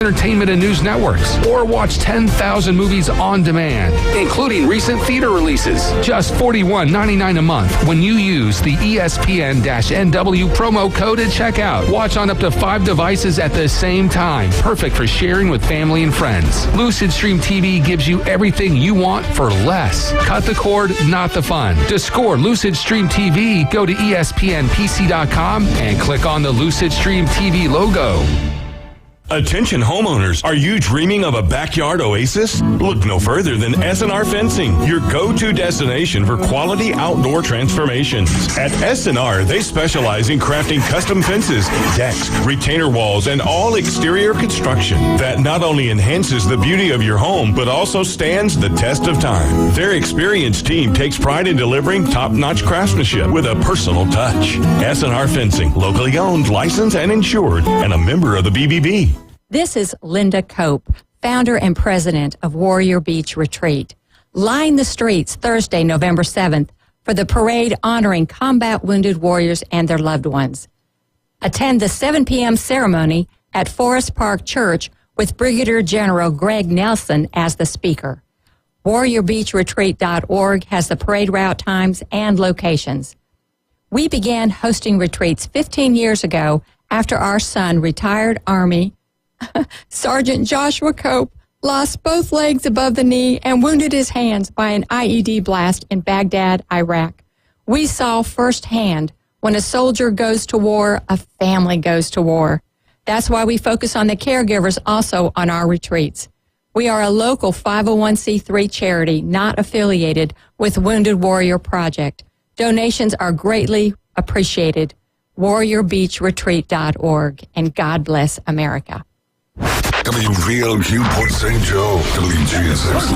entertainment and news networks, or watch 10,000 movies on demand, including recent theater releases. Just $41.99 a month when you use the ESPN-NW promo code at checkout. Watch on up to 5 devices at the same time. Perfect for sharing with family and friends. Lucid Stream TV gives you everything you want for less. Cut the cord, not the fun. To score Lucid Stream TV, go to ESPNPC.com and click on the Lucid Stream TV logo. Attention homeowners, are you dreaming of a backyard oasis? Look no further than S&R Fencing, your go-to destination for quality outdoor transformations. At S&R, they specialize in crafting custom fences, decks, retainer walls, and all exterior construction that not only enhances the beauty of your home, but also stands the test of time. Their experienced team takes pride in delivering top-notch craftsmanship with a personal touch. S&R Fencing, locally owned, licensed, and insured, and a member of the BBB. This is Linda Cope, founder and president of Warrior Beach Retreat. Line the streets Thursday, November 7th for the parade honoring combat wounded warriors and their loved ones. Attend the 7 p.m. ceremony at Forest Park Church with Brigadier General Greg Nelson as the speaker. WarriorBeachRetreat.org has the parade route times and locations. We began hosting retreats 15 years ago after our son, retired Army Sergeant Joshua Cope, lost both legs above the knee and wounded his hands by an IED blast in Baghdad, Iraq. We saw firsthand when a soldier goes to war, a family goes to war. That's why we focus on the caregivers also on our retreats. We are a local 501c3 charity not affiliated with Wounded Warrior Project. Donations are greatly appreciated. WarriorBeachRetreat.org, and God bless America. WVLQ Port St. Joe, WGSX,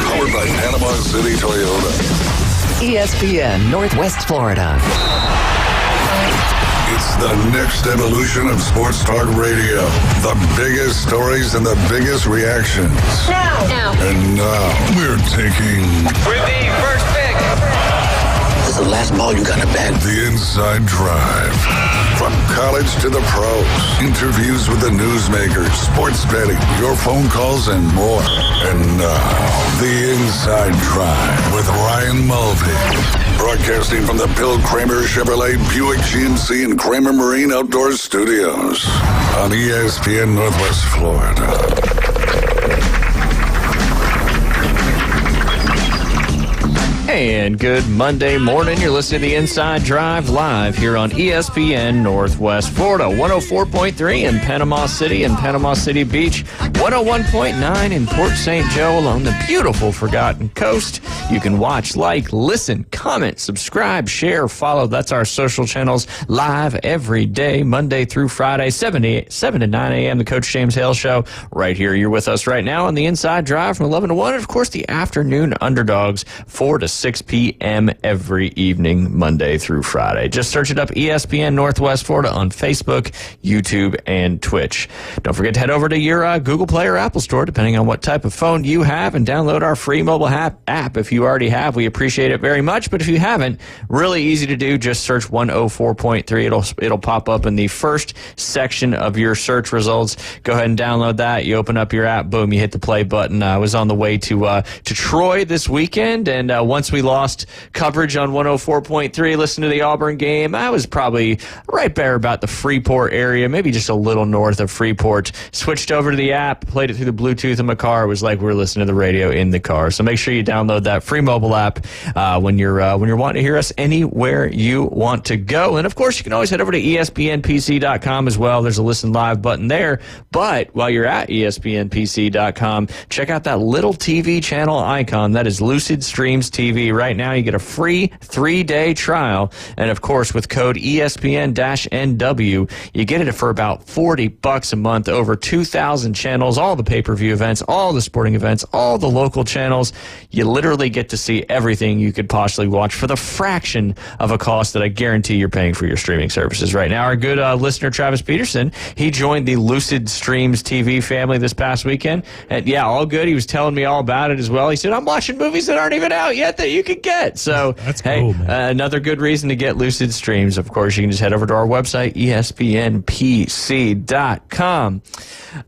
powered by Panama City Toyota. ESPN Northwest Florida. It's the next evolution of sports talk radio. The biggest stories and the biggest reactions. Now. And now we're taking With the first pick. This is the last ball you got to bat. the Inside Drive. From college to the pros, interviews with the newsmakers, sports betting, your phone calls, and more. And now, the Inside Drive with Ryan Mulvey. Broadcasting from the Bill Kramer Chevrolet Buick GMC and Kramer Marine Outdoor Studios on ESPN Northwest Florida. And good Monday morning. You're listening to the Inside Drive live here on ESPN Northwest Florida. 104.3 in Panama City and Panama City Beach. 101.9 in Port St. Joe along the beautiful Forgotten Coast. You can watch, like, listen, comment, subscribe, share, follow. That's our social channels live every day, Monday through Friday, 7 to 9 a.m. The Coach James Hale Show right here. You're with us right now on the Inside Drive from 11 to 1. And, of course, the afternoon underdogs, 4 to 6 p.m. every evening, Monday through Friday. Just search it up, ESPN Northwest Florida, on Facebook, YouTube, and Twitch. Don't forget to head over to your Google Play or Apple Store, depending on what type of phone you have, and download our free mobile app. If you already have, we appreciate it very much. But if you haven't, really easy to do. Just search 104.3. It'll pop up in the first section of your search results. Go ahead and download that. You open up your app, boom, you hit the play button. I was on the way to Troy this weekend, and once we lost coverage on 104.3, listen to the Auburn game, I was probably right there about the Freeport area, maybe just a little north of Freeport. Switched over to the app, played it through the Bluetooth in my car. It was like we were listening to the radio in the car. So make sure you download that free mobile app when you're wanting to hear us anywhere you want to go. And of course, you can always head over to ESPNPC.com as well. There's a listen live button there. But while you're at ESPNPC.com, check out that little TV channel icon. That is Lucid Streams TV. Right now, you get a free 3-day trial. And of course, with code ESPN-NW, you get it for about $40 a month, over 2,000 channels, all the pay-per-view events, all the sporting events, all the local channels. You literally get to see everything you could possibly watch for the fraction of a cost that I guarantee you're paying for your streaming services right now. Our good listener, Travis Peterson, he joined the Lucid Streams TV family this past weekend. And yeah, all good. He was telling me all about it as well. He said, I'm watching movies that aren't even out yet that you could get. So, That's hey, cool, man. another good reason to get Lucid Streams. Of course, you can just head over to our website, espnpc.com.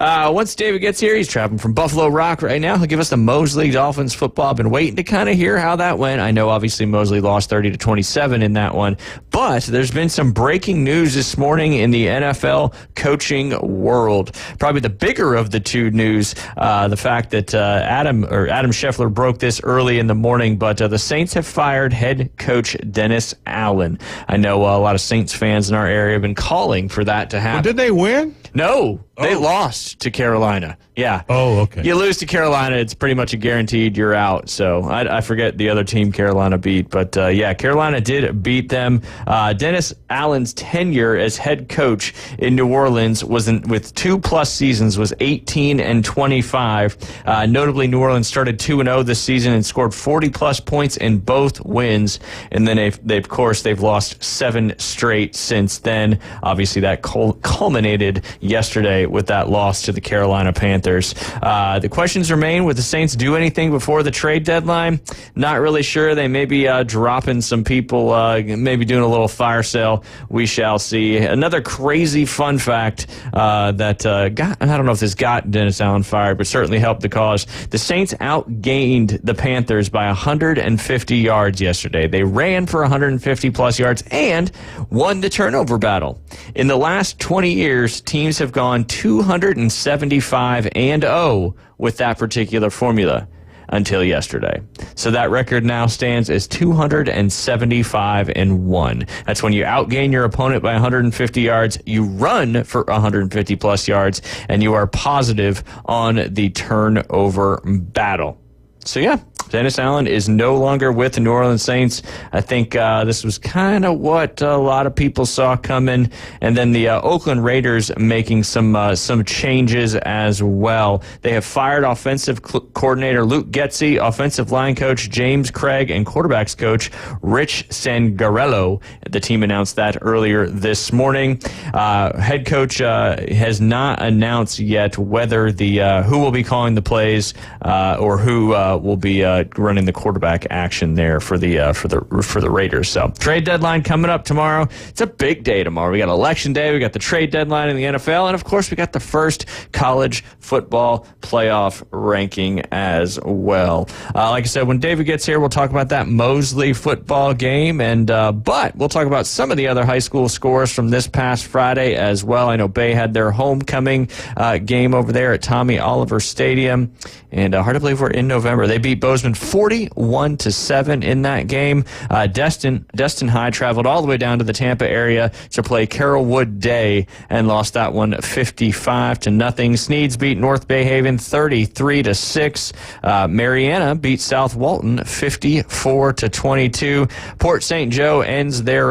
Once David gets here, he's traveling from Buffalo Rock right now. He'll give us the Mosley Dolphins football. I've been waiting to kind of hear how that went. I know, obviously, Mosley lost 30-27 in that one, but there's been some breaking news this morning in the NFL coaching world. Probably the bigger of the two news, the fact that Adam Scheffler broke this early in the morning, but the Saints have fired head coach Dennis Allen. I know a lot of Saints fans in our area have been calling for that to happen. Well, did they win? No, they lost to Carolina. Yeah. Oh, okay. You lose to Carolina, it's pretty much a guaranteed you're out. So I forget the other team Carolina beat. But, yeah, Carolina did beat them. Dennis Allen's tenure as head coach in New Orleans with 2+ seasons was 18-25. Notably, New Orleans started 2-0 this season and scored 40+ points in both wins. And then, they've lost 7 straight since then. Obviously, that culminated yesterday with that loss to the Carolina Panthers. The questions remain, would the Saints do anything before the trade deadline? Not really sure. They may be dropping some people, maybe doing a little fire sale. We shall see. Another crazy fun fact that I don't know if this got Dennis Allen fired, but certainly helped the cause. The Saints outgained the Panthers by 150 yards yesterday. They ran for 150+ yards and won the turnover battle. In the last 20 years, teams have gone 275-0 with that particular formula until yesterday. So that record now stands as 275-1. That's when you outgain your opponent by 150 yards, you run for 150+ yards, and you are positive on the turnover battle. So, yeah, Dennis Allen is no longer with the New Orleans Saints. I think this was kind of what a lot of people saw coming. And then the Oakland Raiders making some changes as well. They have fired offensive coordinator Luke Getsy, offensive line coach James Craig, and quarterbacks coach Rich Sangarello. The team announced that earlier this morning. Head coach has not announced yet whether who will be calling the plays or who will be running the quarterback action there for the Raiders. So trade deadline coming up tomorrow. It's a big day tomorrow. We got election day. We got the trade deadline in the NFL, and of course we got the first college football playoff ranking as well. Like I said, when David gets here, we'll talk about that Mosley football game, and but we'll talk about some of the other high school scores from this past Friday as well. I know Bay had their homecoming game over there at Tommy Oliver Stadium, and hard to believe we're in November. They beat Bozeman 41-7 in that game. Destin High traveled all the way down to the Tampa area to play Carrollwood Day and lost that one 55-0. Sneads beat North Bay Haven 33-6. Mariana beat South Walton 54-22. Port St. Joe ends their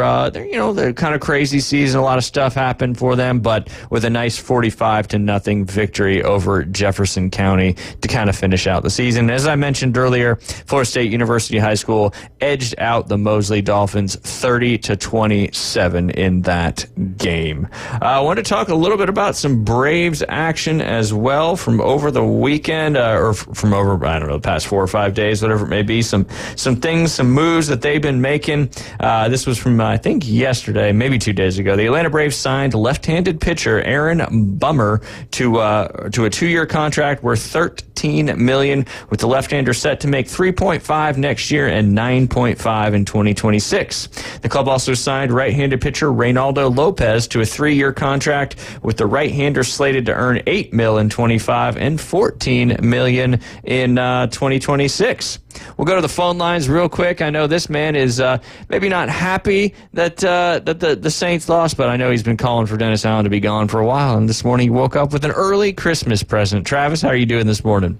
kind of crazy season. A lot of stuff happened for them, but with a nice 45-0 victory over Jefferson County to kind of finish out the season. As I mentioned earlier, Florida State University High School edged out the Mosley Dolphins 30-27 in that game. I want to talk a little bit about some Braves action as well from over the weekend, or from over, the past 4 or 5 days, whatever it may be. Some things, some moves that they've been making. This was from, I think, yesterday, maybe 2 days ago. The Atlanta Braves signed left-handed pitcher Aaron Bummer to a 2-year contract worth $13 million, with the left-hander set to make $3.5 next year and $9.5 in 2026. The club also signed right-handed pitcher Reynaldo Lopez to a 3-year contract, with the right-hander slated to earn $8 million in 25 and $14 million in 2026. We'll go to the phone lines real quick. I know this man is maybe not happy that the Saints lost, but I know he's been calling for Dennis Allen to be gone for a while, and this morning he woke up with an early Christmas present. Travis, how are you doing this morning?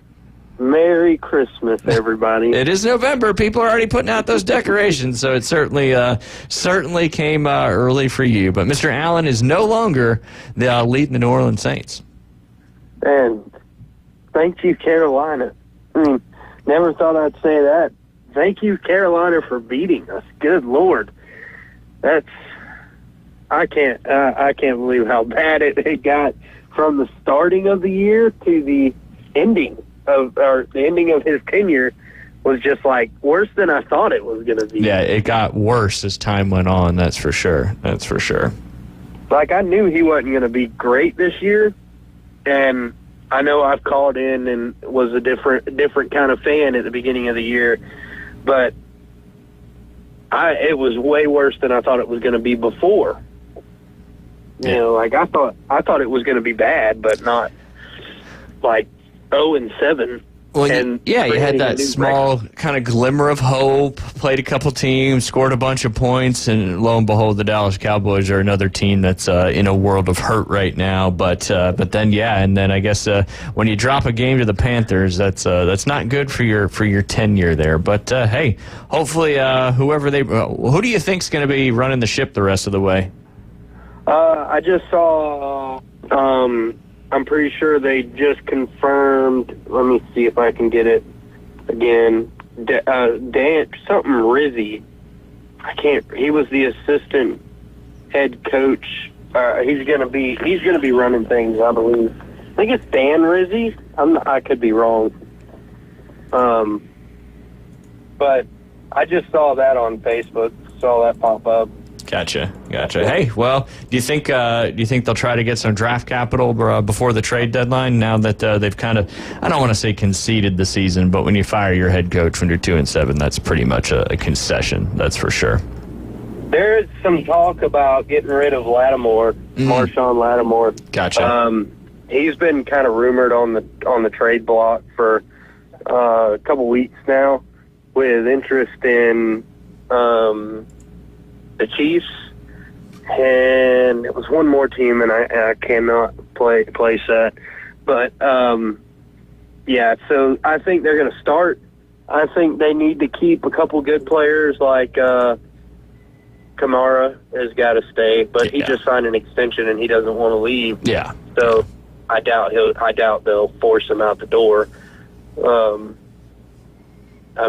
Merry Christmas, everybody. It is November. People are already putting out those decorations, so it certainly came early for you. But Mr. Allen is no longer leading the New Orleans Saints. And thank you, Carolina. I mean, never thought I'd say that. Thank you, Carolina, for beating us. Good Lord. I can't believe how bad it got from the starting of the year to the ending of his tenure was just like worse than I thought it was going to be. Yeah, it got worse as time went on. That's for sure. That's for sure. Like, I knew he wasn't going to be great this year, and I know I've called in and was a different kind of fan at the beginning of the year, but it was way worse than I thought it was going to be before. You know, like I thought it was going to be bad, but not like 0-7. Well, and you had that small kind of glimmer of hope, played a couple teams, scored a bunch of points, and lo and behold, the Dallas Cowboys are another team that's in a world of hurt right now. But then, and then I guess when you drop a game to the Panthers, that's not good for your tenure there. But hey, hopefully, who do you think's going to be running the ship the rest of the way? I just saw. I'm pretty sure they just confirmed. Let me see if I can get it again. Dan something Rizzi. I can't. He was the assistant head coach. He's gonna be running things, I believe. I think it's Dan Rizzi. I could be wrong. But I just saw that on Facebook. Saw that pop up. Gotcha. Hey, well, do you think they'll try to get some draft capital before the trade deadline? Now that they've kind of, I don't want to say conceded the season, but when you fire your head coach when you're 2-7, that's pretty much a concession. That's for sure. There's some talk about getting rid of Lattimore, Marshawn Lattimore. Gotcha. He's been kind of rumored on the trade block for a couple weeks now, with interest in the Chiefs, and it was one more team, and I cannot place that. But, so I think they're going to start. I think they need to keep a couple good players like Kamara has got to stay, but he just signed an extension, and he doesn't want to leave. Yeah. So I doubt they'll force him out the door. I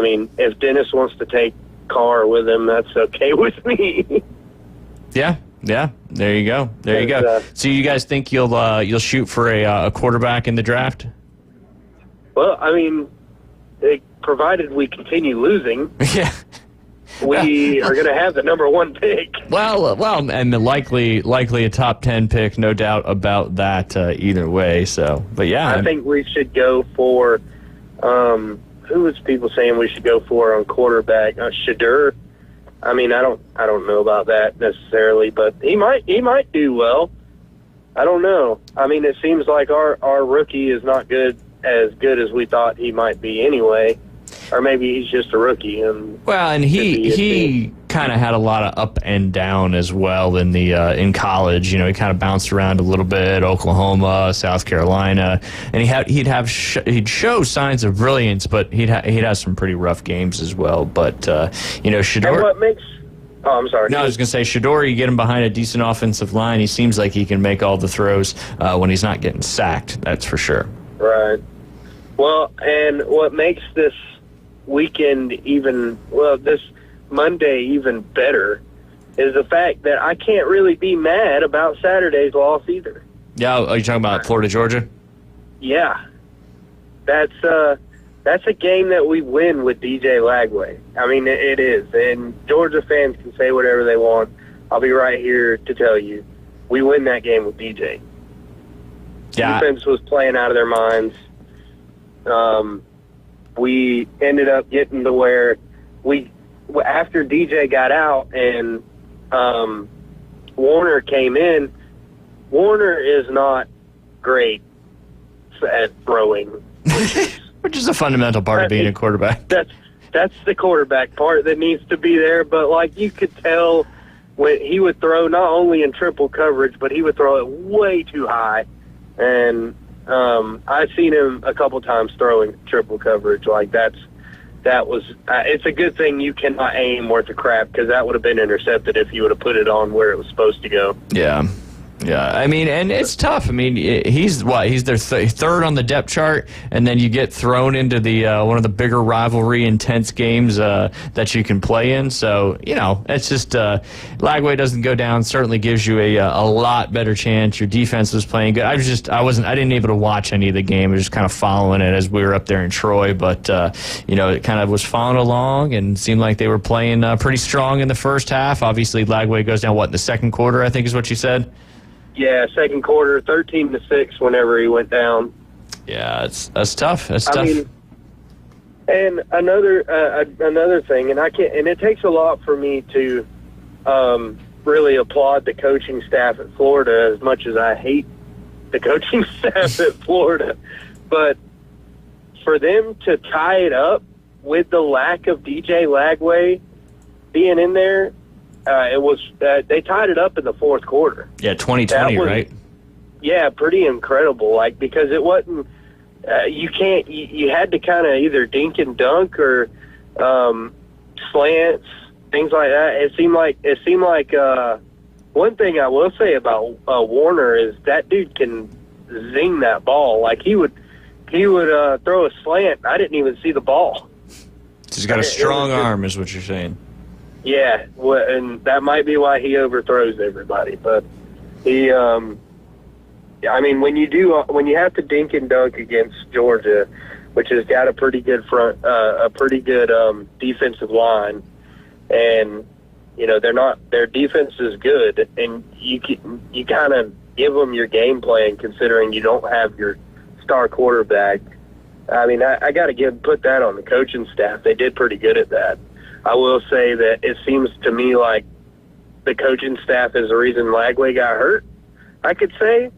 mean, if Dennis wants to take Carr with him, that's okay with me. Yeah. There you go. So you guys think you'll shoot for a quarterback in the draft? Well, I mean, provided we continue losing, we are going to have the number 1 pick. Well, and likely a top 10 pick, no doubt about that. Either way. So, but yeah, I think we should go for. Who was people saying we should go for on quarterback? Shadur. I mean, I don't know about that necessarily, but he might do well. I don't know. I mean, it seems like our rookie is not as good as we thought he might be anyway. Or maybe he's just a rookie. And he kind of had a lot of up and down as well in college. You know, he kind of bounced around a little bit, Oklahoma, South Carolina, and he'd show signs of brilliance, but he'd have some pretty rough games as well. But Shador. And what makes? Oh, I'm sorry. No, I was going to say Shador. You get him behind a decent offensive line, he seems like he can make all the throws when he's not getting sacked. That's for sure. Right. Well, and what makes this weekend this Monday even better is the fact that I can't really be mad about Saturday's loss either. Yeah, are you talking about Florida, Georgia? Yeah. That's a game that we win with DJ Lagway. I mean, it is. And Georgia fans can say whatever they want. I'll be right here to tell you, we win that game with DJ. Yeah. Defense was playing out of their minds. We ended up getting to where after DJ got out and Warner came in, Warner is not great at throwing. Which is a fundamental part of being a quarterback. That's the quarterback part that needs to be there, but like you could tell when he would throw not only in triple coverage, but he would throw it way too high. And I've seen him a couple times throwing triple coverage. Like it's a good thing you cannot aim worth a crap, because that would have been intercepted if you would have put it on where it was supposed to go. Yeah. Yeah, I mean, and it's tough. I mean, he's their third on the depth chart, and then you get thrown into the one of the bigger rivalry intense games that you can play in. So, it's just Lagway doesn't go down. Certainly gives you a lot better chance. Your defense was playing good. I didn't able to watch any of the game. I was just kind of following it as we were up there in Troy, but it kind of was following along and seemed like they were playing pretty strong in the first half. Obviously, Lagway goes down in the second quarter, I think is what you said. Yeah, second quarter, 13-6 whenever he went down. Yeah, that's tough. That's tough. I mean, and another thing, and it takes a lot for me to really applaud the coaching staff at Florida as much as I hate the coaching staff at Florida. But for them to tie it up with the lack of DJ Lagway being in there, they tied it up in the fourth quarter. Yeah, 2020, right? Yeah, pretty incredible. Because it wasn't. You had to kind of either dink and dunk or slants, things like that. It seemed like one thing I will say about Warner is that dude can zing that ball. Like he would throw a slant. I didn't even see the ball. He's got a strong arm, is what you're saying. Yeah, and that might be why he overthrows everybody. But he, when you have to dink and dunk against Georgia, which has got a pretty good defensive line, and their defense is good, and you kind of give them your game plan considering you don't have your star quarterback. I mean, I got to put that on the coaching staff. They did pretty good at that. I will say that it seems to me like the coaching staff is the reason Lagway got hurt, I could say.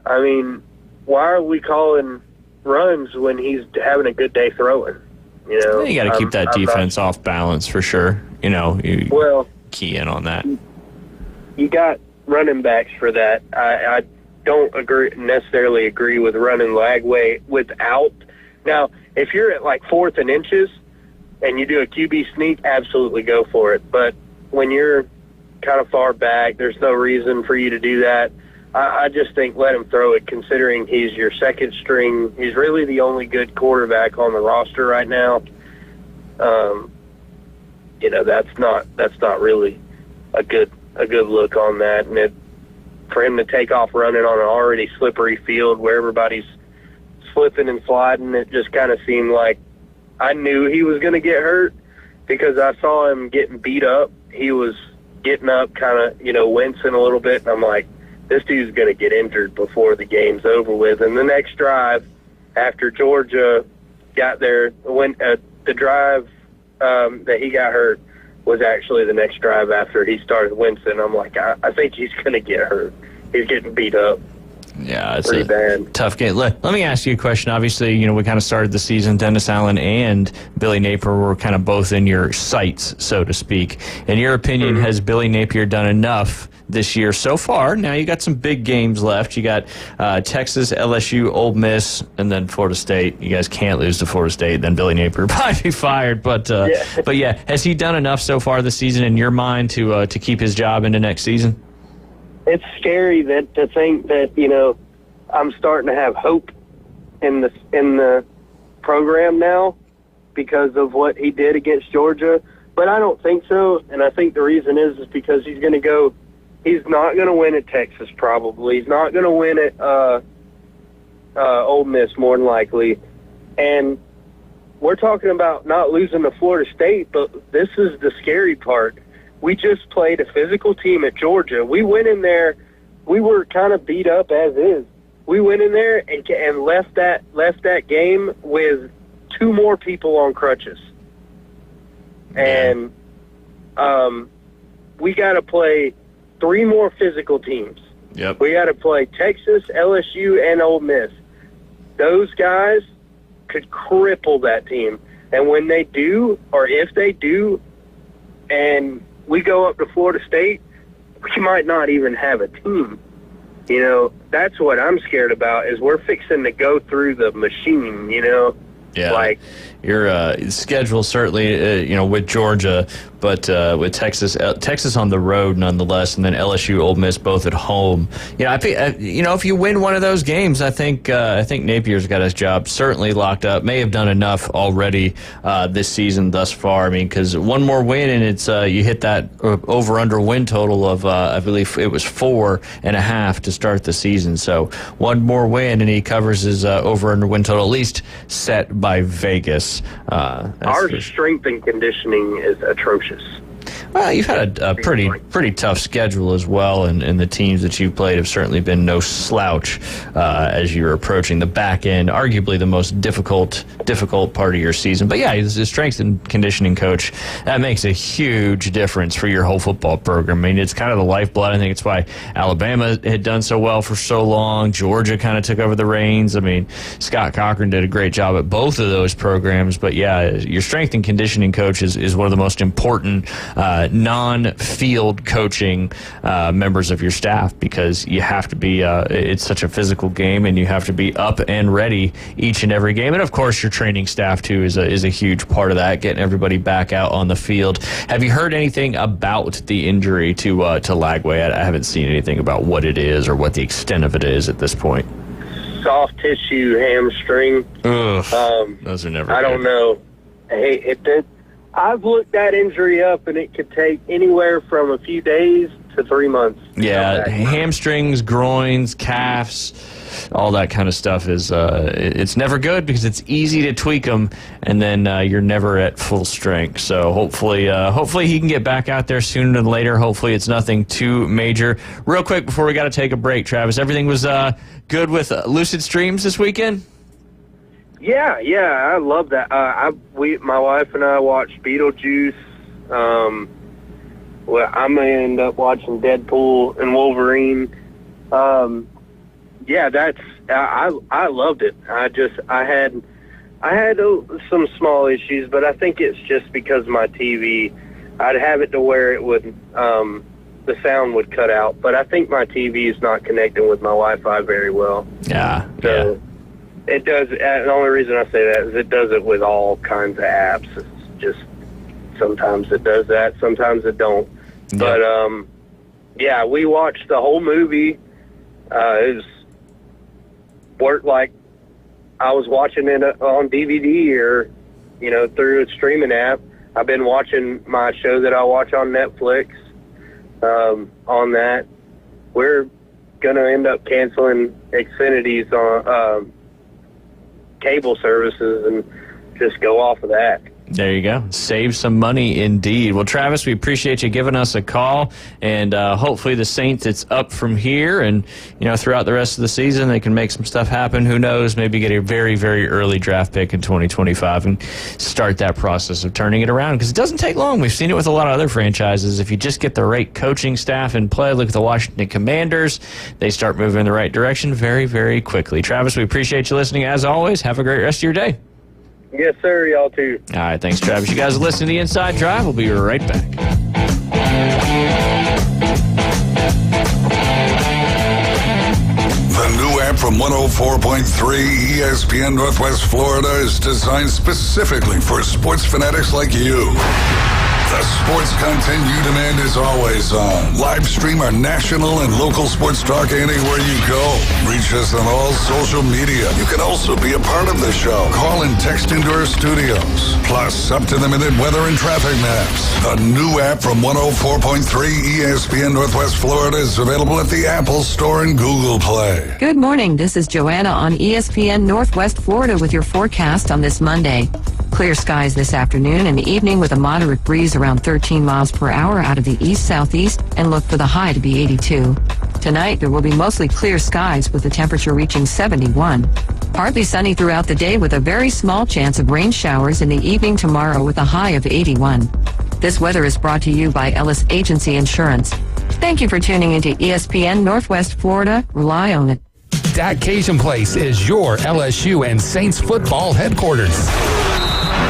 I mean, why are we calling runs when he's having a good day throwing? You got to keep that defense off balance for sure. Key in on that. You got running backs for that. I don't necessarily agree with running Lagway without. Now, if you're at like 4th and inches, and you do a QB sneak, absolutely go for it. But when you're kind of far back, there's no reason for you to do that. I just think let him throw it, considering he's your second string. He's really the only good quarterback on the roster right now. That's not really a good look on that. And for him to take off running on an already slippery field where everybody's slipping and sliding, it just kind of seemed like I knew he was going to get hurt because I saw him getting beat up. He was getting up kind of, wincing a little bit, and I'm like, this dude's going to get injured before the game's over with. And the next drive, after Georgia got there, the drive that he got hurt was actually the next drive after he started wincing. I'm like, I think he's going to get hurt. He's getting beat up. Yeah, it's pretty bad. Tough game. Let me ask you a question. Obviously, we kind of started the season. Dennis Allen and Billy Napier were kind of both in your sights, so to speak. In your opinion, has Billy Napier done enough this year so far? Now you got some big games left. You got Texas, LSU, Ole Miss, and then Florida State. You guys can't lose to Florida State. Then Billy Napier will probably be fired. But has he done enough so far this season in your mind to keep his job into next season? It's scary to think that, I'm starting to have hope in the program now because of what he did against Georgia. But I don't think so. And I think the reason is because he's not going to win at Texas probably. He's not going to win at Ole Miss more than likely. And we're talking about not losing to Florida State, but this is the scary part. We just played a physical team at Georgia. We went in there. We were kind of beat up as is. We went in there and left that game with 2 more people on crutches. And we got to play 3 more physical teams. Yep. We got to play Texas, LSU, and Ole Miss. Those guys could cripple that team. And when they do, or if they do, and we go up to Florida State, we might not even have a team. That's what I'm scared about is we're fixing to go through the machine, Yeah. Your schedule certainly, with Georgia but with Texas on the road nonetheless, and then LSU, Ole Miss both at home. I think if you win one of those games, I think Napier's got his job certainly locked up. May have done enough already this season thus far. I mean, because one more win and it's you hit that over/under win total of I believe it was 4.5 to start the season. So one more win and he covers his over/under win total, at least set by Vegas. Our strength and conditioning is atrocious. Well, you've had a pretty tough schedule as well, and the teams that you've played have certainly been no slouch as you're approaching the back end, arguably the most difficult part of your season. But yeah, he's a strength and conditioning coach. That makes a huge difference for your whole football program. I mean, it's kind of the lifeblood. I think it's why Alabama had done so well for so long. Georgia kind of took over the reins. I mean, Scott Cochran did a great job at both of those programs. But yeah, your strength and conditioning coach is one of the most important non-field coaching members of your staff, because you have to be it's such a physical game and you have to be up and ready each and every game. And of course your training staff too is a huge part of that, getting everybody back out on the field. Have you heard anything about the injury to Lagway? I haven't seen anything about what it is or what the extent of it is at this point. Soft tissue hamstring. Ugh, those are never I good. don't know. Hey, I've looked that injury up, and it could take anywhere from a few days to 3 months. Yeah, hamstrings, groins, calves, all that kind of stuff is it's never good because it's easy to tweak them, and then you're never at full strength. So hopefully he can get back out there sooner than later. Hopefully it's nothing too major. Real quick before we got to take a break, Travis, everything was good with Lucid Streams this weekend? Yeah, I love that. My wife and I watched Beetlejuice. I'm gonna end up watching Deadpool and Wolverine. I loved it. I had some small issues, but I think it's just because my TV. I'd have it to where it would the sound would cut out, but I think my TV is not connecting with my Wi-Fi very well. Yeah. It does. The only reason I say that is it does it with all kinds of apps. It's just sometimes it does that, sometimes it don't. Yep. But we watched the whole movie. It worked like I was watching it on DVD or through a streaming app. I've been watching my show that I watch on Netflix. On that, we're gonna end up canceling Xfinity's on cable services and just go off of that. There you go. Save some money indeed. Well, Travis, we appreciate you giving us a call, and hopefully the Saints, it's up from here, and throughout the rest of the season they can make some stuff happen. Who knows, maybe get a very, very early draft pick in 2025 and start that process of turning it around, because it doesn't take long. We've seen it with a lot of other franchises. If you just get the right coaching staff in play, look at the Washington Commanders, they start moving in the right direction very, very quickly. Travis, we appreciate you listening as always. Have a great rest of your day. Yes, sir. Y'all too. All right. Thanks, Travis. You guys are listening to The Inside Drive. We'll be right back. The new app from 104.3 ESPN Northwest Florida is designed specifically for sports fanatics like you. The sports content you demand is always on. Live stream our national and local sports talk anywhere you go. Reach us on all social media. You can also be a part of the show. Call and text into our studios. Plus, up-to-the-minute weather and traffic maps. The new app from 104.3 ESPN Northwest Florida is available at the Apple Store and Google Play. Good morning. This is Joanna on ESPN Northwest Florida with your forecast on this Monday. Clear skies this afternoon and evening with a moderate breeze around 13 miles per hour out of the east-southeast, and look for the high to be 82. Tonight, there will be mostly clear skies with the temperature reaching 71. Partly sunny throughout the day with a very small chance of rain showers in the evening tomorrow with a high of 81. This weather is brought to you by Ellis Agency Insurance. Thank you for tuning into ESPN Northwest Florida. Rely on it. Dak Cajun Place is your LSU and Saints football headquarters.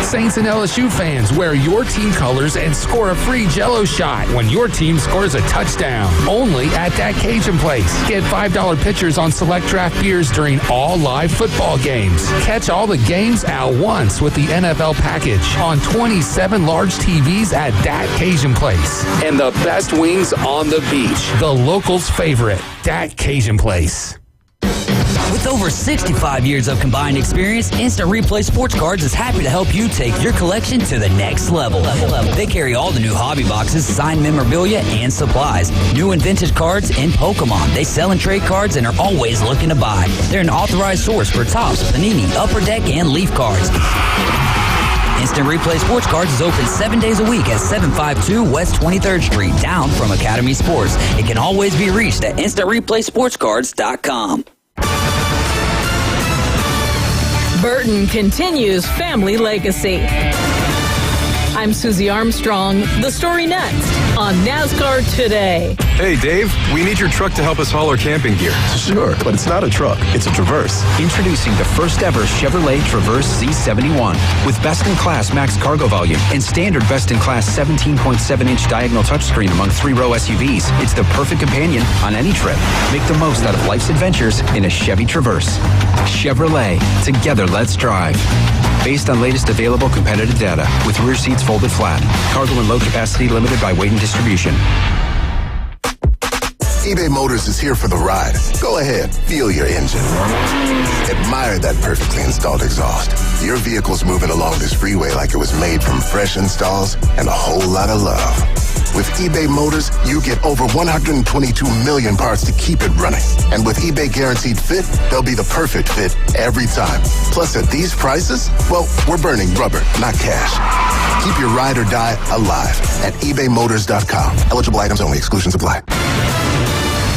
Saints and LSU fans, wear your team colors and score a free Jell-O shot when your team scores a touchdown. Only at that Cajun Place. Get $5 pitchers on select draft beers during all live football games. Catch all the games at once with the NFL package on 27 large TVs at that Cajun Place. And the best wings on the beach. The locals' favorite, that Cajun Place. With over 65 years of combined experience, Instant Replay Sports Cards is happy to help you take your collection to the next level. They carry all the new hobby boxes, signed memorabilia, and supplies. New and vintage cards and Pokemon. They sell and trade cards and are always looking to buy. They're an authorized source for Topps, Panini, Upper Deck, and Leaf cards. Instant Replay Sports Cards is open 7 days a week at 752 West 23rd Street, down from Academy Sports. It can always be reached at InstantReplaySportsCards.com. Burton continues family legacy. I'm Susie Armstrong. The story next on NASCAR Today. Hey, Dave, we need your truck to help us haul our camping gear. Sure, but it's not a truck. It's a Traverse. Introducing the first ever Chevrolet Traverse C71 with best-in-class max cargo volume and standard best-in-class 17.7-inch diagonal touchscreen among three-row SUVs. It's the perfect companion on any trip. Make the most out of life's adventures in a Chevy Traverse. Chevrolet. Together, let's drive. Based on latest available competitive data, with rear seats folded flat. Cargo and load capacity limited by weight and distribution. eBay Motors is here for the ride. Go ahead, feel your engine. Admire that perfectly installed exhaust. Your vehicle's moving along this freeway like it was made from fresh installs and a whole lot of love. With eBay Motors, you get over 122 million parts to keep it running. And with eBay Guaranteed Fit, they'll be the perfect fit every time. Plus, at these prices, well, we're burning rubber, not cash. Keep your ride or die alive at ebaymotors.com. Eligible items only. Exclusions apply.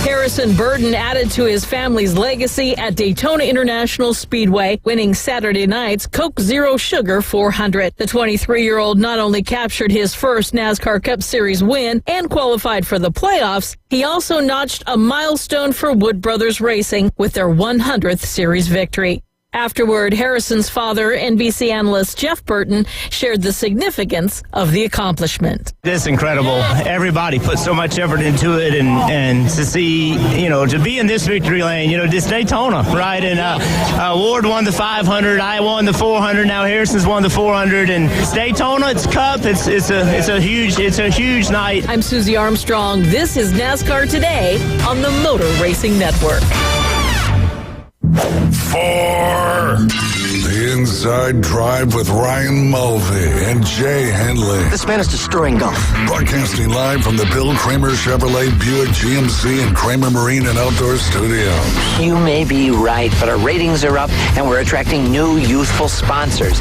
Harrison Burton added to his family's legacy at Daytona International Speedway, winning Saturday night's Coke Zero Sugar 400. The 23-year-old not only captured his first NASCAR Cup Series win and qualified for the playoffs, he also notched a milestone for Wood Brothers Racing with their 100th Series victory. Afterward, Harrison's father, NBC analyst Jeff Burton, shared the significance of the accomplishment. It's incredible. Everybody put so much effort into it, and to see, to be in this victory lane, this Daytona, right? And Ward won the 500, I won the 400, now Harrison's won the 400, and it's Daytona, it's Cup, it's a huge night. I'm Susie Armstrong. This is NASCAR Today on the Motor Racing Network. For the Inside Drive with Ryan Mulvey and Jay Henley. This man is destroying golf. Broadcasting live from the Bill Kramer Chevrolet Buick GMC and Kramer Marine and Outdoor Studios. You may be right, but our ratings are up and we're attracting new youthful sponsors.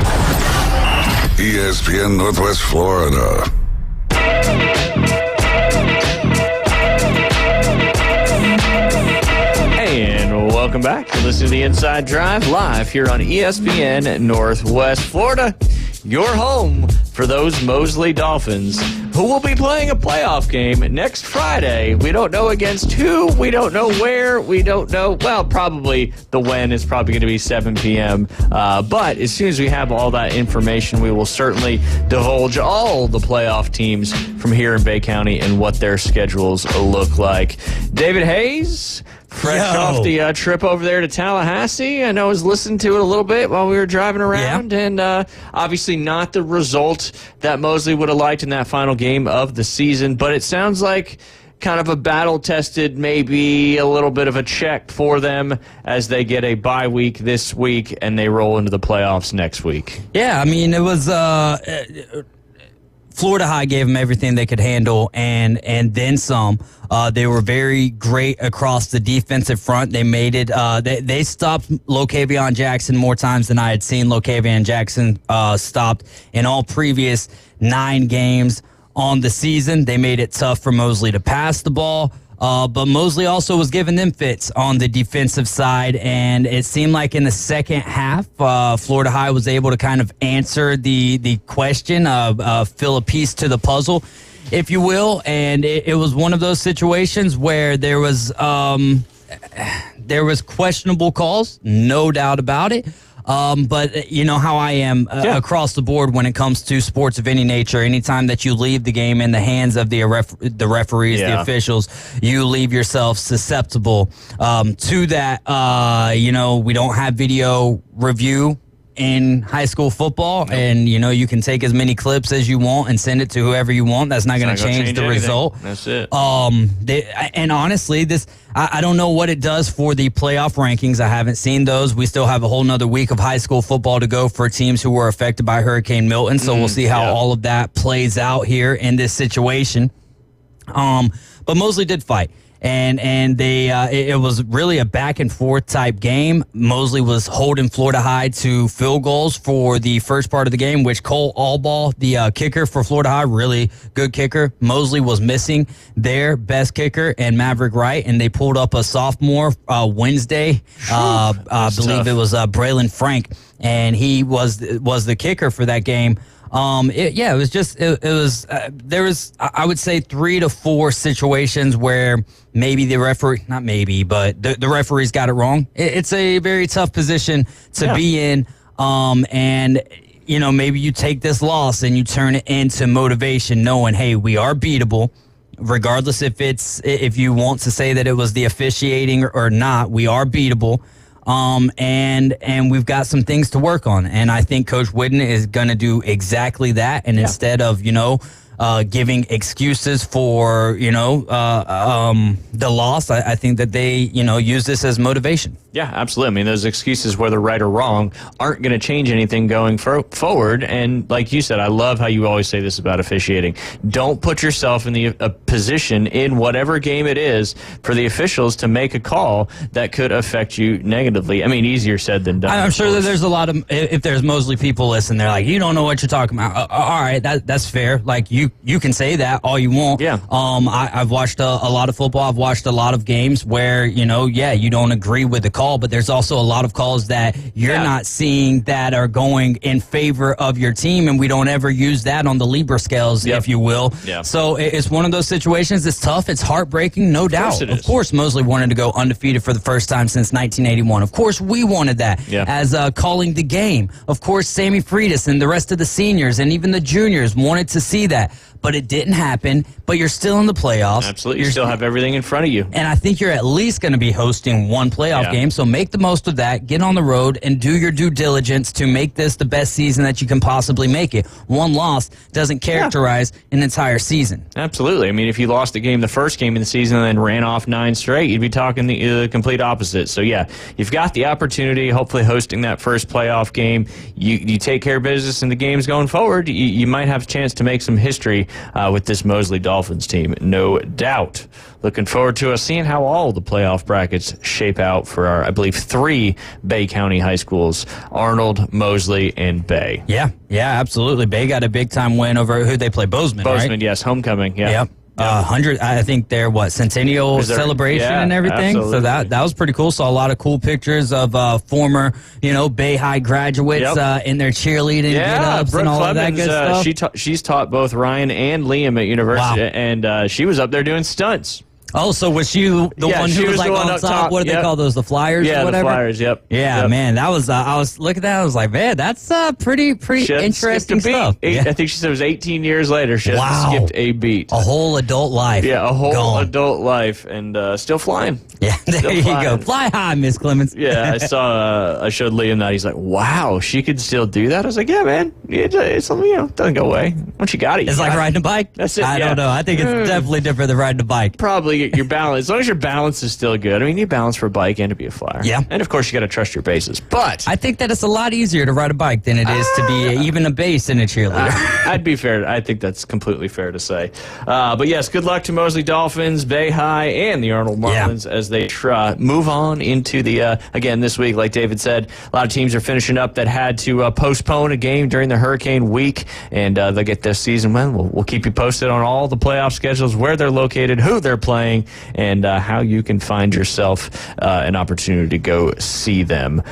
ESPN Northwest Florida. Welcome back. You're listening to the Inside Drive live here on ESPN Northwest Florida. Your home for those Mosley Dolphins, who will be playing a playoff game next Friday. We don't know against who. We don't know where. We don't know. Well, probably the when is probably going to be 7 p.m. But as soon as we have all that information, we will certainly divulge all the playoff teams from here in Bay County and what their schedules look like. David Hayes, fresh off the trip over there to Tallahassee. I know I was listening to it a little bit while we were driving around, and obviously not the result that Mosley would have liked in that final game of the season, but it sounds like kind of a battle-tested, maybe a little bit of a check for them as they get a bye week this week and they roll into the playoffs next week. Yeah, I mean, it was Florida High gave them everything they could handle and then some. They were very great across the defensive front. They made it. They stopped Locavion Jackson more times than I had seen Locavion Jackson stopped in all previous 9 games on the season. They made it tough for Mosley to pass the ball. But Mosley also was giving them fits on the defensive side, and it seemed like in the second half, Florida High was able to kind of answer the question, fill a piece to the puzzle, if you will, and it was one of those situations where there was questionable calls, no doubt about it. But you know how I am across the board when it comes to sports of any nature. Anytime that you leave the game in the hands of the referees, the officials, you leave yourself susceptible to that. You know, we don't have video review in high school football, and you know you can take as many clips as you want and send it to whoever you want. That's not going to change the result. That's it. And honestly, I don't know what it does for the playoff rankings. I haven't seen those. We still have a whole nother week of high school football to go for teams who were affected by Hurricane Milton. So we'll see how all of that plays out here in this situation. But Mosley did fight. And they it was really a back and forth type game. Mosley was holding Florida High to field goals for the first part of the game, which Cole Allball, the kicker for Florida High, really good kicker. Mosley was missing their best kicker and Maverick Wright, and they pulled up a sophomore Wednesday. I believe it was Braylon Frank, and he was the kicker for that game. There was I would say 3 to 4 situations where maybe the referee, not maybe, but the referees got it wrong. It's a very tough position to be in. And you know, maybe you take this loss and you turn it into motivation, knowing, hey, we are beatable. Regardless if you want to say that it was the officiating or not, we are beatable. And we've got some things to work on. And I think Coach Whidden is going to do exactly that. And instead of, giving excuses for, the loss, I think that they, use this as motivation. Yeah, absolutely. I mean, those excuses, whether right or wrong, aren't going to change anything going forward. And like you said, I love how you always say this about officiating. Don't put yourself in a position in whatever game it is for the officials to make a call that could affect you negatively. I mean, easier said than done. I'm sure that there's a lot of, if there's Mosley people listening, they're like, you don't know what you're talking about. All right, that's fair. Like, you can say that all you want. Yeah. I've watched a lot of football. I've watched a lot of games where, you don't agree with the call, but there's also a lot of calls that you're not seeing that are going in favor of your team, and we don't ever use that on the Libra scales, if you will. Yeah. So it's one of those situations. It's tough. It's heartbreaking, no doubt. Of course, Mosley wanted to go undefeated for the first time since 1981. Of course, we wanted that as calling the game. Of course, Sammy Freitas and the rest of the seniors and even the juniors wanted to see that. But it didn't happen. But you're still in the playoffs. Absolutely. You still have everything in front of you. And I think you're at least going to be hosting one playoff game. So make the most of that. Get on the road and do your due diligence to make this the best season that you can possibly make it. One loss doesn't characterize an entire season. Absolutely. I mean, if you lost the first game of the season and then ran off 9 straight, you'd be talking the complete opposite. So, you've got the opportunity, hopefully hosting that first playoff game. You take care of business in the games going forward, you might have a chance to make some history with this Mosley Dolphins team, no doubt. Looking forward to us seeing how all the playoff brackets shape out for our, I believe, 3 Bay County high schools, Arnold, Mosley, and Bay. Yeah, absolutely. Bay got a big-time win over who they play, Bozeman, right? Bozeman, yes, homecoming, Yep. 100, I think their centennial celebration and everything. Absolutely. So that was pretty cool. Saw a lot of cool pictures of former, Bay High graduates in their cheerleading get-ups and all of that good stuff. She's taught both Ryan and Liam at university, and she was up there doing stunts. Oh, so was she the one who was like on top? What do they call those? The Flyers or whatever? Yeah, the Flyers, Yeah, man, that was, I was looking at that, I was like, man, that's pretty interesting stuff. I think she said it was 18 years later. She hasn't skipped a beat. A whole adult life. Yeah, a whole adult life, and still flying. Yeah, there you go. Fly high, Miss Clemens. Yeah, I showed Liam that. He's like, wow, she could still do that? I was like, yeah, man, it's doesn't go away. Once you got it, it's like riding a bike. That's it. I don't know. I think it's definitely different than riding a bike. Probably your balance, as long as your balance is still good. I mean, you balance for a bike and to be a flyer. Yeah. And of course, you got to trust your bases. But I think that it's a lot easier to ride a bike than it is to be even a base in a cheerleader. I'd be fair. I think that's completely fair to say. But yes, good luck to Mosley Dolphins, Bay High, and the Arnold Marlins as they move on into the, again, this week, like David said, a lot of teams are finishing up that had to postpone a game during the hurricane week, and they'll get this season. We'll keep you posted on all the playoff schedules, where they're located, who they're playing, and how you can find yourself an opportunity to go see them.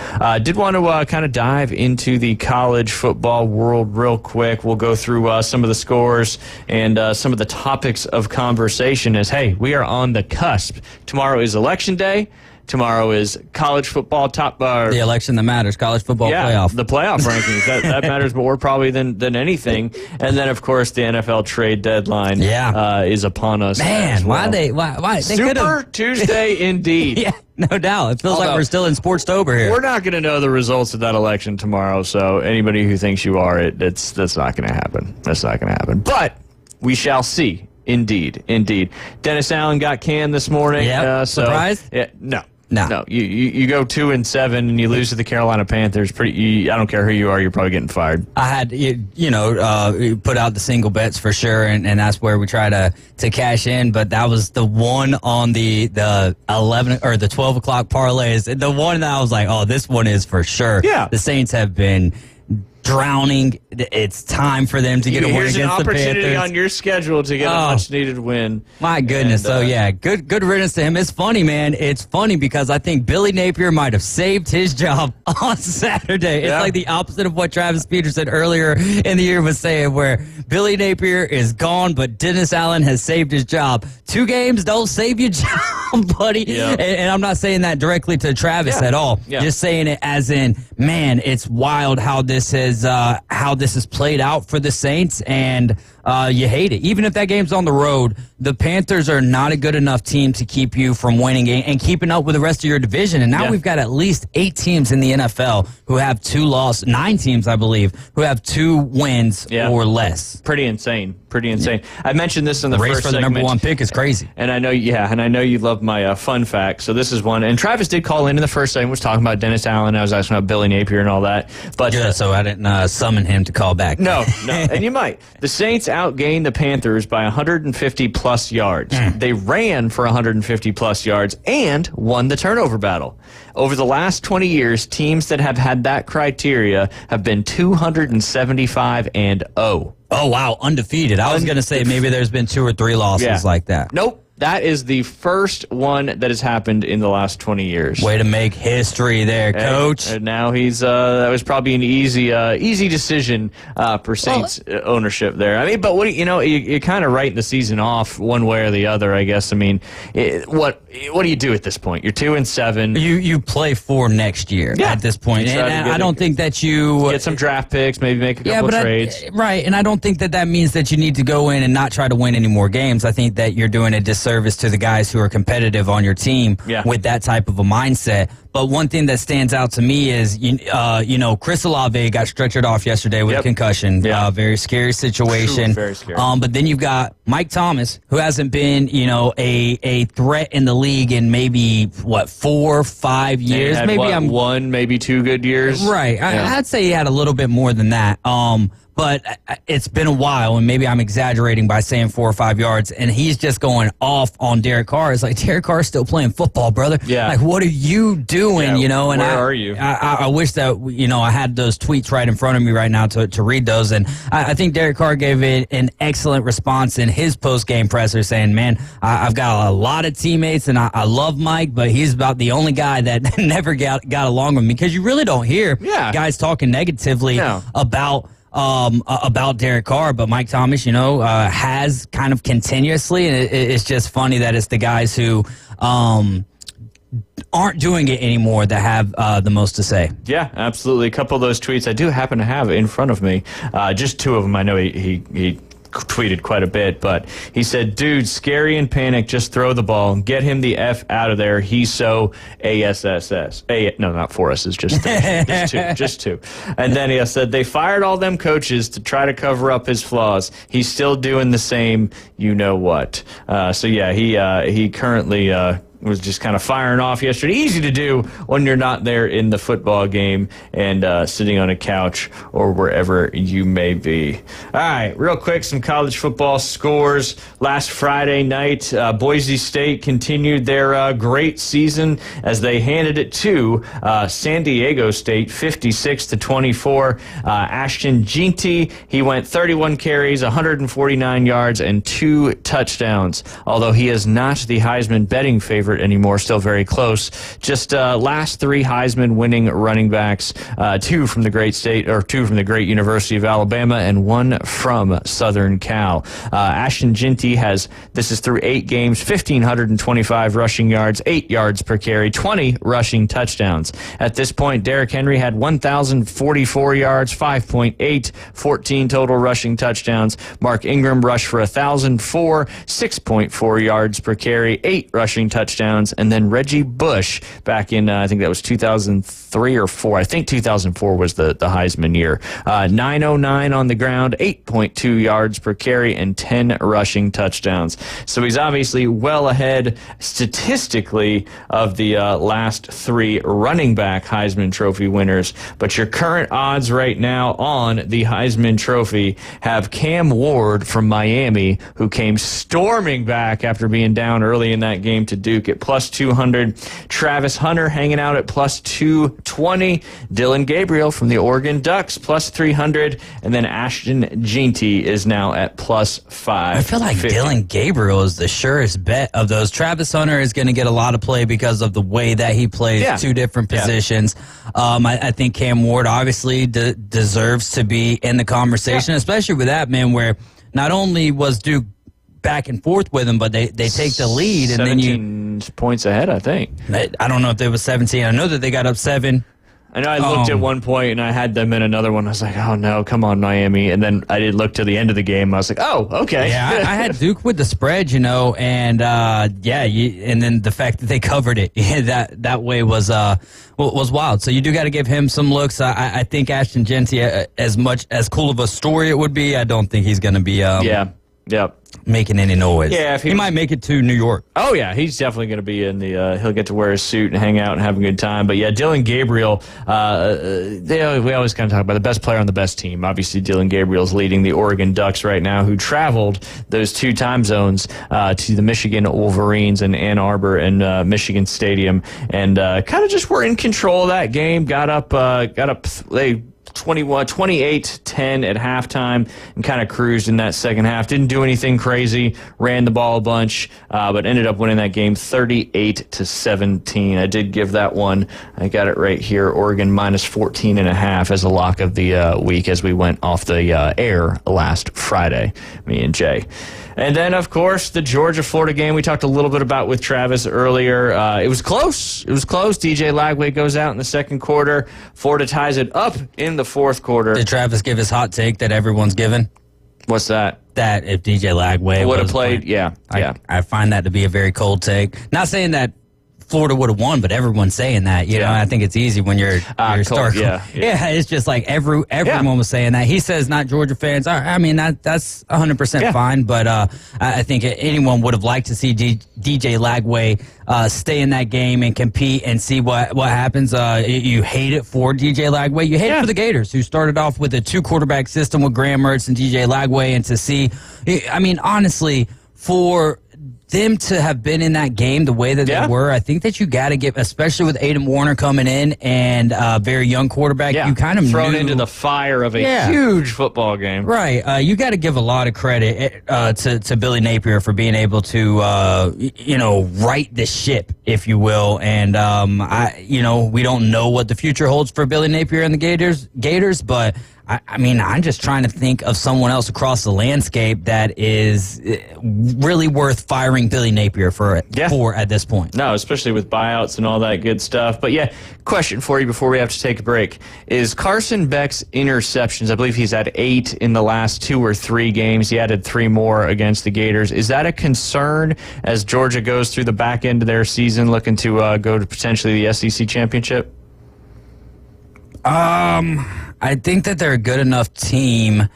Did want to kind of dive into the college football world real quick. We'll go through some of the scores and some of the topics of conversation as, hey, we are on the cusp. Tomorrow is Election Day. tomorrow is college football top the election that matters, college football playoff. The playoff rankings. That matters more probably than anything. And then, of course, the NFL trade deadline is upon us. Man, well. why? Super Tuesday indeed. Yeah, no doubt. It feels like we're still in Sportstober here. We're not going to know the results of that election tomorrow, so anybody who thinks you are, that's not going to happen. That's not going to happen. But we shall see. Indeed. Dennis Allen got canned this morning. Yeah. Surprise? No. You go 2-7 and you lose to the Carolina Panthers. I don't care who you are, you're probably getting fired. I had put out the single bets for sure, and that's where we try to cash in. But that was the one on the 11 or the 12 o'clock parlays. The one that I was like, oh, this one is for sure. Yeah. The Saints have been drowning. It's time for them to get a win against the Panthers. Here's an opportunity on your schedule to get a much-needed win. My goodness. Good riddance to him. It's funny, man. It's funny because I think Billy Napier might have saved his job on Saturday. It's like the opposite of what Travis Peterson earlier in the year was saying, where Billy Napier is gone, but Dennis Allen has saved his job. 2 games don't save your job, buddy. Yep. And I'm not saying that directly to Travis at all. Yeah. Just saying it as in, man, it's wild how this has played out for the Saints, and you hate it. Even if that game's on the road, the Panthers are not a good enough team to keep you from winning and keeping up with the rest of your division. And now we've got at least 8 teams in the NFL who have 2 losses, 9 teams, I believe, who have 2 wins or less. Pretty insane. I mentioned this in the race first for the segment. number 1 pick is crazy. And I know you love my fun fact. So this is one. And Travis did call in the first segment, was talking about Dennis Allen. I was asking about Billy Napier and all that. But so I didn't summon him to call back. No, and you might. The Saints outgained the Panthers by 150-plus yards. They ran for 150-plus yards and won the turnover battle. Over the last 20 years, teams that have had that criteria have been 275-0. Oh, wow, undefeated. I was going to say maybe there's been 2 or 3 losses like that. Nope. That is the first one that has happened in the last 20 years. Way to make history there, Coach. And now he's that was probably an easy decision for Saints ownership there. I mean, but what you're kind of writing the season off one way or the other, I guess. I mean, what do you do at this point? You're 2-7. You play for next year at this point, and I don't think that you get some draft picks, maybe make a couple trades. Right, and I don't think that means that you need to go in and not try to win any more games. I think that you're doing a disservice to the guys who are competitive on your team with that type of a mindset. But one thing that stands out to me is, Chris Olave got stretchered off yesterday with concussion. Very scary situation. Very scary. But then you've got Mike Thomas, who hasn't been, a threat in the league in maybe 4 or 5 years. Had, maybe 1, maybe 2 good years. Right. I'd say he had a little bit more than that. But it's been a while, and maybe I'm exaggerating by saying 4 or 5 yards, and he's just going off on Derek Carr. It's like, Derek Carr's still playing football, brother. Yeah. Like, what are you doing, And where are you? I wish that, I had those tweets right in front of me right now to read those, and I think Derek Carr gave it an excellent response in his post-game presser saying, man, I've got a lot of teammates, and I love Mike, but he's about the only guy that never got along with me, because you really don't hear guys talking negatively about Derek Carr, but Mike Thomas, has kind of continuously, and it's just funny that it's the guys who aren't doing it anymore that have the most to say. Yeah, absolutely. A couple of those tweets I do happen to have in front of me. Just 2 of them. I know he tweeted quite a bit, but he said, dude, scary and panic, just throw the ball and get him the F out of there. He's so ASSS. No, not 4 S's, just 3. just 2. And then he said, they fired all them coaches to try to cover up his flaws. He's still doing the same, you know what. He currently was just kind of firing off yesterday. Easy to do when you're not there in the football game and sitting on a couch or wherever you may be. All right, real quick, some college football scores. Last Friday night, Boise State continued their great season as they handed it to San Diego State, 56-24. Ashton Jeanty, he went 31 carries, 149 yards, and 2 touchdowns. Although he is not the Heisman betting favorite favorite anymore. Still very close. Just last 3 Heisman winning running backs, 2 from the great University of Alabama and 1 from Southern Cal. Ashton Jeanty this is through 8 games, 1,525 rushing yards, 8 yards per carry, 20 rushing touchdowns. At this point, Derrick Henry had 1,044 yards, 5.8, 14 total rushing touchdowns. Mark Ingram rushed for 1,004, 6.4 yards per carry, 8 rushing touchdowns. And then Reggie Bush back in, I think that was 2003 or 4. I think 2004 was the Heisman year. 909 on the ground, 8.2 yards per carry, and 10 rushing touchdowns. So he's obviously well ahead statistically of the last 3 running back Heisman Trophy winners. But your current odds right now on the Heisman Trophy have Cam Ward from Miami, who came storming back after being down early in that game to Duke at plus 200. Travis Hunter hanging out at plus 220. Dylan Gabriel from the Oregon Ducks plus 300. And then Ashton Jeanty is now at plus 5. I feel like Dylan Gabriel is the surest bet of those. Travis Hunter is going to get a lot of play because of the way that he plays 2 different positions. I think Cam Ward obviously deserves to be in the conversation, especially with that, man, where not only was Duke back and forth with him, but they take the lead. And then 17 points ahead, I think. I don't know if there was 17. I know that they got up 7. I know I looked at one point and I had them in another one. I was like, oh no, come on, Miami. And then I did look to the end of the game. I was like, oh, okay. Yeah, I had Duke with the spread, and and then the fact that they covered it that way was wild. So you do got to give him some looks. I think Ashton Jeanty, as much as cool of a story it would be, I don't think he's going to be making any noise. Yeah, he might make it to New York. Oh yeah, he's definitely going to be in the. He'll get to wear his suit and hang out and have a good time. But yeah, Dylan Gabriel. We always kind of talk about the best player on the best team. Obviously, Dylan Gabriel's leading the Oregon Ducks right now, who traveled those 2 time zones to the Michigan Wolverines in Ann Arbor and Michigan Stadium, and kind of just were in control of that game. Got up. They 28-10 at halftime and kind of cruised in that second half. Didn't do anything crazy, ran the ball a bunch, but ended up winning that game 38-17. I did give that one, I got it right here, Oregon minus 14.5 as a lock of the week as we went off the air last Friday, me and Jay. And then, of course, the Georgia-Florida game we talked a little bit about with Travis earlier. It was close. DJ Lagway goes out in the second quarter. Florida ties it up in the fourth quarter. Did Travis give his hot take that everyone's given? What's that? That if DJ Lagway would have played, I find that to be a very cold take. Not saying that Florida would have won, but everyone's saying that. You know, I think it's easy when you're starting. Yeah, it's just like everyone was saying that. He says not Georgia fans. I mean, that's 100% fine, but I think anyone would have liked to see DJ Lagway stay in that game and compete and see what happens. You hate it for DJ Lagway. You hate it for the Gators, who started off with a 2-quarterback system with Graham Mertz and DJ Lagway, and to see, I mean, honestly, for them to have been in that game the way that they were, I think that you got to give, especially with Aiden Warner coming in and a very young quarterback, you kind of thrown into the fire of a huge football game. Right. You got to give a lot of credit to Billy Napier for being able to, right the ship, if you will. And, we don't know what the future holds for Billy Napier and the Gators, but I mean, I'm just trying to think of someone else across the landscape that is really worth firing Billy Napier for at this point. No, especially with buyouts and all that good stuff. But yeah, question for you before we have to take a break. Is Carson Beck's interceptions, I believe he's had 8 in the last 2 or 3 games. He added 3 more against the Gators. Is that a concern as Georgia goes through the back end of their season looking to go to potentially the SEC championship? I think that they're a good enough team.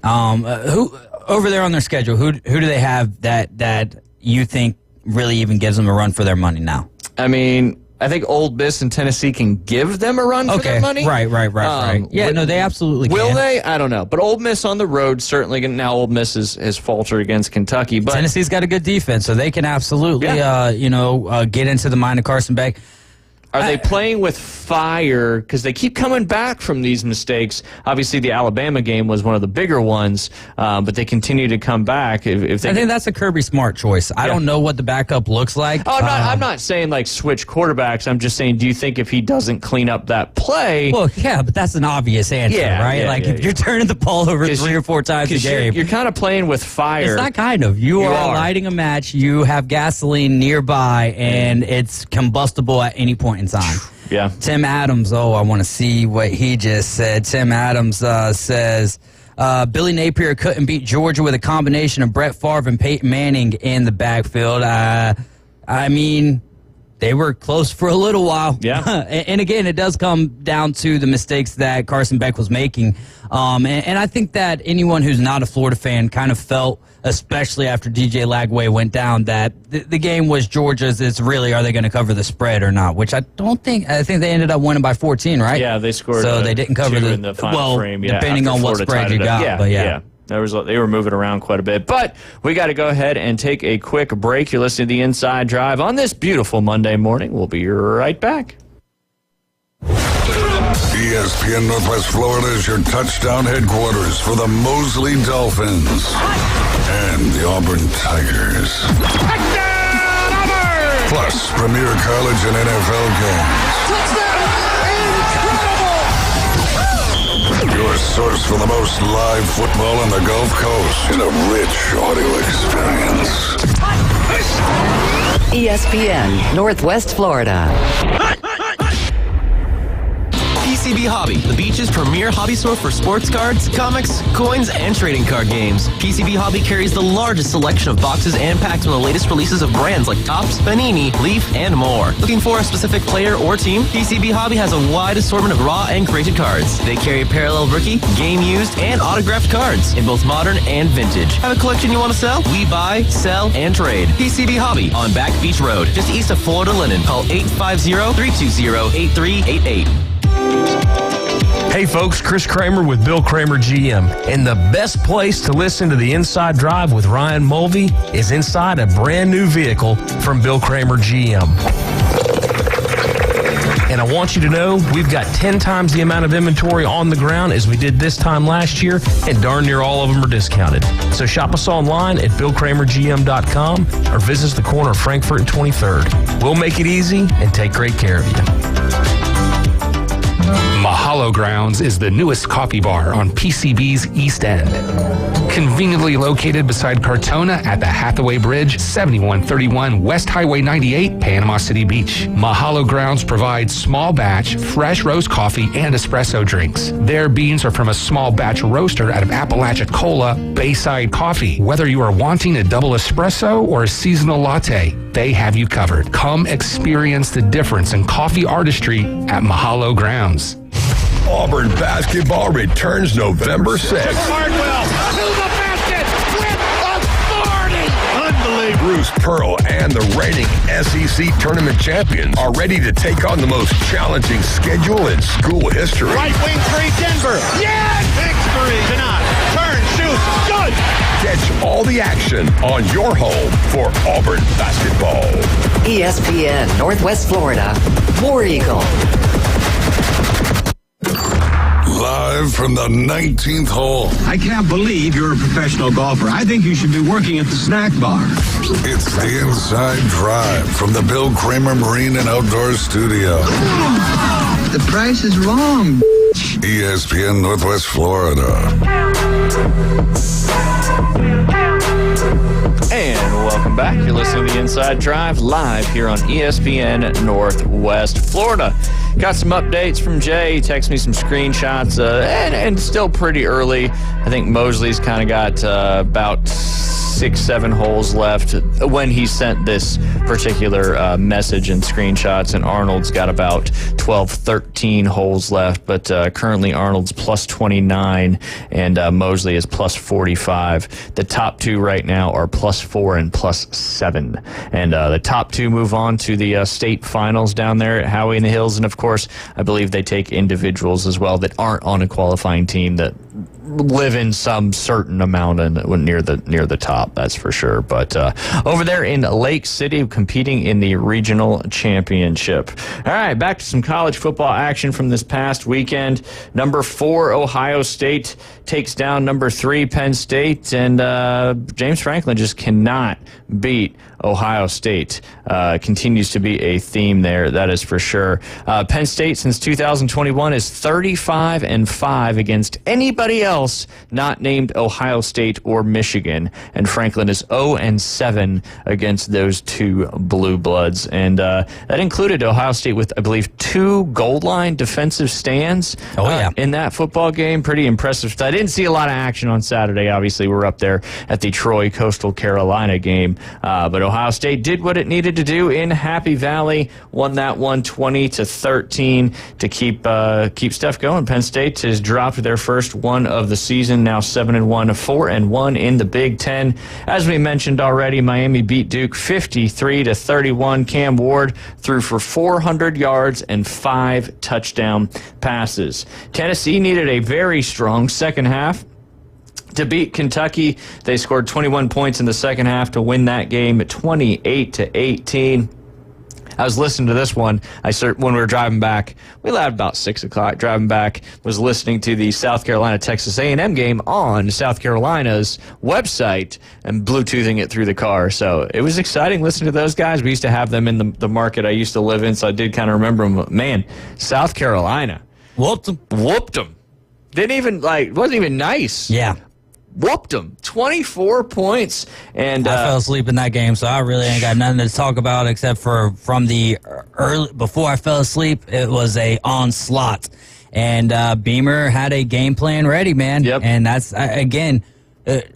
Who over there on their schedule? Who do they have that you think really even gives them a run for their money now? I mean, I think Ole Miss and Tennessee can give them a run for their money. Right. Yeah, no, they absolutely can. Will they? I don't know. But Ole Miss on the road certainly. Now Ole Miss has faltered against Kentucky, but Tennessee's got a good defense, so they can absolutely get into the mind of Carson Beck. Are they playing with fire? Because they keep coming back from these mistakes. Obviously, the Alabama game was one of the bigger ones, but they continue to come back. If they I think that's a Kirby Smart choice. I don't know what the backup looks like. Oh, I'm not saying like switch quarterbacks. I'm just saying, do you think if he doesn't clean up that play? Well, yeah, but that's an obvious answer, right? If you're turning the ball over 3 or 4 times a game. You're kind of playing with fire. It's not kind of. You are lighting a match. You have gasoline nearby, and it's combustible at any point in time. Yeah. Tim Adams, I want to see what he just said. Tim Adams says, Billy Napier couldn't beat Georgia with a combination of Brett Favre and Peyton Manning in the backfield. I mean, they were close for a little while. Yeah. And again, it does come down to the mistakes that Carson Beck was making. And I think that anyone who's not a Florida fan kind of felt, especially after DJ Lagway went down, that the game was Georgia's. It's really, are they going to cover the spread or not? Which I think they ended up winning by 14, right? Yeah, they scored. So they didn't cover in the final frame. Yeah, depending on what spread you got. But yeah. They were moving around quite a bit. But we got to go ahead and take a quick break. You're listening to the Inside Drive on this beautiful Monday morning. We'll be right back. ESPN Northwest Florida is your touchdown headquarters for the Mosley Dolphins and the Auburn Tigers. Touchdown, Auburn! Plus, premier college and NFL games. Your source for the most live football on the Gulf Coast in a rich audio experience. ESPN Northwest Florida. PCB Hobby, the beach's premier hobby store for sports cards, comics, coins, and trading card games. PCB Hobby carries the largest selection of boxes and packs from the latest releases of brands like Topps, Panini, Leaf, and more. Looking for a specific player or team? PCB Hobby has a wide assortment of raw and graded cards. They carry parallel rookie, game used, and autographed cards in both modern and vintage. Have a collection you want to sell? We buy, sell, and trade. PCB Hobby on Back Beach Road, just east of Florida Linen. Call 850-320-8388. Hey folks, Chris Kramer with Bill Kramer GM. And the best place to listen to the Inside Drive with Ryan Mulvey is inside a brand new vehicle from Bill Kramer GM. And I want you to know we've got 10 times the amount of inventory on the ground as we did this time last year, and darn near all of them are discounted. So shop us online at BillKramerGM.com or visit us at the corner of Frankfurt and 23rd. We'll make it easy and take great care of you. Mahalo Grounds is the newest coffee bar on PCB's East End. Conveniently located beside Cartona at the Hathaway Bridge, 7131 West Highway 98, Panama City Beach. Mahalo Grounds provides small batch, fresh roast coffee and espresso drinks. Their beans are from a small batch roaster out of Apalachicola, Bayside Coffee. Whether you are wanting a double espresso or a seasonal latte, they have you covered. Come experience the difference in coffee artistry at Mahalo Grounds. Auburn basketball returns November 6th. Cardwell to the basket with authority. Unbelievable. Bruce Pearl and the reigning SEC tournament champions are ready to take on the most challenging schedule in school history. Right wing three, Denver. Yes! Big three. Tonight. Turn, shoot, good. Catch all the action on your home for Auburn basketball. ESPN Northwest Florida. War Eagle. Live from the 19th hole. I can't believe you're a professional golfer. I think you should be working at the snack bar. It's the Inside Drive from the Bill Kramer Marine and Outdoor Studio. The price is wrong. ESPN Northwest Florida. And welcome back. You're listening to the Inside Drive live here on ESPN Northwest Florida. Got some updates from Jay. He texted me some screenshots, and still pretty early. I think Mosley's kind of got about 6-7 holes left when he sent this particular message and screenshots, and Arnold's got about 12-13 holes left, but currently Arnold's plus 29 and Mosley is plus 45. The top two right now are plus 4 and plus 7, and the top two move on to the state finals down there at Howie in the Hills, and of course I believe they take individuals as well that aren't on a qualifying team that live in some certain amount near the top, that's for sure. But over there in Lake City, competing in the regional championship. All right, back to some college football action from this past weekend. Number 4 Ohio State takes down number 3 Penn State, and James Franklin just cannot beat Ohio State. Continues to be a theme there, that is for sure. Penn State since 2021 is 35-5 against anybody else not named Ohio State or Michigan, and Franklin is 0-7 against those 2 blue bloods, and that included Ohio State with, I believe, 2 goal line defensive stands in that football game. Pretty impressive. I didn't see a lot of action on Saturday. Obviously, we're up there at the Troy Coastal Carolina game, but Ohio State did what it needed to do in Happy Valley, won that one 20-13 to keep stuff going. Penn State has dropped their first one of the season, now 7-1, 4-1 in the Big Ten. As we mentioned already, Miami beat Duke 53-31. Cam Ward threw for 400 yards and 5 touchdown passes. Tennessee needed a very strong second half to beat Kentucky. They scored 21 points in the second half to win that game 28-18. I was listening to this one. When we were driving back, we left about 6 o'clock. Driving back, was listening to the South Carolina-Texas A&M game on South Carolina's website and Bluetoothing it through the car. So it was exciting listening to those guys. We used to have them in the market I used to live in, so I did kind of remember them. Man, South Carolina whooped them. Didn't even wasn't even nice. Yeah. Whooped them 24 points, and I fell asleep in that game, so I really ain't got nothing to talk about except for from the early before I fell asleep. It was a onslaught, and Beamer had a game plan ready, man. Yep. And that's again,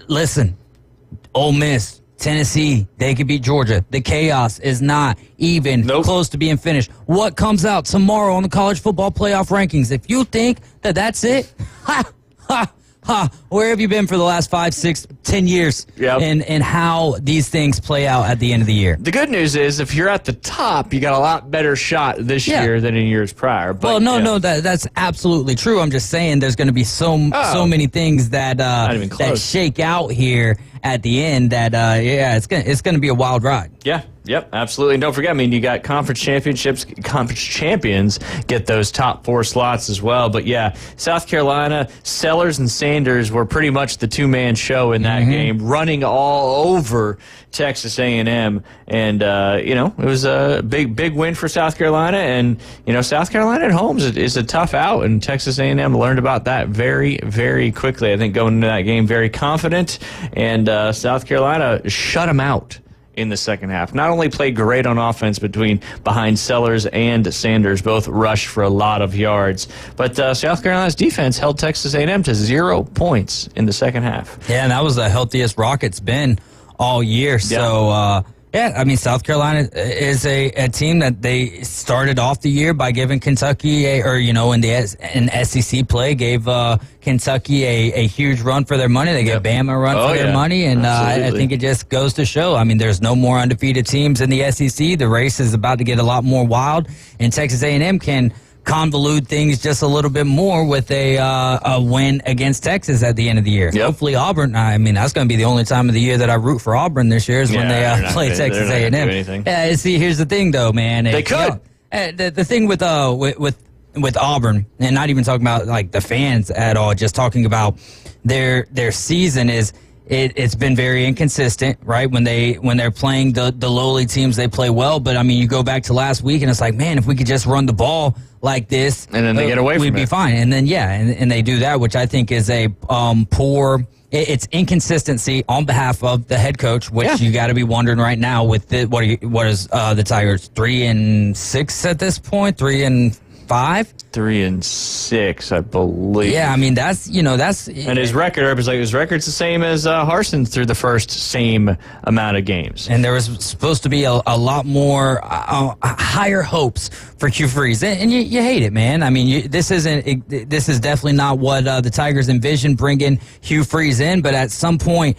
listen, Ole Miss, Tennessee, they could beat Georgia. The chaos is not even close to being finished. What comes out tomorrow on the college football playoff rankings? If you think that that's it, where have you been for the last 5, 6, 10 years? Yep. And how these things play out at the end of the year. The good news is if you're at the top, you got a lot better shot this year than in years prior. But, that's absolutely true. I'm just saying there's going to be so many things that shake out here at the end that it's going to be a wild ride. Yeah. Yep, absolutely. And don't forget, you got conference champions get those top 4 slots as well. But yeah, South Carolina, Sellers and Sanders were pretty much the 2-man show in that game, running all over Texas A&M. And, it was a big win for South Carolina. And, South Carolina at home is a tough out. And Texas A&M learned about that very, very quickly. I think going into that game very confident. And South Carolina shut them out in the second half. Not only played great on offense behind Sellers and Sanders, both rushed for a lot of yards, but South Carolina's defense held Texas A&M to 0 points in the second half. Yeah, and that was the healthiest Rockets been all year. Yeah. So, South Carolina is a team that they started off the year by giving Kentucky in SEC play, gave Kentucky a huge run for their money. They gave Bama a run for their money, and I think it just goes to show. There's no more undefeated teams in the SEC. The race is about to get a lot more wild, and Texas A&M can convolute things just a little bit more with a win against Texas at the end of the year. Yep. Hopefully Auburn, that's going to be the only time of the year that I root for Auburn this year is when they play Texas A&M. See, here's the thing though, man. They could. The thing with Auburn, and not even talking about the fans at all, just talking about their season is it's been very inconsistent, right? When they're playing the lowly teams, they play well. But you go back to last week, and it's like, man, if we could just run the ball like this, and then they get away from we'd be fine. And then and they do that, which I think is a poor. It's inconsistency on behalf of the head coach, which you got to be wondering right now with what is the Tigers 3-6 at this point, 3-5. 3-6, I believe. Yeah, that's and his record's the same as Harson's through the first same amount of games. And there was supposed to be a lot more higher hopes for Hugh Freeze, and you hate it, man. This is definitely not what the Tigers envisioned bringing Hugh Freeze in. But at some point,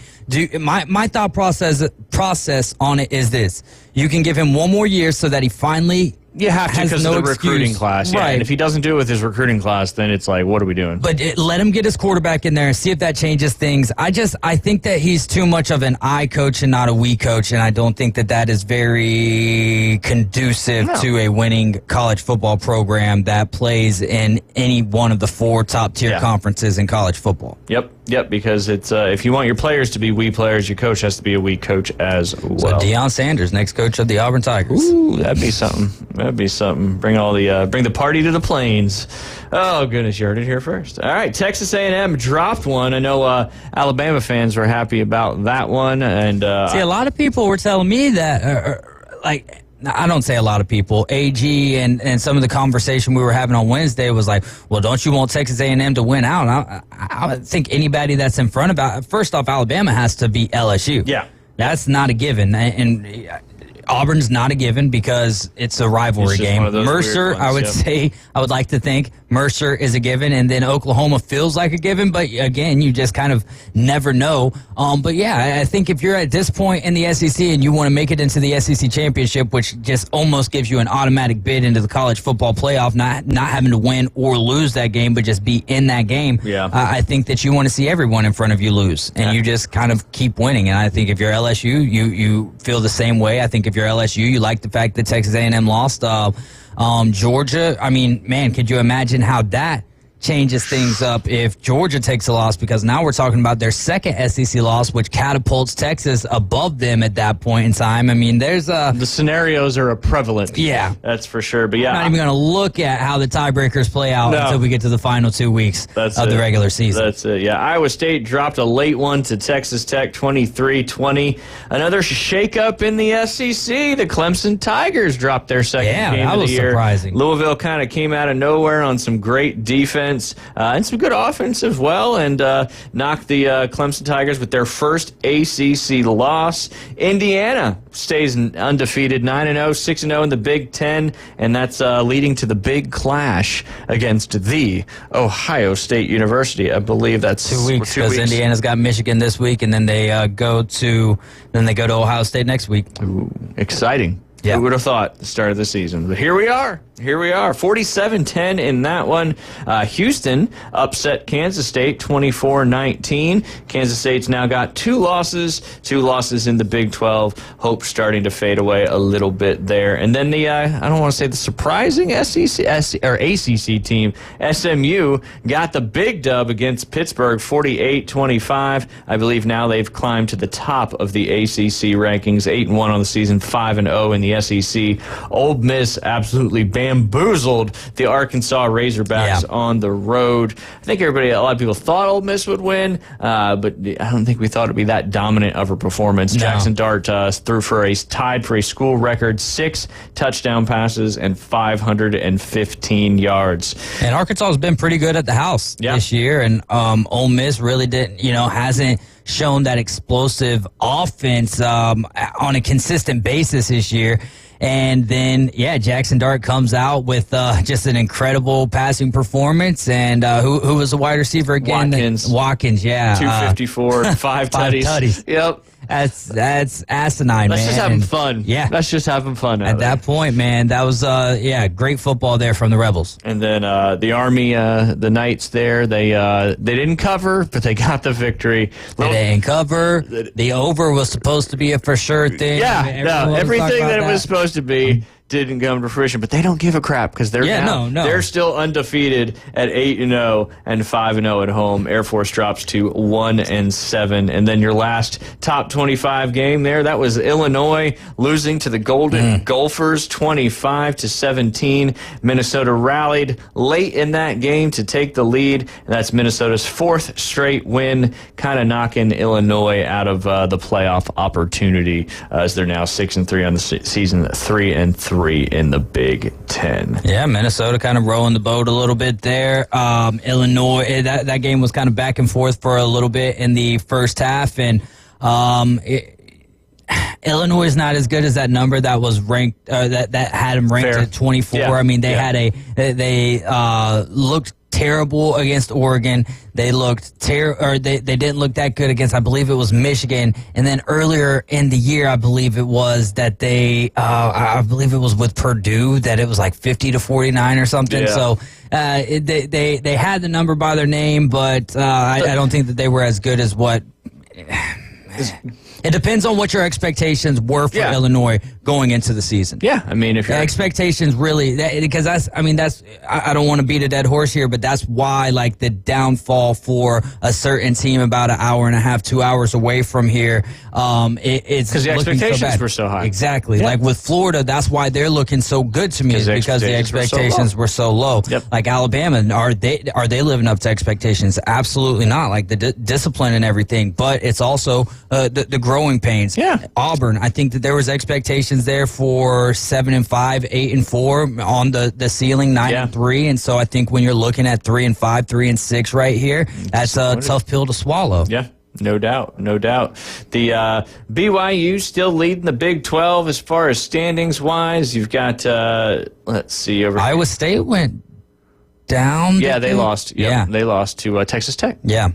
my thought process on it is this: you can give him one more year so that he finally You have to because of the recruiting class. Yeah. Right. And if he doesn't do it with his recruiting class, then it's like, what are we doing? But let him get his quarterback in there and see if that changes things. I think that he's too much of an I coach and not a we coach, and I don't think that is very conducive to a winning college football program that plays in any one of the 4 top-tier conferences in college football. Yep, because it's if you want your players to be we players, your coach has to be a we coach as well. So Deion Sanders, next coach of the Auburn Tigers. Ooh, that'd be something. Bring all the bring the party to the Plains. Oh goodness, you heard it here first. All right, Texas A&M dropped one. I know Alabama fans were happy about that one, and see, a lot of people were telling me that, I don't say a lot of people. AG and some of the conversation we were having on Wednesday was like, well, don't you want Texas A&M to win out? I think anybody that's in front of first off, Alabama has to beat LSU. Yeah. That's not a given. And Auburn's not a given because it's a rivalry game. Mercer, I would like to think Mercer is a given, and then Oklahoma feels like a given, but again, you just kind of never know. But yeah, I think if you're at this point in the SEC and you want to make it into the SEC championship, which just almost gives you an automatic bid into the college football playoff, not having to win or lose that game, but just be in that game. Yeah. I think that you want to see everyone in front of you lose, and you just kind of keep winning. And I think if you're LSU, you feel the same way. I think if you're LSU, you like the fact that Texas A&M lost. Georgia, I mean, man, could you imagine how that changes things up if Georgia takes a loss, because now we're talking about their second SEC loss, which catapults Texas above them at that point in time. I mean, there's the scenarios are prevalent. Yeah. That's for sure. But yeah, I'm not even going to look at how the tiebreakers play out until we get to the final 2 weeks of the regular season. That's it. Yeah. Iowa State dropped a late one to Texas Tech 23-20. Another shakeup in the SEC. The Clemson Tigers dropped their second game of the year. Surprising. Louisville kind of came out of nowhere on some great defense. And some good offense as well, and knocked the Clemson Tigers with their first ACC loss. Indiana stays undefeated, 9-0, 6-0 in the Big Ten, and that's leading to the big clash against the Ohio State University. I believe that's 2 weeks, because Indiana's got Michigan this week, and then they go to Ohio State next week. Ooh, exciting. Yeah. Who would have thought the start of the season? But here we are. 47-10 in that one. Houston upset Kansas State 24-19. Kansas State's now got 2 losses in the Big 12. Hope starting to fade away a little bit there. And then the, I don't want to say the surprising ACC team, SMU, got the big dub against Pittsburgh 48-25. I believe now they've climbed to the top of the ACC rankings, 8-1 on the season, 5-0 in the SEC. Ole Miss absolutely bamboozled the Arkansas Razorbacks on the road. I think a lot of people thought Ole Miss would win, but I don't think we thought it'd be that dominant of a performance. No. Jackson Dart tied for a school record 6 touchdown passes and 515 yards. And Arkansas has been pretty good at the house this year, and Ole Miss really hasn't shown that explosive offense on a consistent basis this year. And then, Jackson Dart comes out with just an incredible passing performance. And who was the wide receiver again? Watkins, 254, 5 tutties. Yep. That's asinine, Let's man. just having fun. Yeah. Let's just having fun. At that point, man, that was, great football there from the Rebels. And then the Army, the Knights there, they didn't cover, but they got the victory. They didn't cover. The over was supposed to be a for sure thing. Everything that it was supposed to be didn't come to fruition, but they don't give a crap because they're they're still undefeated at 8-0 and 5-0 at home. Air Force drops to 1-7, and then your last top 25 game there, that was Illinois losing to the Golden Gophers 25-17. Minnesota rallied late in that game to take the lead, and that's Minnesota's 4th straight win, kind of knocking Illinois out of the playoff opportunity as they're now 6-3 on the season, 3-3 in the Big Ten. Yeah, Minnesota kind of rowing the boat a little bit there. Illinois, that game was kind of back and forth for a little bit in the first half, and Illinois is not as good as that number that was ranked, that had them ranked at 24. I mean, they had they looked terrible against Oregon. They looked they didn't look that good against, I believe it was Michigan. And then earlier in the year, I believe it was that I believe it was with Purdue that it was like 50-49 or something. Yeah. So they had the number by their name, but I don't think that they were as good as what. It depends on what your expectations were for Illinois going into the season. Yeah, I mean, if your expectations really, because I don't want to beat a dead horse here, but that's why like the downfall for a certain team about an hour and a half, 2 hours away from here, it's because the expectations so were so high. Exactly. Yeah. Like with Florida, that's why they're looking so good to me, is because the expectations were so low. Yep. Like Alabama, are they living up to expectations? Absolutely not. Like the discipline and everything, but it's also the growing pains. Yeah. Auburn, I think that there was expectations there for 7-5, 8-4 on the ceiling, 9-3, and so I think when you're looking at 3-5, 3-6 right here, that's a tough pill to swallow. Yeah. No doubt, no doubt. The BYU still leading the Big 12 as far as standings wise. You've got let's see over Iowa State went down. Yeah, they lost. Yep. Yeah, they lost to Texas Tech. Yeah.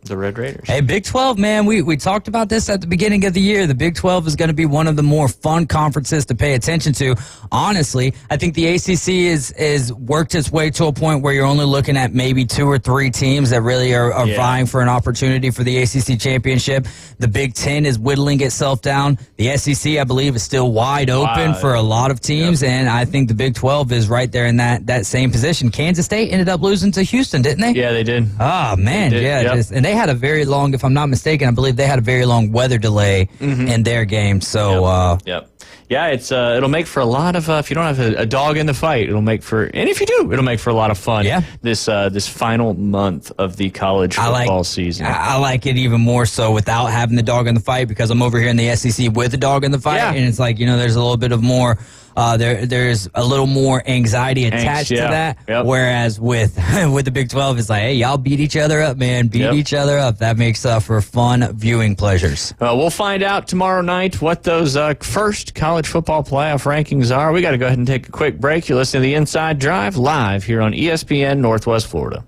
The Red Raiders. Hey, Big 12, man, we talked about this at the beginning of the year. The Big 12 is going to be one of the more fun conferences to pay attention to. Honestly, I think the ACC is worked its way to a point where you're only looking at maybe 2 or 3 teams that really are vying for an opportunity for the ACC championship. The Big 10 is whittling itself down. The SEC, I believe, is still wide open for a lot of teams, and I think the Big 12 is right there in that same position. Kansas State ended up losing to Houston, didn't they? Yeah, they did. Oh, man, and they had a very long, if I'm not mistaken, I believe they had a very long weather delay in their game. So, yeah, it's it'll make for a lot of if you don't have a dog in the fight, it'll make for, and if you do, it'll make for a lot of fun. Yeah. This final month of the college football season. I like it even more so without having the dog in the fight, because I'm over here in the SEC with the dog in the fight, and it's like, there's a little bit of more. There's a little more anxiety attached to that. Yep. Whereas with the Big 12, it's like, hey, y'all beat each other up, man. Beat each other up. That makes for fun viewing pleasures. We'll find out tomorrow night what those first college football playoff rankings are. We got to go ahead and take a quick break. You're listening to the Inside Drive live here on ESPN Northwest Florida.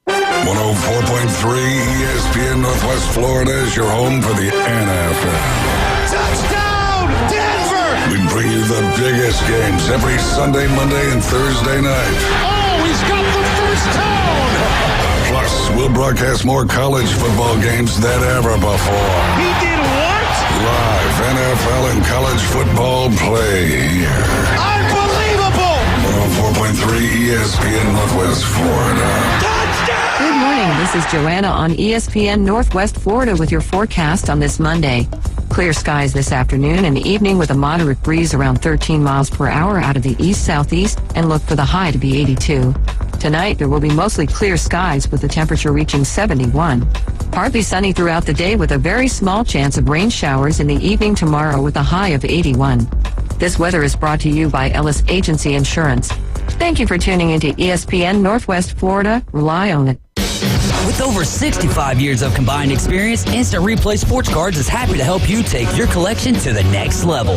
104.3 ESPN Northwest Florida is your home for the NFL. We bring you the biggest games every Sunday, Monday, and Thursday night. Oh, he's got the first down! Plus, we'll broadcast more college football games than ever before. He did what? Live NFL and college football play here. Unbelievable! 104.3 ESPN Northwest Florida. Good morning. This is Joanna on ESPN Northwest Florida with your forecast on this Monday. Clear skies this afternoon and evening with a moderate breeze around 13 miles per hour out of the east-southeast, and look for the high to be 82. Tonight, there will be mostly clear skies with the temperature reaching 71. Partly sunny throughout the day with a very small chance of rain showers in the evening tomorrow with a high of 81. This weather is brought to you by Ellis Agency Insurance. Thank you for tuning into ESPN Northwest Florida. Rely on it. With over 65 years of combined experience, Instant Replay Sports Cards is happy to help you take your collection to the next level.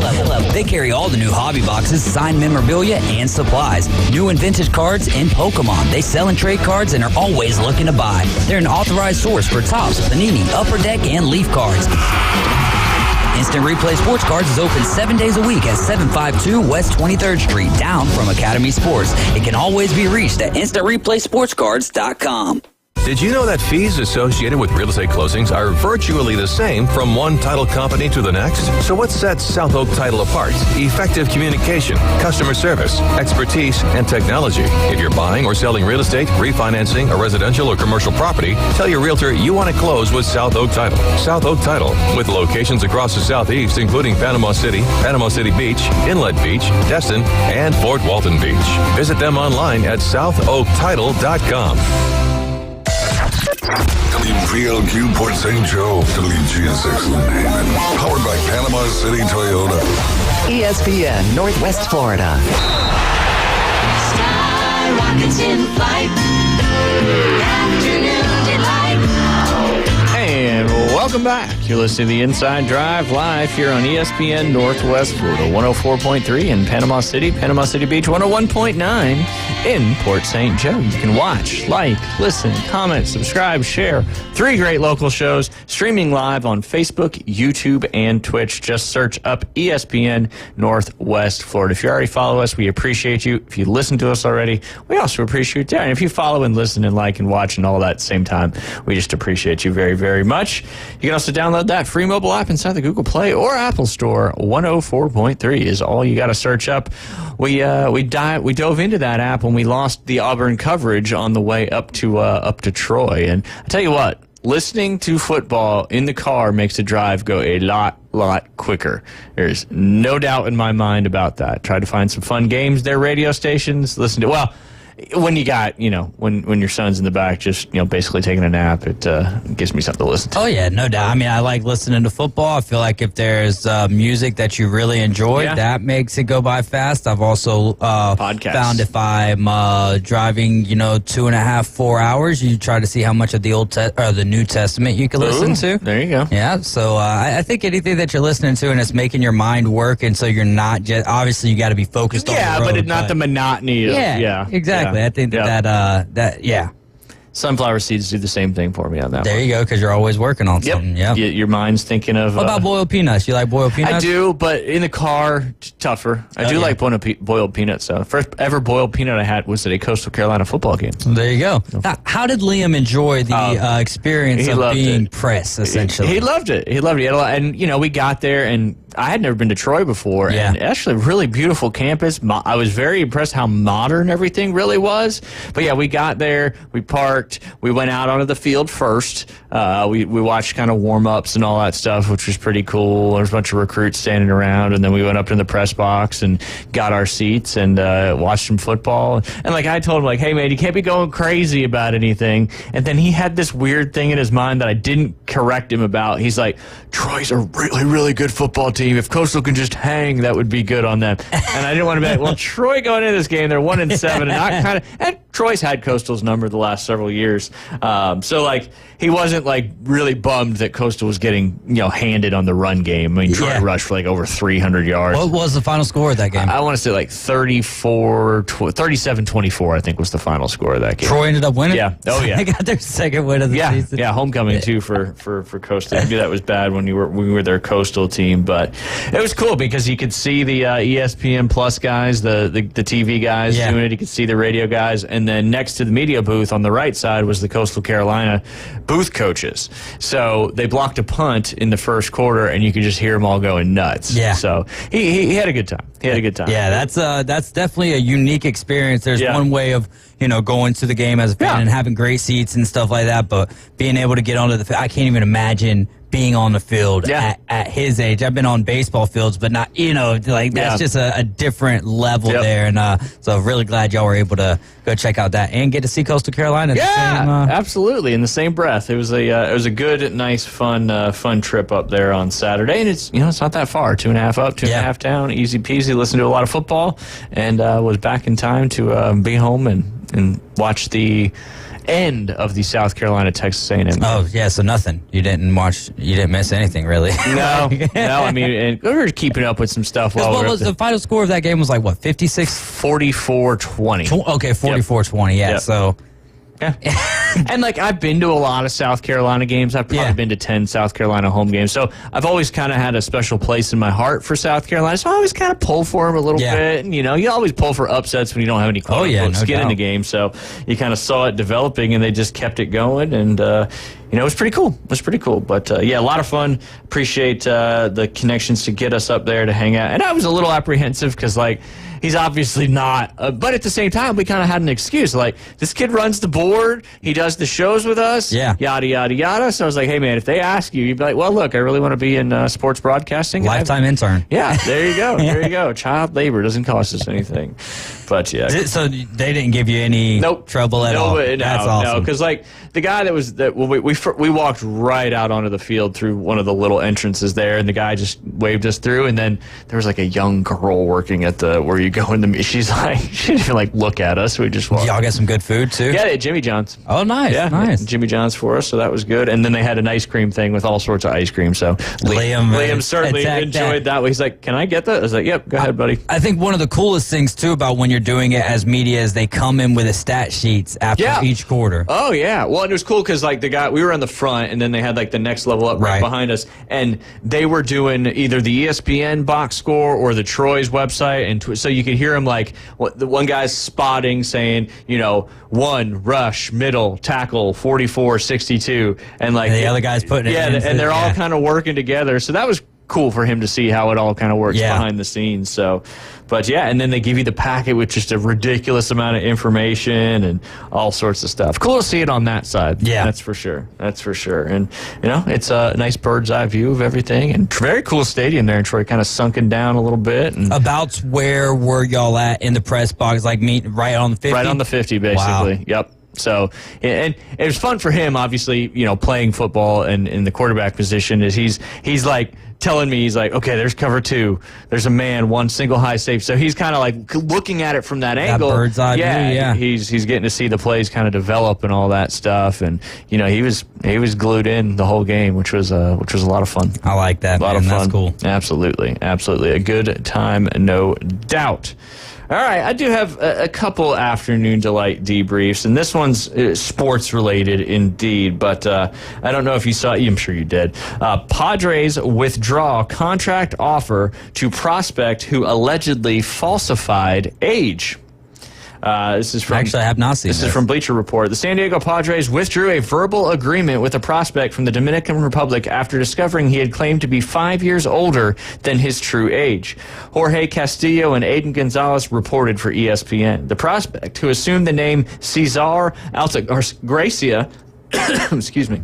They carry all the new hobby boxes, signed memorabilia, and supplies. New and vintage cards and Pokemon. They sell and trade cards and are always looking to buy. They're an authorized source for Topps, Panini, Upper Deck, and Leaf cards. Instant Replay Sports Cards is open 7 days a week at 752 West 23rd Street, down from Academy Sports. It can always be reached at InstantReplaySportsCards.com. Did you know that fees associated with real estate closings are virtually the same from one title company to the next? So what sets South Oak Title apart? Effective communication, customer service, expertise, and technology. If you're buying or selling real estate, refinancing a residential or commercial property, tell your realtor you want to close with South Oak Title. South Oak Title, with locations across the Southeast, including Panama City Beach, Inlet Beach, Destin, and Fort Walton Beach. Visit them online at southoaktitle.com. WPLQ Port St. Joe, WGSX Haven, powered by Panama City Toyota. ESPN Northwest Florida. Sky rockets in flight. Afternoon delight. And welcome back. You're listening to the Inside Drive live here on ESPN Northwest Florida, 104.3 in Panama City Beach, 101.9 in Port St. Joe. You can watch, like, listen, comment, subscribe, share. 3 great local shows streaming live on Facebook, YouTube, and Twitch. Just search up ESPN Northwest Florida. If you already follow us, we appreciate you. If you listen to us already, we also appreciate that. And if you follow and listen and like and watch and all that at the same time, we just appreciate you very, very much. You can also download that free mobile app inside the Google Play or Apple Store. 104.3 is all you got to search up. We dove into that app when we lost the Auburn coverage on the way up to Troy. And I tell you what, listening to football in the car makes the drive go a lot quicker. There's no doubt in my mind about that. Try to find some fun games, their radio stations, listen to, well, when you got, when your son's in the back just, basically taking a nap, it gives me something to listen to. Oh, yeah, no doubt. I mean, I like listening to football. I feel like if there's music that you really enjoy, that makes it go by fast. I've also found if I'm driving, 2.5, 4 hours, you try to see how much of the New Testament you can listen to. There you go. Yeah, so I think anything that you're listening to and it's making your mind work, and so you're not just, obviously you got to be focused on the road. Yeah, but not the monotony of, exactly. I think that Sunflower seeds do the same thing for me on that. There you go, because you're always working on something. Yep. Your mind's thinking of. What about boiled peanuts? You like boiled peanuts? I do, but in the car, tougher. I do like boiled peanuts. So first ever boiled peanut I had was at a Coastal Carolina football game. There you go. Now, how did Liam enjoy the experience of being press? Essentially, he loved it. He loved it. And we got there, and I had never been to Troy before, and actually really beautiful campus. I was very impressed how modern everything really was. But yeah, we got there, we parked, we went out onto the field first. We watched kind of warm-ups and all that stuff, which was pretty cool. There was a bunch of recruits standing around, and then we went up in the press box and got our seats and watched some football. And I told him, hey, man, you can't be going crazy about anything. And then he had this weird thing in his mind that I didn't correct him about. He's like, Troy's a really, really good football team. If Coastal can just hang, that would be good on them. And I didn't want to be like, well, Troy going into this game, they're 1-7, and Troy's had Coastal's number the last several years. So he wasn't really bummed that Coastal was getting handed on the run game. I mean, Troy rushed for over 300 yards. What was the final score of that game? I want to say 37-24, I think was the final score of that game. Troy ended up winning? Yeah. Oh, yeah. They got their second win of the season. Yeah, homecoming too for Coastal. Maybe that was bad when we were their Coastal team, but it was cool because you could see the ESPN Plus guys, the TV guys doing it. You could see the radio guys, and then next to the media booth on the right side was the Coastal Carolina booth coaches. So they blocked a punt in the first quarter, and you could just hear them all going nuts. Yeah. So he had a good time. Yeah, that's definitely a unique experience. There's one way of going to the game as a fan and having great seats and stuff like that, but being able to get onto the field, I can't even imagine being on the field at his age. I've been on baseball fields, but not, that's just a different level there. And so really glad y'all were able to go check out that and get to see Coastal Carolina. Absolutely. In the same breath. It was a good, nice, fun trip up there on Saturday. And it's not that far. 2.5 up, 2.5 down. Easy peasy. Listened to a lot of football and was back in time to be home and watch the end of the South Carolina Texas A&M game. Oh yeah, so nothing. You didn't miss anything really. No. I mean, and we were keeping up with some stuff. What was the final score of that game? Was 56? 44-20. Okay, 44-20. Yeah. So. Yeah. And I've been to a lot of South Carolina games. I've probably been to 10 South Carolina home games. So I've always kind of had a special place in my heart for South Carolina. So I always kind of pull for them a little bit. And, you always pull for upsets when you don't have any skin in the game. So you kind of saw it developing, and they just kept it going. And, it was pretty cool. But, a lot of fun. Appreciate the connections to get us up there to hang out. And I was a little apprehensive because, he's obviously not. But at the same time, we kind of had an excuse. This kid runs the board. He does the shows with us. Yeah. Yada, yada, yada. So I was like, hey, man, if they ask you, you'd be like, well, look, I really want to be in sports broadcasting. Lifetime intern. Yeah, there you go. There you go. Child labor doesn't cost us anything. But, yeah. So they didn't give you any trouble at all? That's awesome. No, because, the guy we walked right out onto the field through one of the little entrances there, and the guy just waved us through, and then there was, a young girl working at where you go in the, she didn't even look at us. We just walked. Y'all got some good food too? Yeah, they had Jimmy John's. Oh, nice. Yeah, nice. Jimmy John's for us, so that was good. And then they had an ice cream thing with all sorts of ice cream. So Liam certainly enjoyed that. He's like, can I get that? I was like, yep, go ahead, buddy. I think one of the coolest things too about when you're doing it as media is they come in with a stat sheets after each quarter. Oh yeah, well, and it was cool because like we were on the front, and then they had like the next level up right behind us, and they were doing either the ESPN box score or the Troy's website, and so you could hear them like the one guy's spotting saying, 1 rush, middle, tackle, 44-62, and like and the other guy's putting it in. And they're all kind of working together. So that was cool for him to see how it all kind of works behind the scenes. So, but yeah, and then they give you the packet with just a ridiculous amount of information and all sorts of stuff. Cool to see it on that side. Yeah, that's for sure. That's for sure. And it's a nice bird's eye view of everything, and very cool stadium there in Troy, kind of sunken down a little bit. And about where were y'all at in the press box? Like right on the 50? Right on the 50, basically. Wow. Yep. So, and it was fun for him, obviously, playing football and in the quarterback position. Is he's like telling me, he's like, okay, there's cover 2, there's a man, 1 single high safe. So he's kind of like looking at it from that angle. Bird's eye view, yeah. He's getting to see the plays kind of develop and all that stuff. And he was glued in the whole game, which was a lot of fun. I like that. A lot of fun. That's cool. Absolutely, a good time, no doubt. All right, I do have a couple afternoon delight debriefs, and this one's sports related indeed, but I don't know if you saw, I'm sure you did. Padres withdraw contract offer to prospect who allegedly falsified age. This is from, actually, I have not seen this. This is from Bleacher Report. The San Diego Padres withdrew a verbal agreement with a prospect from the Dominican Republic after discovering he had claimed to be 5 years older than his true age. Jorge Castillo and Aiden Gonzalez reported for ESPN. The prospect, who assumed the name Cesar Altagracia, excuse me,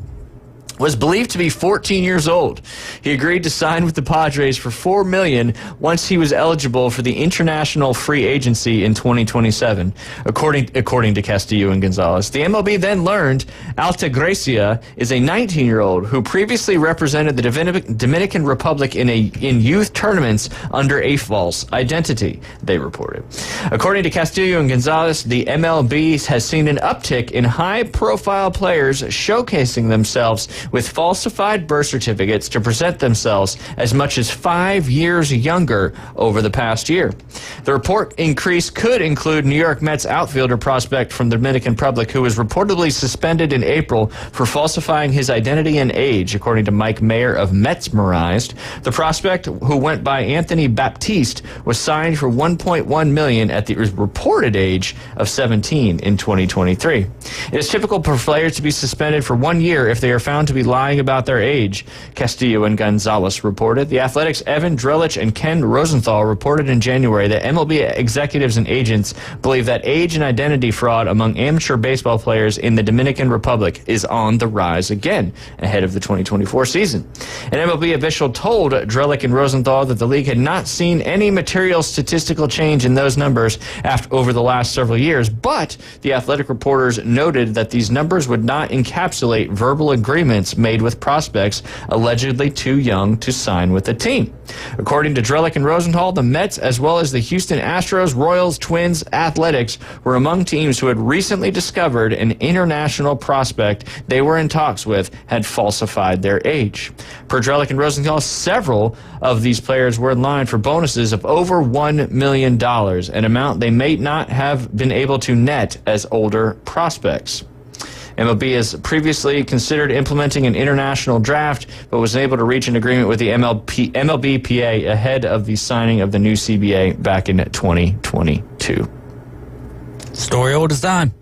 was believed to be 14 years old. He agreed to sign with the Padres for $4 million once he was eligible for the international free agency in 2027, according to Castillo and Gonzalez. The MLB then learned Altagracia is a 19-year-old who previously represented the Dominican Republic in youth tournaments under a false identity, they reported. According to Castillo and Gonzalez, the MLB has seen an uptick in high-profile players showcasing themselves with falsified birth certificates to present themselves as much as 5 years younger over the past year. The report increase could include New York Mets outfielder prospect from the Dominican Republic who was reportedly suspended in April for falsifying his identity and age, according to Mike Mayer of Metsmerized. The prospect, who went by Anthony Baptiste, was signed for $1.1 million at the reported age of 17 in 2023. It is typical for players to be suspended for 1 year if they are found to be lying about their age, Castillo and Gonzalez reported. The Athletics' Evan Drellich and Ken Rosenthal reported in January that MLB executives and agents believe that age and identity fraud among amateur baseball players in the Dominican Republic is on the rise again ahead of the 2024 season. An MLB official told Drellich and Rosenthal that the league had not seen any material statistical change in those numbers over the last several years, but the Athletic reporters noted that these numbers would not encapsulate verbal agreements made with prospects allegedly too young to sign with the team. According to Drellich and Rosenthal, the Mets, as well as the Houston Astros, Royals, Twins, Athletics, were among teams who had recently discovered an international prospect they were in talks with had falsified their age. Per Drellich and Rosenthal, several of these players were in line for bonuses of over $1 million, an amount they may not have been able to net as older prospects. MLB has previously considered implementing an international draft, but was able to reach an agreement with the MLBPA ahead of the signing of the new CBA back in 2022. Story old as time.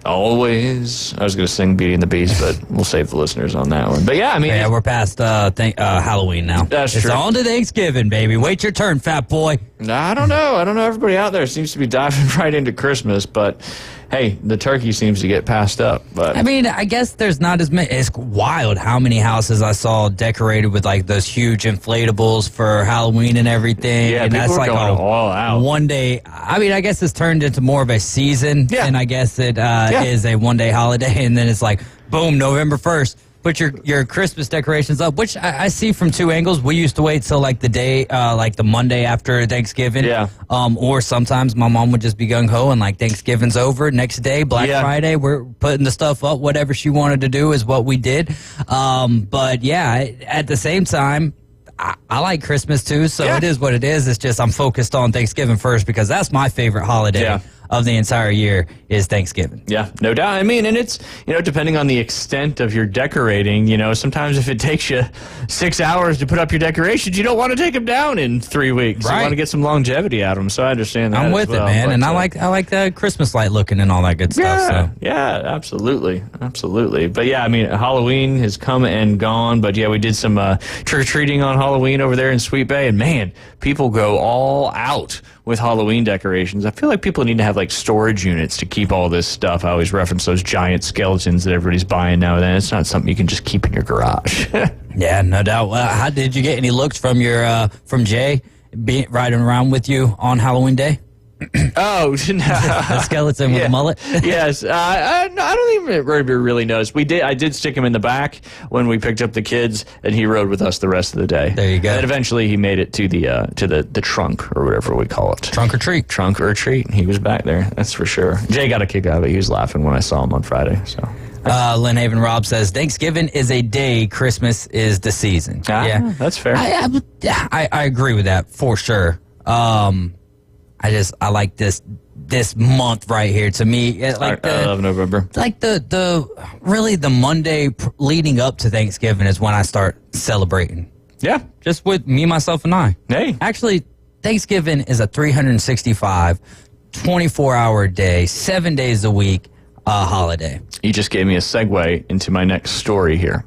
Always. I was going to sing Beauty and the Beast, but we'll save the listeners on that one. But yeah, I mean, we're past Halloween now. That's true. It's on to Thanksgiving, baby. Wait your turn, fat boy. I don't know. Everybody out there seems to be diving right into Christmas, but hey, the turkey seems to get passed up. But I mean, I guess there's not as many. It's wild how many houses I saw decorated with like those huge inflatables for Halloween and everything. Yeah, and people that's are like going all out. One day. I mean, I guess it's turned into more of a season, and I guess it is a one-day holiday, and then it's like, boom, November 1st. Put your Christmas decorations up, which I see from two angles. We used to wait till like the day, like the Monday after Thanksgiving. Yeah. Or sometimes my mom would just be gung-ho and like Thanksgiving's over. Next day, Black Friday, we're putting the stuff up. Whatever she wanted to do is what we did. But yeah, at the same time, I like Christmas too, so it is what it is. It's just I'm focused on Thanksgiving first because that's my favorite holiday of the entire year is Thanksgiving. Yeah, no doubt. I mean, and it's, depending on the extent of your decorating, sometimes if it takes you 6 hours to put up your decorations, you don't want to take them down in 3 weeks. Right. You want to get some longevity out of them, so I understand that. I'm with it, man, and I like the Christmas light looking and all that good stuff. So. Yeah, absolutely. But yeah, I mean, Halloween has come and gone, but yeah, we did some trick-or-treating on Halloween over there in Sweet Bay, and man, people go all out with Halloween decorations. I feel like people need to have like storage units to keep all this stuff. I always reference those giant skeletons that everybody's buying now and then. It's not something you can just keep in your garage. Yeah, no doubt. How did you get any looks from your from Jay riding around with you on Halloween Day? Oh, the skeleton with the mullet. Yes, I don't even really notice. I did stick him in the back when we picked up the kids, and he rode with us the rest of the day. There you go. And eventually, he made it to the trunk or whatever we call it. Trunk or treat. Trunk or treat. He was back there. That's for sure. Jay got a kick out of it. He was laughing when I saw him on Friday. So. Lynn Haven Rob says Thanksgiving is a day, Christmas is the season. Yeah, that's fair. I agree with that for sure. I like this month right here. To me, I love November. Like the Monday leading up to Thanksgiving is when I start celebrating. Yeah, just with me, myself, and I. Hey, actually, Thanksgiving is a 365, 24-hour day, 7 days a week holiday. You just gave me a segue into my next story here.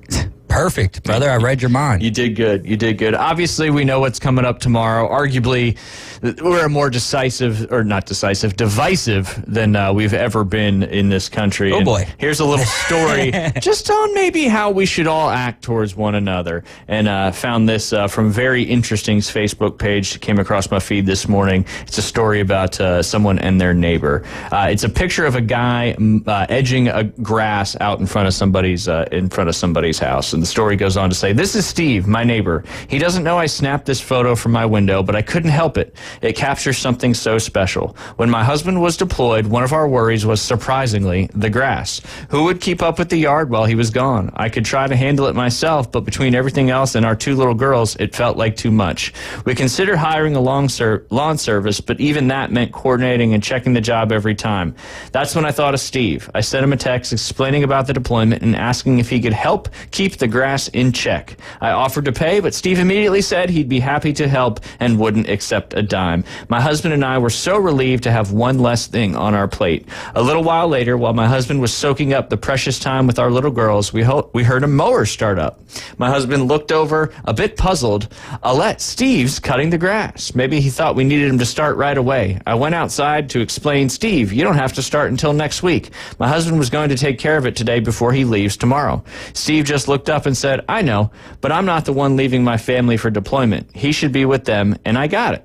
Perfect, brother. I read your mind. You did good. Obviously, we know what's coming up tomorrow. Arguably, we're more divisive than we've ever been in this country. Oh, boy. Here's a little story just on maybe how we should all act towards one another. And found this from Very Interesting's Facebook page. Came across my feed this morning. It's a story about someone and their neighbor. It's a picture of a guy edging a grass out in front of somebody's house. And the story goes on to say, "This is Steve, my neighbor. He doesn't know I snapped this photo from my window, but I couldn't help it. It captures something so special. When my husband was deployed, one of our worries was, surprisingly, the grass. Who would keep up with the yard while he was gone? I could try to handle it myself, but between everything else and our 2 little girls, it felt like too much. We considered hiring a lawn service, but even that meant coordinating and checking the job every time. That's when I thought of Steve. I sent him a text explaining about the deployment and asking if he could help keep the grass in check. I offered to pay, but Steve immediately said he'd be happy to help and wouldn't accept a dime. My husband and I were so relieved to have one less thing on our plate. A little while later, while my husband was soaking up the precious time with our little girls, we heard a mower start up. My husband looked over, a bit puzzled. Alette, Steve's cutting the grass. Maybe he thought we needed him to start right away. I went outside to explain, Steve, you don't have to start until next week. My husband was going to take care of it today before he leaves tomorrow. Steve just looked up and said, I know, but I'm not the one leaving my family for deployment. He should be with them, and I got it.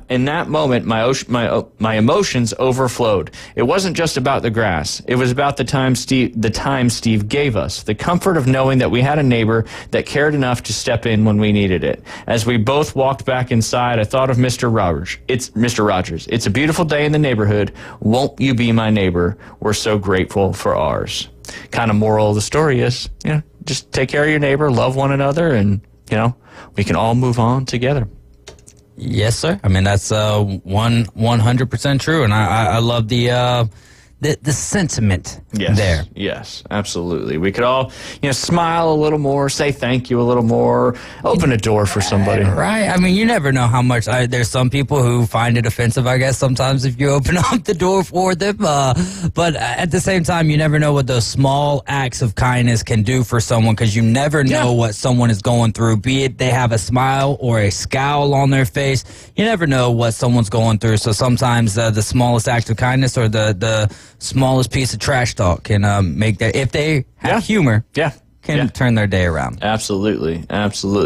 In that moment, my emotions overflowed. It wasn't just about the grass. It was about the time Steve gave us, the comfort of knowing that we had a neighbor that cared enough to step in when we needed it. As we both walked back inside, I thought of Mr. Rogers. It's a beautiful day in the neighborhood. Won't you be my neighbor? We're so grateful for ours." Kind of moral of the story is, just take care of your neighbor, love one another, and, we can all move on together. Yes, sir. I mean, that's 100% true, and I love the sentiment there. Yes, absolutely. We could all, smile a little more, say thank you a little more, open a door for somebody. Right. I mean, you never know how much. There's some people who find it offensive, I guess, sometimes if you open up the door for them. But at the same time, you never know what those small acts of kindness can do for someone, because you never know what someone is going through, be it they have a smile or a scowl on their face. You never know what someone's going through. So sometimes the smallest act of kindness or the smallest piece of trash talk can make that, if they have humor, can turn their day around. Absolutely.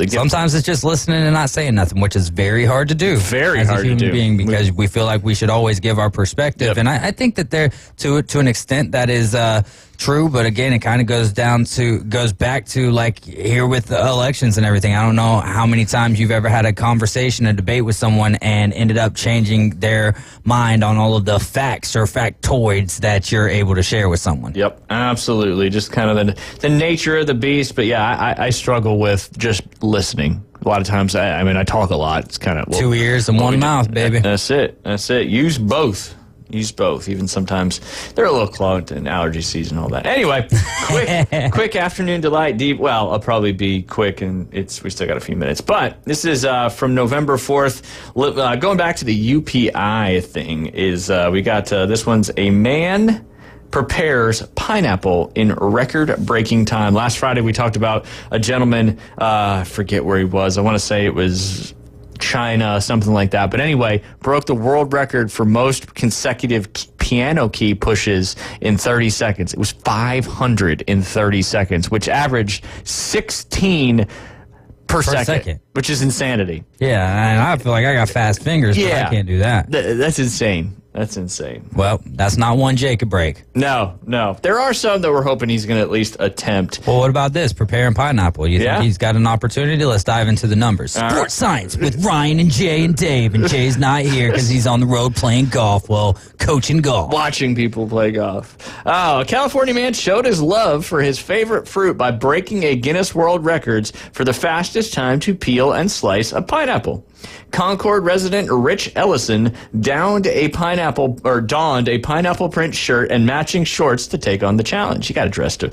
Sometimes it's just listening and not saying nothing, which is very hard to do. Very as hard a human to do. being, because we feel like we should always give our perspective, and I think that there, to an extent, that is true, but again, it kind of goes back to like here with the elections and everything. I don't know how many times you've ever had a conversation, a debate with someone and ended up changing their mind on all of the facts or factoids that you're able to share with someone. Yep, absolutely. Just kind of the nature of the beast. But yeah, I struggle with just listening. A lot of times, I talk a lot. It's kind of 2 ears and one mouth, baby. That's it. Use both. Even sometimes they're a little clogged in allergy season and all that. Anyway, quick afternoon delight. Deep. Well, I'll probably be quick, and we still got a few minutes. But this is from November 4th. Going back to the UPI thing, we got this one's a man prepares pineapple in record-breaking time. Last Friday, we talked about a gentleman, I forget where he was. I want to say it was China, something like that. But anyway, broke the world record for most consecutive piano key pushes in 30 seconds. It was 500 in 30 seconds, which averaged 16 per second, which is insanity. Yeah, and I feel like I got fast fingers, but I can't do that. That's insane. That's insane. Well, that's not one Jay could break. No. There are some that we're hoping he's going to at least attempt. Well, what about this? Preparing pineapple. You think he's got an opportunity? Let's dive into the numbers. Sports Science with Ryan and Jay and Dave. And Jay's not here because he's on the road playing golf. Well, coaching golf. Watching people play golf. Oh, a California man showed his love for his favorite fruit by breaking a Guinness World Records for the fastest time to peel and slice a pineapple. Concord resident Rich Ellison donned a pineapple print shirt and matching shorts to take on the challenge. You got to dress to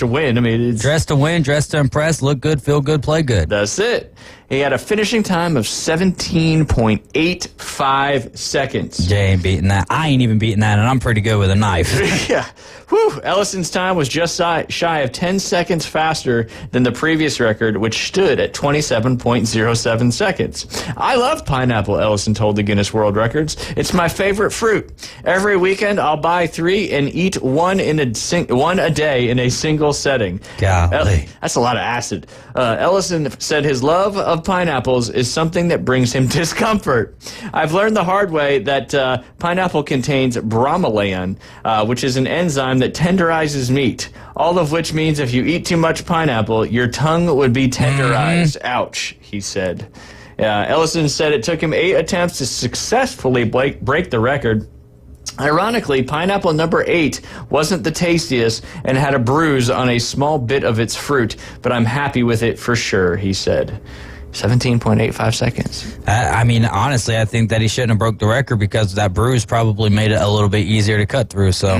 win. I mean, dress to win, dress to impress, look good, feel good, play good. That's it. He had a finishing time of 17.85 seconds. Jay ain't beating that. I ain't even beating that, and I'm pretty good with a knife. Yeah. Whew. Ellison's time was just shy of 10 seconds faster than the previous record, which stood at 27.07 seconds. I love pineapple, Ellison told the Guinness World Records. It's my favorite fruit. Every weekend, I'll buy 3 and eat one a day in a single setting. Golly. That's a lot of acid. Ellison said his love of pineapples is something that brings him discomfort. I've learned the hard way that pineapple contains bromelain, which is an enzyme that tenderizes meat, all of which means if you eat too much pineapple, your tongue would be tenderized. Ouch, he said. Ellison said it took him 8 attempts to successfully break the record. Ironically, pineapple number 8 wasn't the tastiest and had a bruise on a small bit of its fruit, but I'm happy with it for sure, he said. 17.85 seconds. I mean, honestly, I think that he shouldn't have broke the record because that bruise probably made it a little bit easier to cut through. So,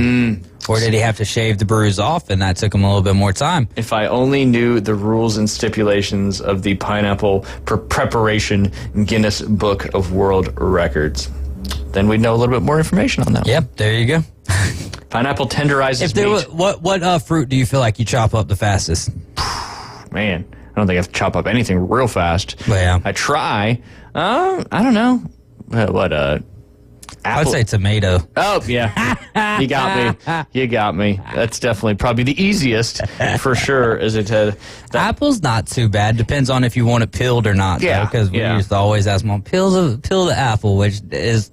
or did he have to shave the bruise off, and that took him a little bit more time? If I only knew the rules and stipulations of the pineapple preparation Guinness Book of World Records, then we'd know a little bit more information on that. Yep, there you go. Pineapple tenderizes meat. What fruit do you feel like you chop up the fastest? Man, I don't think I have to chop up anything real fast. Well, yeah. I try. I don't know. Apple? I'd say tomato. Oh, yeah. You got me. That's definitely probably the easiest for sure. Apple's not too bad. Depends on if you want it peeled or not. Yeah. Because we used to always ask Mom, peel the apple, which is...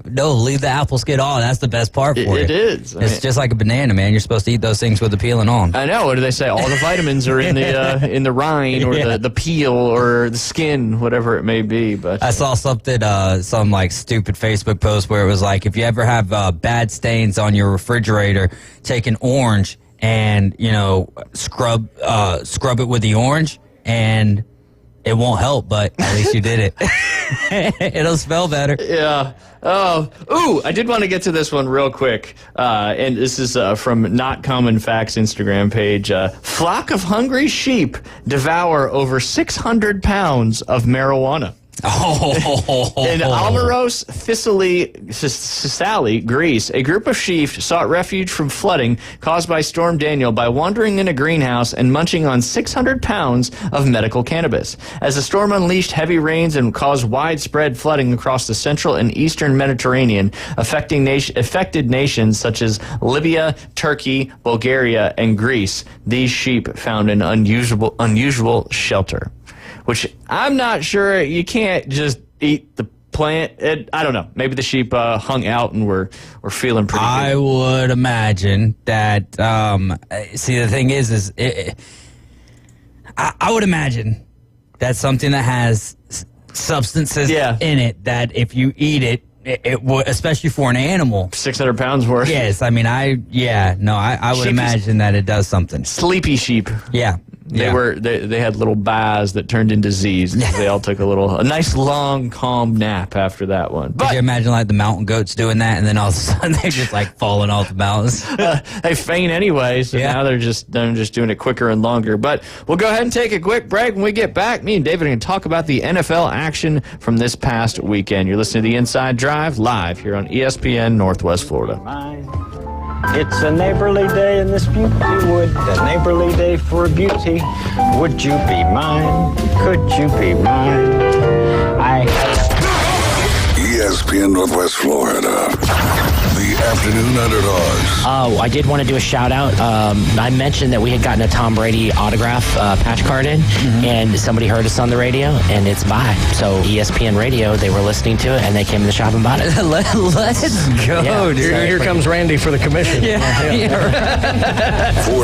No, leave the apple skin on. That's the best part for you. It is. It's just like a banana, man. You're supposed to eat those things with the peeling on. I know. What do they say? All the vitamins are in the rind or the peel or the skin, whatever it may be. But I saw something, some like stupid Facebook post where it was like, if you ever have bad stains on your refrigerator, take an orange and scrub it with the orange, and it won't help, but at least you did it. It'll smell better. Yeah. Oh, I did want to get to this one real quick. And this is from Not Common Facts Instagram page. Flock of hungry sheep devour over 600 pounds of marijuana. In Almaros, Thessaly, Greece, a group of sheep sought refuge from flooding caused by Storm Daniel by wandering in a greenhouse and munching on 600 pounds of medical cannabis. As the storm unleashed heavy rains and caused widespread flooding across the central and eastern Mediterranean, affected nations such as Libya, Turkey, Bulgaria, and Greece, these sheep found an unusual shelter. Which I'm not sure, you can't just eat the playing. I don't know. Maybe the sheep hung out and were feeling pretty good. I would imagine that. See, the thing is I would imagine that's something that has substances in it that if you eat it, it would, especially for an animal, 600 pounds worth. Yes, I mean, I would imagine that it does something. Sleepy sheep. Yeah. They had little baths that turned into Z's. They all took a nice long calm nap after that one. Could you imagine like the mountain goats doing that, and then all of a sudden they're just like falling off the mountains? They faint anyway, so now they're just doing it quicker and longer. But we'll go ahead and take a quick break. When we get back, me and David are going to talk about the NFL action from this past weekend. You're listening to the Inside Drive live here on ESPN Northwest Florida. It's a neighborly day in this beauty wood, a neighborly day for beauty. Would you be mine? Could you be mine? ESPN Northwest Florida, the afternoon underdogs. I did want to do a shout out. I mentioned that we had gotten a Tom Brady autograph patch card in, and somebody heard us on the radio, and it's by. So ESPN Radio, they were listening to it, and they came in the shop and bought it. Let's go, dude. Here comes Randy for the commission. 4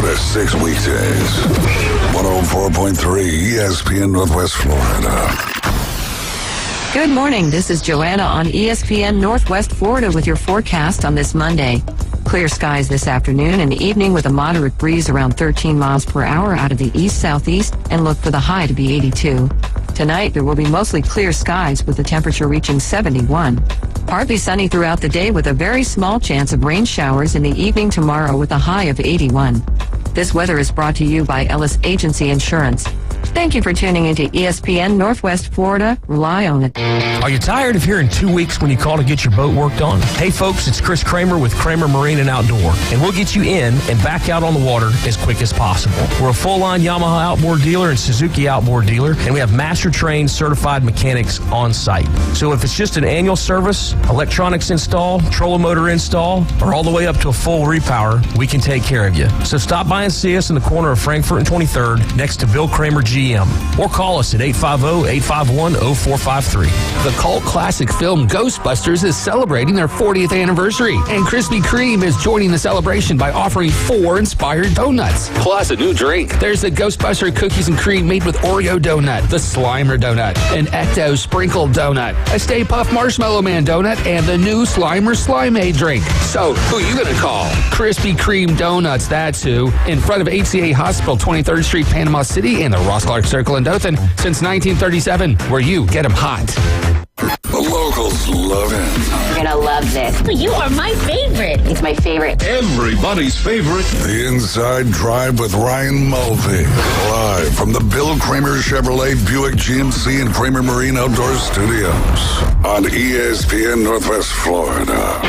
to 6 weekdays. 104.3 ESPN Northwest Florida. Good morning. This is Joanna on ESPN Northwest Florida with your forecast on this Monday. Clear skies this afternoon and evening with a moderate breeze around 13 miles per hour out of the east-southeast, and look for the high to be 82. Tonight, there will be mostly clear skies with the temperature reaching 71. Partly sunny throughout the day with a very small chance of rain showers in the evening tomorrow with a high of 81. This weather is brought to you by Ellis Agency Insurance. Thank you for tuning into ESPN Northwest Florida. Rely on it. Are you tired of hearing 2 weeks when you call to get your boat worked on? Hey folks, it's Chris Kramer with Kramer Marine and Outdoor, and we'll get you in and back out on the water as quick as possible. We're a full-line Yamaha outboard dealer and Suzuki outboard dealer, and we have master-trained certified mechanics on site. So if it's just an annual service, electronics install, trolling motor install, or all the way up to a full repower, we can take care of you. So stop by and see us in the corner of Frankfurt and 23rd next to Bill Kramer GM, or call us at 850-851-0453. The cult classic film Ghostbusters is celebrating their 40th anniversary, and Krispy Kreme is joining the celebration by offering 4 inspired donuts, plus a new drink. There's the Ghostbuster Cookies and Cream made with Oreo donut, the Slimer donut, an Ecto Sprinkle donut, a Stay Puft Marshmallow Man donut, and the new Slimer Slimeade drink. So, who you gonna call? Krispy Kreme Donuts, that's who. In front of HCA Hospital, 23rd Street, Panama City, and the Ross Clark Circle in Dothan since 1937, where you get them hot. The locals love it. You're gonna love this. You are my favorite. It's my favorite. Everybody's favorite. The Inside Drive with Ryan Mulvey. Live from the Bill Kramer Chevrolet Buick GMC and Kramer Marine Outdoor Studios on ESPN Northwest Florida.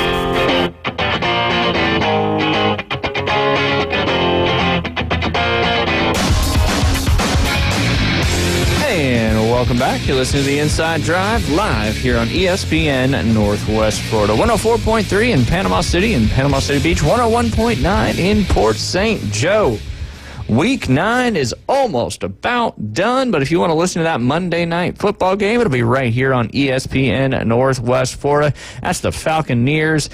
And welcome back. You're listening to the Inside Drive live here on ESPN Northwest Florida. 104.3 in Panama City and Panama City Beach. 101.9 in Port St. Joe. Week 9 is almost about done, but if you want to listen to that Monday night football game, it'll be right here on ESPN Northwest Florida. That's the Falconeers.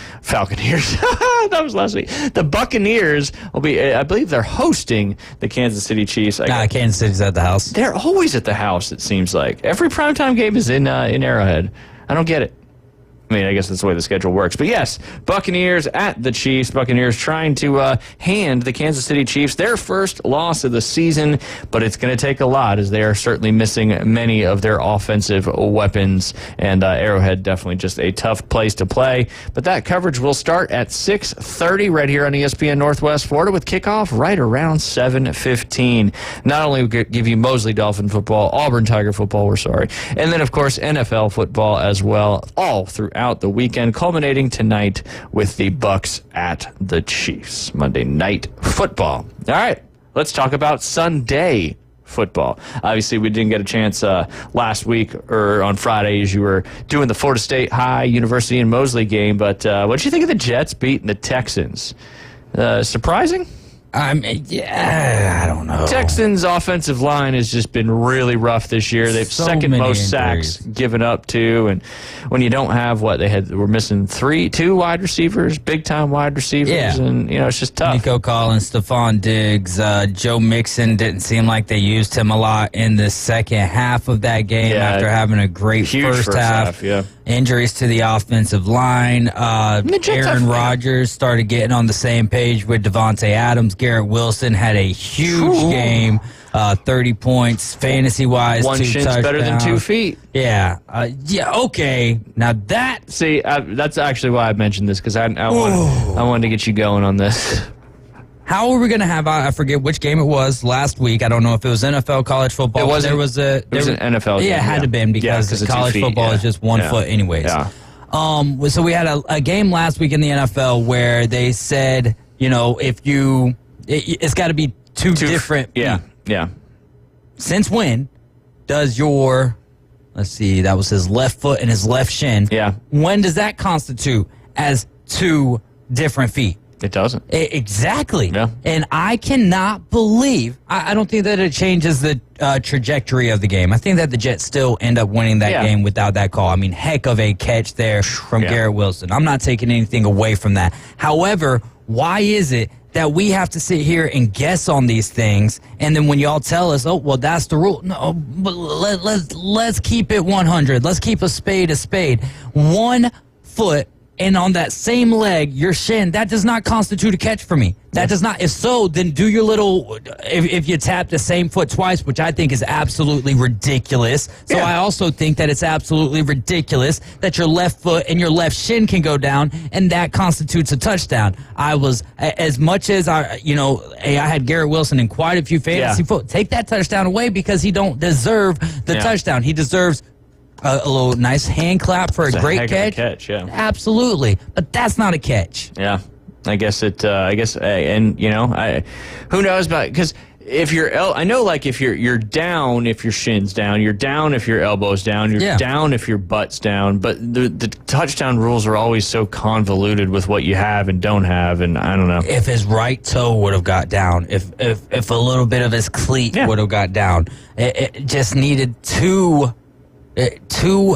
That was last week. The Buccaneers will be, I believe they're hosting the Kansas City Chiefs. Kansas City's at the house. They're always at the house, it seems like. Every primetime game is in Arrowhead. I don't get it. I mean, I guess that's the way the schedule works. But yes, Buccaneers at the Chiefs. Buccaneers trying to hand the Kansas City Chiefs their first loss of the season, but it's going to take a lot as they are certainly missing many of their offensive weapons. And Arrowhead definitely just a tough place to play. But that coverage will start at 6:30 right here on ESPN Northwest Florida with kickoff right around 7:15. Not only will give you Mosley Dolphin football, Auburn Tiger football, and then, of course, NFL football as well, all throughout the weekend, culminating tonight with the Bucs at the Chiefs. Monday night football. All right, let's talk about Sunday football. Obviously, we didn't get a chance last week or on Friday as you were doing the Florida State High University and Mosley game, but what did you think of the Jets beating the Texans? Surprising? I don't know. Texans' offensive line has just been really rough this year. They've So second many most injuries. sacks given up to, and when you don't have we're missing two wide receivers, big time wide receivers, and it's just tough. Nico Collins, Stephon Diggs, Joe Mixon didn't seem like they used him a lot in the second half of that game after having a great Huge first half. Yeah. Injuries to the offensive line. Aaron Rodgers started getting on the same page with Devontae Adams. Garrett Wilson had a huge game, 30 points, fantasy-wise, One 2 shin's touchdowns. better than 2 feet. Yeah. Okay. Now that... See, that's actually why I mentioned this, because I wanted to get you going on this. How are we going to have, I forget which game it was last week. I don't know if it was NFL, college football. It wasn't. There was an NFL game. Yeah, it had to have been because college football is just 1 foot anyways. Yeah. So we had a game last week in the NFL where they said, it's got to be two different. Yeah. Since when does your, let's see, that was his left foot and his left shin. Yeah. When does that constitute as 2 different feet? It doesn't. Exactly. Yeah. And I cannot believe, I don't think that it changes the trajectory of the game. I think that the Jets still end up winning that game without that call. I mean, heck of a catch there from Garrett Wilson. I'm not taking anything away from that. However, why is it that we have to sit here and guess on these things, and then when y'all tell us, oh, well, that's the rule. No, but let's keep it 100. Let's keep a spade a spade. 1 foot, and on that same leg, your shin, that does not constitute a catch for me. That does not. If so, then do your little, if you tap the same foot twice, which I think is absolutely ridiculous. So I also think that it's absolutely ridiculous that your left foot and your left shin can go down, and that constitutes a touchdown. I was, as much as I had Garrett Wilson in quite a few fantasy foot. Take that touchdown away because he don't deserve the touchdown. He deserves a little nice hand clap for a great catch. Absolutely. But that's not a catch. Yeah. I guess, who knows about, because if I know, like, if you're down, if your shin's down, you're down if your elbow's down, you're down if your butt's down, but the touchdown rules are always so convoluted with what you have and don't have, and I don't know. If his right toe would have got down, if a little bit of his cleat would have got down, it just needed 2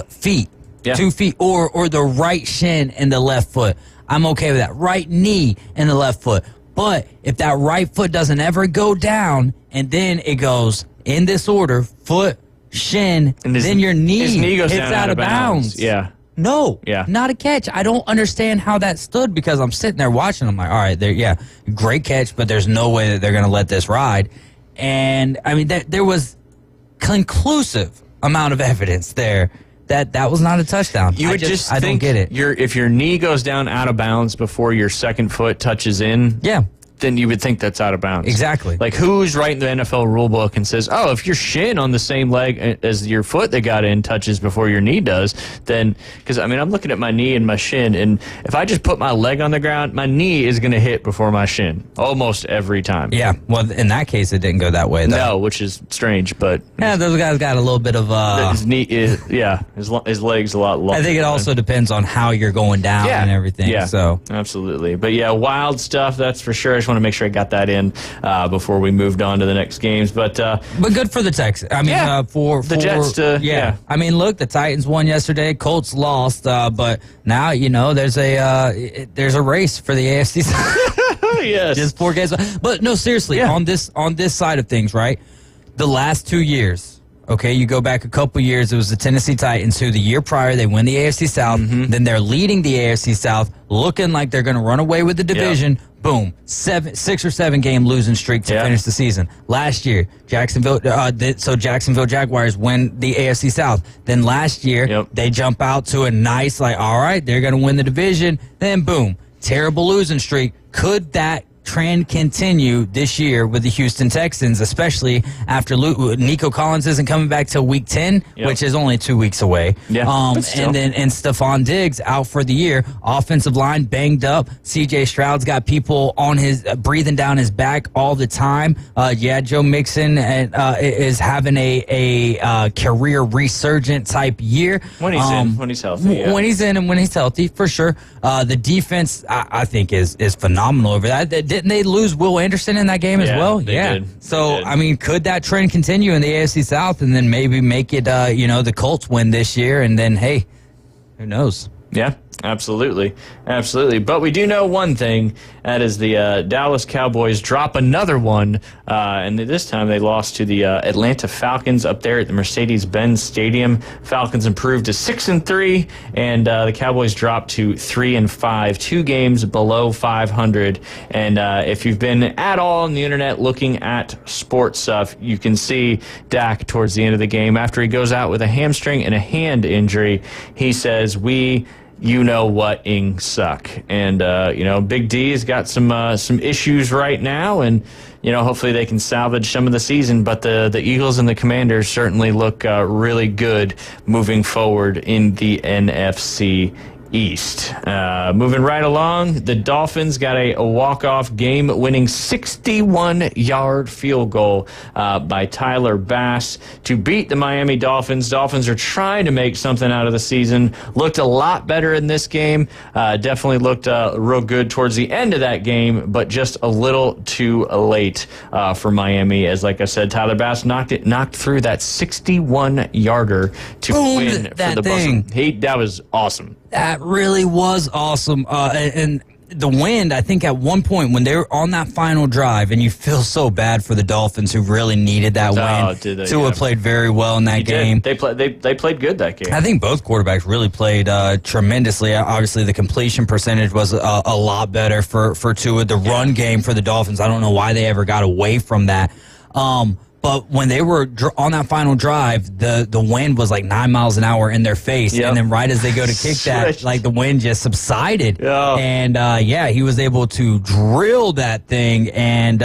feet, 2 feet, or the right shin and the left foot. I'm okay with that. Right knee and the left foot. But if that right foot doesn't ever go down, and then it goes in this order, foot, shin, and then your knee goes hits down out of bounds. Yeah. No, not a catch. I don't understand how that stood, because I'm sitting there watching. I'm like, all right, great catch, but there's no way that they're going to let this ride. And, I mean, there was conclusive amount of evidence there that was not a touchdown. You would just I don't think get it. If your knee goes down out of bounds before your second foot touches in, then you would think that's out of bounds. Exactly. Like, who's writing the NFL rule book and says, oh, if your shin on the same leg as your foot that got in touches before your knee does, then, because, I mean, I'm looking at my knee and my shin, and if I just put my leg on the ground, my knee is going to hit before my shin almost every time. Yeah, well, in that case, it didn't go that way, though. No, which is strange, but... Yeah, those guys got a little bit of... his knee is, his leg's a lot longer. I think it also depends on how you're going down and everything. Yeah, so absolutely. But yeah, wild stuff, that's for sure. I just want to make sure I got that in before we moved on to the next games. But good for the Texans. I mean, for the Jets to I mean, look, the Titans won yesterday. Colts lost, but now there's a race for the AFC. Yes, just 4 games. But no, seriously, on this side of things, right? The last 2 years. Okay, you go back a couple years, it was the Tennessee Titans who the year prior, they win the AFC South. Then they're leading the AFC South, looking like they're going to run away with the division. Boom, 6 or 7 game losing streak to finish the season. Last year, Jacksonville Jaguars win the AFC South. Then last year, they jump out to a nice, all right, they're going to win the division. Then boom, terrible losing streak. Could that trend continue this year with the Houston Texans, especially after Nico Collins isn't coming back till week 10, which is only 2 weeks away. And Stephon Diggs out for the year. Offensive line banged up. CJ Stroud's got people on his breathing down his back all the time. Joe Mixon is having a career resurgent type year when he's healthy. When he's in and when he's healthy, for sure. The defense, I think, is phenomenal over that. didn't they lose Will Anderson in that game as well? They did. So, I mean, could that trend continue in the AFC South and then maybe make it, the Colts win this year? And then, hey, who knows? Yeah, absolutely. Absolutely. But we do know one thing. That is the Dallas Cowboys drop another one. And this time they lost to the Atlanta Falcons up there at the Mercedes-Benz Stadium. Falcons improved to 6-3, and the Cowboys dropped to 3-5, 2 games below 500. And if you've been at all on the internet looking at sports stuff, you can see Dak towards the end of the game, after he goes out with a hamstring and a hand injury, he says, you-know-what-ing suck. And, Big D's got some issues right now, and, hopefully they can salvage some of the season. But the Eagles and the Commanders certainly look really good moving forward in the NFC East. Moving right along, the Dolphins got a walk-off game-winning 61-yard field goal by Tyler Bass to beat the Miami Dolphins. Dolphins are trying to make something out of the season. Looked a lot better in this game. Definitely looked real good towards the end of that game, but just a little too late for Miami. As like I said, Tyler Bass knocked through that 61-yarder to win for the Bucs. That was awesome. That really was awesome. And the wind, I think at one point when they were on that final drive, and you feel so bad for the Dolphins who really needed that win. Tua played very well in that game. They played good that game. I think both quarterbacks really played tremendously. Obviously, the completion percentage was a lot better for Tua. The run game for the Dolphins, I don't know why they ever got away from that. But when they were on that final drive, the wind was like 9 miles an hour in their face. Yep. And then right as they go to kick that, like the wind just subsided. Yeah. And, he was able to drill that thing. And,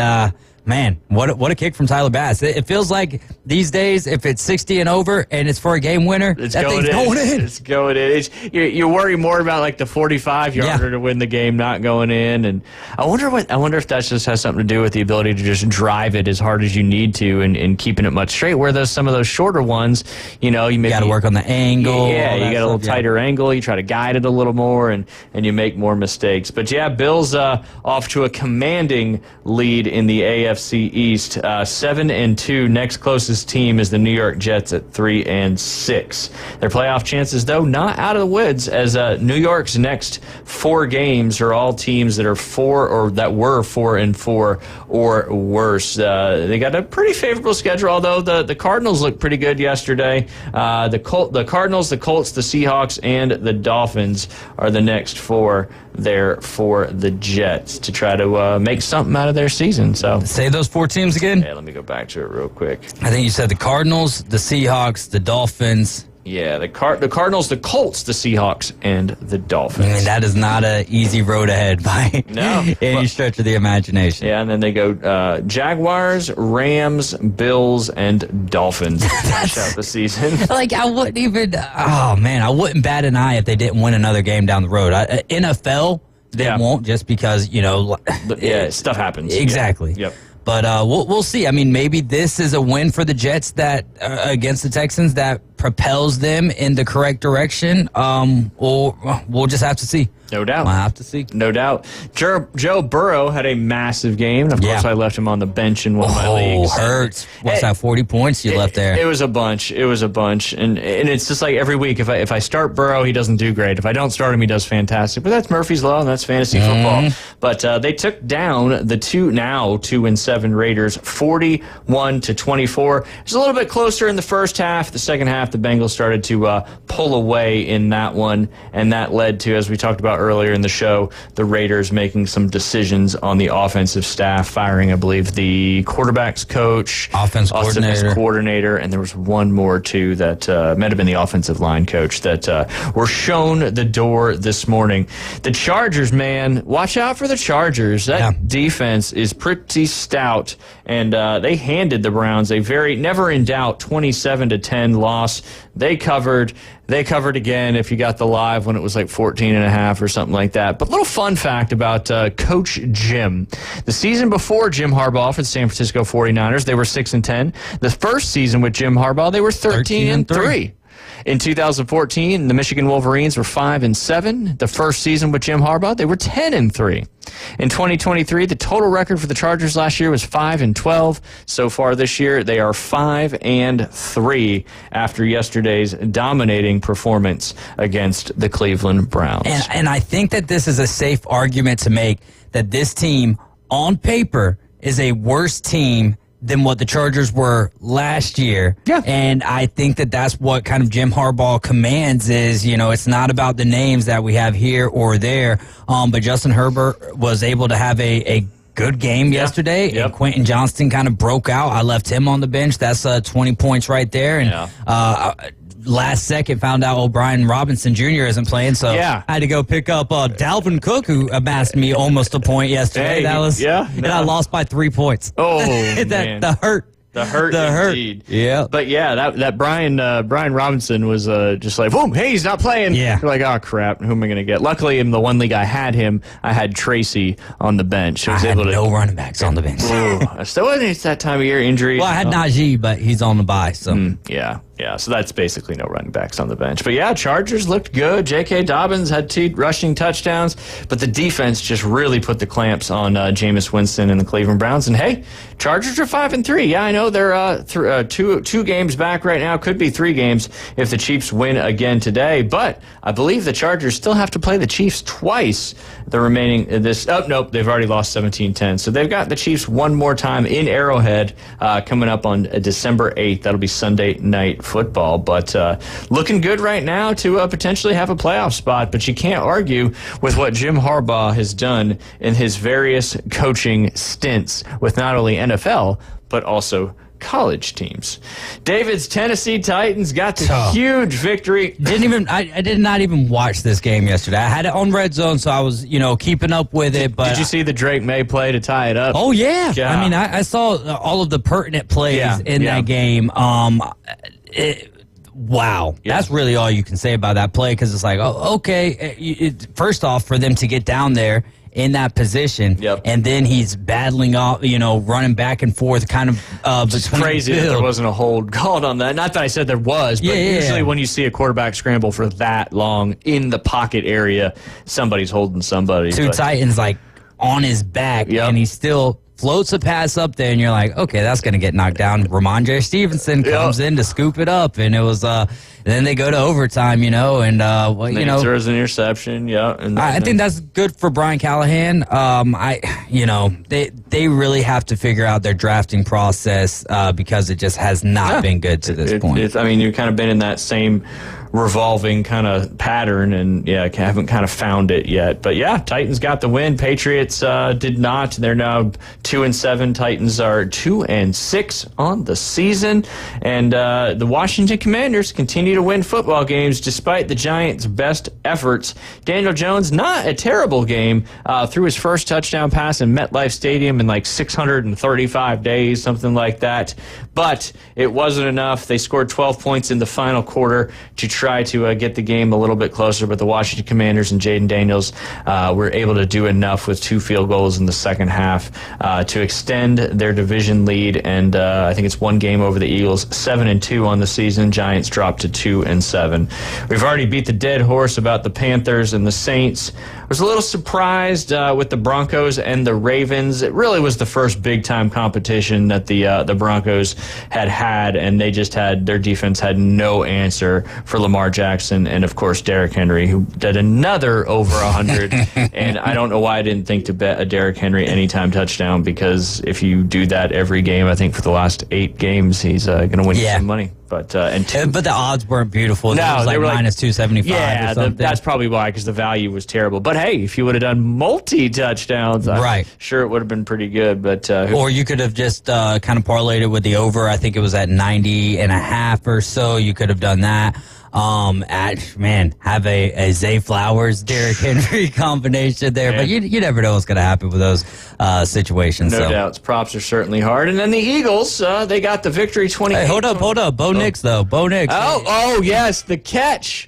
man, what a kick from Tyler Bass. It feels like these days, if it's 60 and over and it's for a game winner, that thing's going in. It's going in. You worry more about like the 45-yarder to win the game not going in. And I wonder if that just has something to do with the ability to just drive it as hard as you need to and keeping it much straight. Where some of those shorter ones, you got to work on the angle. Yeah, you got a little tighter angle. You try to guide it a little more, and you make more mistakes. But yeah, Bills off to a commanding lead in the AFC East, 7-2. Next closest team is the New York Jets at 3-6. Their playoff chances, though, not out of the woods, as New York's next 4 games are all teams that are 4 or that were 4-4 or worse. They got a pretty favorable schedule, although the Cardinals looked pretty good yesterday. The Cardinals, the Colts, the Seahawks, and the Dolphins are the next 4 there for the Jets to try to make something out of their season. So say those 4 teams again. Yeah, let me go back to it real quick. I think you said the Cardinals, the Seahawks, the Dolphins. Yeah, the Cardinals, the Colts, the Seahawks, and the Dolphins. I mean, that is not an easy road ahead by any stretch of the imagination. Yeah, and then they go Jaguars, Rams, Bills, and Dolphins to finish out the season. Like, I wouldn't even, I wouldn't bat an eye if they didn't win another game down the road. NFL, they won't, just because, stuff happens. Exactly. Yep. But we'll see. I mean, maybe this is a win for the Jets that against the Texans that propels them in the correct direction, or we'll just have to see. No doubt. We'll have to see. No doubt. Joe Burrow had a massive game. And of course, I left him on the bench in one of my leagues. Hurts. What's that, 40 points you left there? It was a bunch. And it's just like every week, if I start Burrow, he doesn't do great. If I don't start him, he does fantastic. But that's Murphy's Law, and that's fantasy football. But they took down the 2-7 Raiders, 41-24. It's a little bit closer in the first half. The second half, the Bengals started to pull away in that one, and that led to, as we talked about earlier in the show, the Raiders making some decisions on the offensive staff, firing, I believe, the quarterback's coach, offensive coordinator, and there was one more too that might have been the offensive line coach that were shown the door this morning. The Chargers, man, watch out for the Chargers. That defense is pretty stout, and they handed the Browns a very never in doubt 27-10 loss. They covered again if you got the live when it was like 14.5 or something like that. But little fun fact about Coach Jim. The season before Jim Harbaugh for the San Francisco 49ers, they were 6-10. The first season with Jim Harbaugh, they were 13-3. In 2014, the Michigan Wolverines were 5-7. The first season with Jim Harbaugh, they were 10-3. In 2023, the total record for the Chargers last year was 5-12. So far this year, they are 5-3 after yesterday's dominating performance against the Cleveland Browns. And I think that this is a safe argument to make that this team, on paper, is a worse team than what the Chargers were last year. Yeah. And I think that that's what kind of Jim Harbaugh commands is, it's not about the names that we have here or there. But Justin Herbert was able to have a good game yesterday. Yep. And Quentin Johnston kind of broke out. I left him on the bench. That's 20 points right there. And last second found out Brian Robinson Jr. isn't playing, so I had to go pick up Dalvin Cook, who amassed me almost a point yesterday. And I lost by 3 points. Oh, man. The hurt. The hurt indeed. Yeah. But that Brian Robinson was just like, boom, hey, he's not playing. Yeah. You're like, oh, crap, who am I going to get? Luckily, in the one league I had him, I had Tracy on the bench. So I had no running backs on the bench. So it's that time of year, injury. Well, I had Najee, but he's on the bye. So Yeah, so that's basically no running backs on the bench. But yeah, Chargers looked good. J.K. Dobbins had 2 rushing touchdowns, but the defense just really put the clamps on Jameis Winston and the Cleveland Browns. And hey, Chargers are 5-3. Yeah, I know they're two games back right now. Could be 3 games if the Chiefs win again today. But I believe the Chargers still have to play the Chiefs twice. The remaining nope, they've already lost 17-10. So they've got the Chiefs one more time in Arrowhead coming up on December 8th. That'll be Sunday night football, but looking good right now to potentially have a playoff spot. But you can't argue with what Jim Harbaugh has done in his various coaching stints with not only NFL but also college teams. David's Tennessee Titans got the huge victory. I did not even watch this game yesterday. I had it on Red Zone, so I was keeping up with it. But did you see the Drake May play to tie it up? Oh yeah. I mean, I saw all of the pertinent plays in that game. Wow. That's really all you can say about that play, because it's like, first off, for them to get down there in that position, and then he's battling off, running back and forth, kind of it's crazy that there wasn't a hold called on that. Not that I said there was, but usually when you see a quarterback scramble for that long in the pocket area, somebody's holding somebody. Titans like on his back, and he still floats a pass up there, and you're like, okay, that's going to get knocked down. Ramondre Stevenson comes in to scoop it up, and it was then they go to overtime, and he throws an interception, and I think that's good for Brian Callahan. They really have to figure out their drafting process because it just has not been good to this point. You've kind of been in that same revolving kind of pattern, and haven't kind of found it yet. But Titans got the win. Patriots did not. They're now 2-7. Titans are 2-6 on the season, and the Washington Commanders continue to win football games despite the Giants' best efforts. Daniel Jones, not a terrible game, threw his first touchdown pass in MetLife Stadium in like 635 days, something like that. But it wasn't enough. They scored 12 points in the final quarter to try to get the game a little bit closer, but the Washington Commanders and Jaden Daniels were able to do enough with 2 field goals in the second half to extend their division lead, and I think it's 1 game over the Eagles, 7-2 on the season. Giants dropped to 2-7. We've already beat the dead horse about the Panthers and the Saints. I was a little surprised with the Broncos and the Ravens. It really was the first big-time competition that the Broncos had, and they just their defense had no answer for Lamar Jackson and, of course, Derrick Henry, who did another over 100. And I don't know why I didn't think to bet a Derrick Henry anytime touchdown, because if you do that every game, I think for the last 8 games, he's going to win you some money. But the odds weren't beautiful. No, it was they were minus 275. Yeah, or something. That's probably why, because the value was terrible. But hey, if you would have done multi-touchdowns, I'm sure it would have been pretty good. But or you could have just kind of parlayed it with the over. I think it was at 90.5 or so. You could have done that. Have a Zay Flowers, Derrick Henry combination there, but you never know what's going to happen with those situations. No doubts. Props are certainly hard. And then the Eagles, they got the victory 28. Hey, hold up. Bo Nix, though. Bo Nix. Oh, yes, the catch.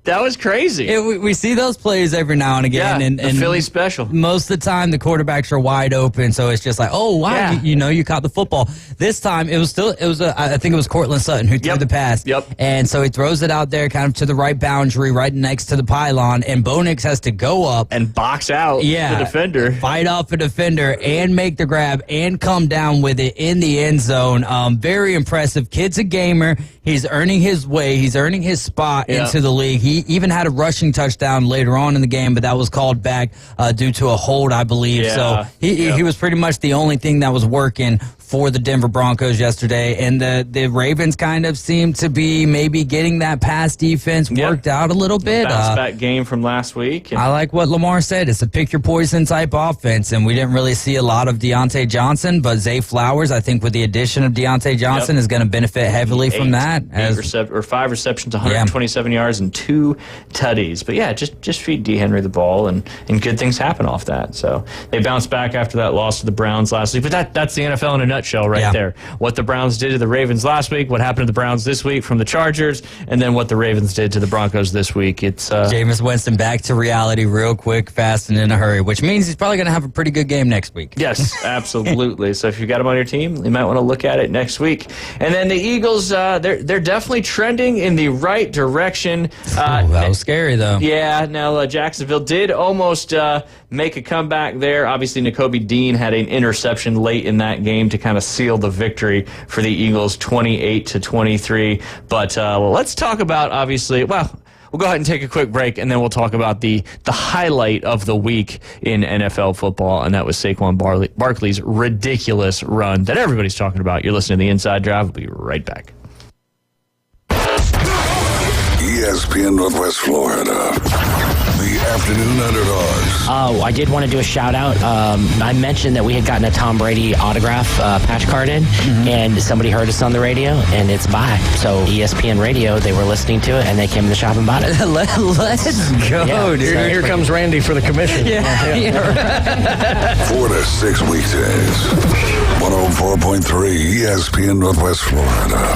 That was crazy. We see those plays every now and again. Yeah, and the Philly special. Most of the time, the quarterbacks are wide open, so it's just like, oh, wow, Yeah. you caught the football. This time, I think it was Cortland Sutton who threw the pass. Yep. And so he throws it out there kind of to the right boundary, right next to the pylon, and Bo Nix has to go up. And box out the defender. Fight off a defender and make the grab and come down with it in the end zone. Very impressive. Kid's a gamer. He's earning his way. He's earning his spot into the league. He even had a rushing touchdown later on in the game, but that was called back due to a hold, I believe. Yeah. So he was pretty much the only thing that was working for the Denver Broncos yesterday. And the Ravens kind of seemed to be maybe getting that pass defense worked out a little bit. Bounce back game from last week. I like what Lamar said. It's a pick your poison type offense, and we didn't really see a lot of Deontay Johnson, but Zay Flowers, I think with the addition of Deontay Johnson, is going to benefit heavily from that. 5 receptions, 127 yards, and 2 tutties. But yeah, just feed D. Henry the ball, and good things happen off that. So they bounced back after that loss to the Browns last week. But that's the NFL in a nutshell right there. What the Browns did to the Ravens last week, what happened to the Browns this week from the Chargers, and then what the Ravens did to the Broncos this week. It's Jameis Winston back to reality real quick, fast, and in a hurry, which means he's probably going to have a pretty good game next week. Yes, absolutely. So if you got him on your team, you might want to look at it next week. And then the Eagles, they're definitely trending in the right direction. That was scary, though. Yeah, now Jacksonville did almost make a comeback there. Obviously, Nakobe Dean had an interception late in that game to kind of seal the victory for the Eagles, 28-23. But let's talk about, obviously, we'll go ahead and take a quick break, and then we'll talk about the highlight of the week in NFL football, and that was Saquon Barkley's ridiculous run that everybody's talking about. You're listening to The Inside Drive. We'll be right back. ESPN Northwest Florida. The afternoon underdogs. Oh, I did want to do a shout out. I mentioned that we had gotten a Tom Brady autograph patch card in, and somebody heard us on the radio, and it's by. So ESPN Radio, they were listening to it, and they came in the shop and bought it. Let's go, dude. Here comes Randy for the commission. 4 to 6 weekdays. 104.3 ESPN Northwest Florida.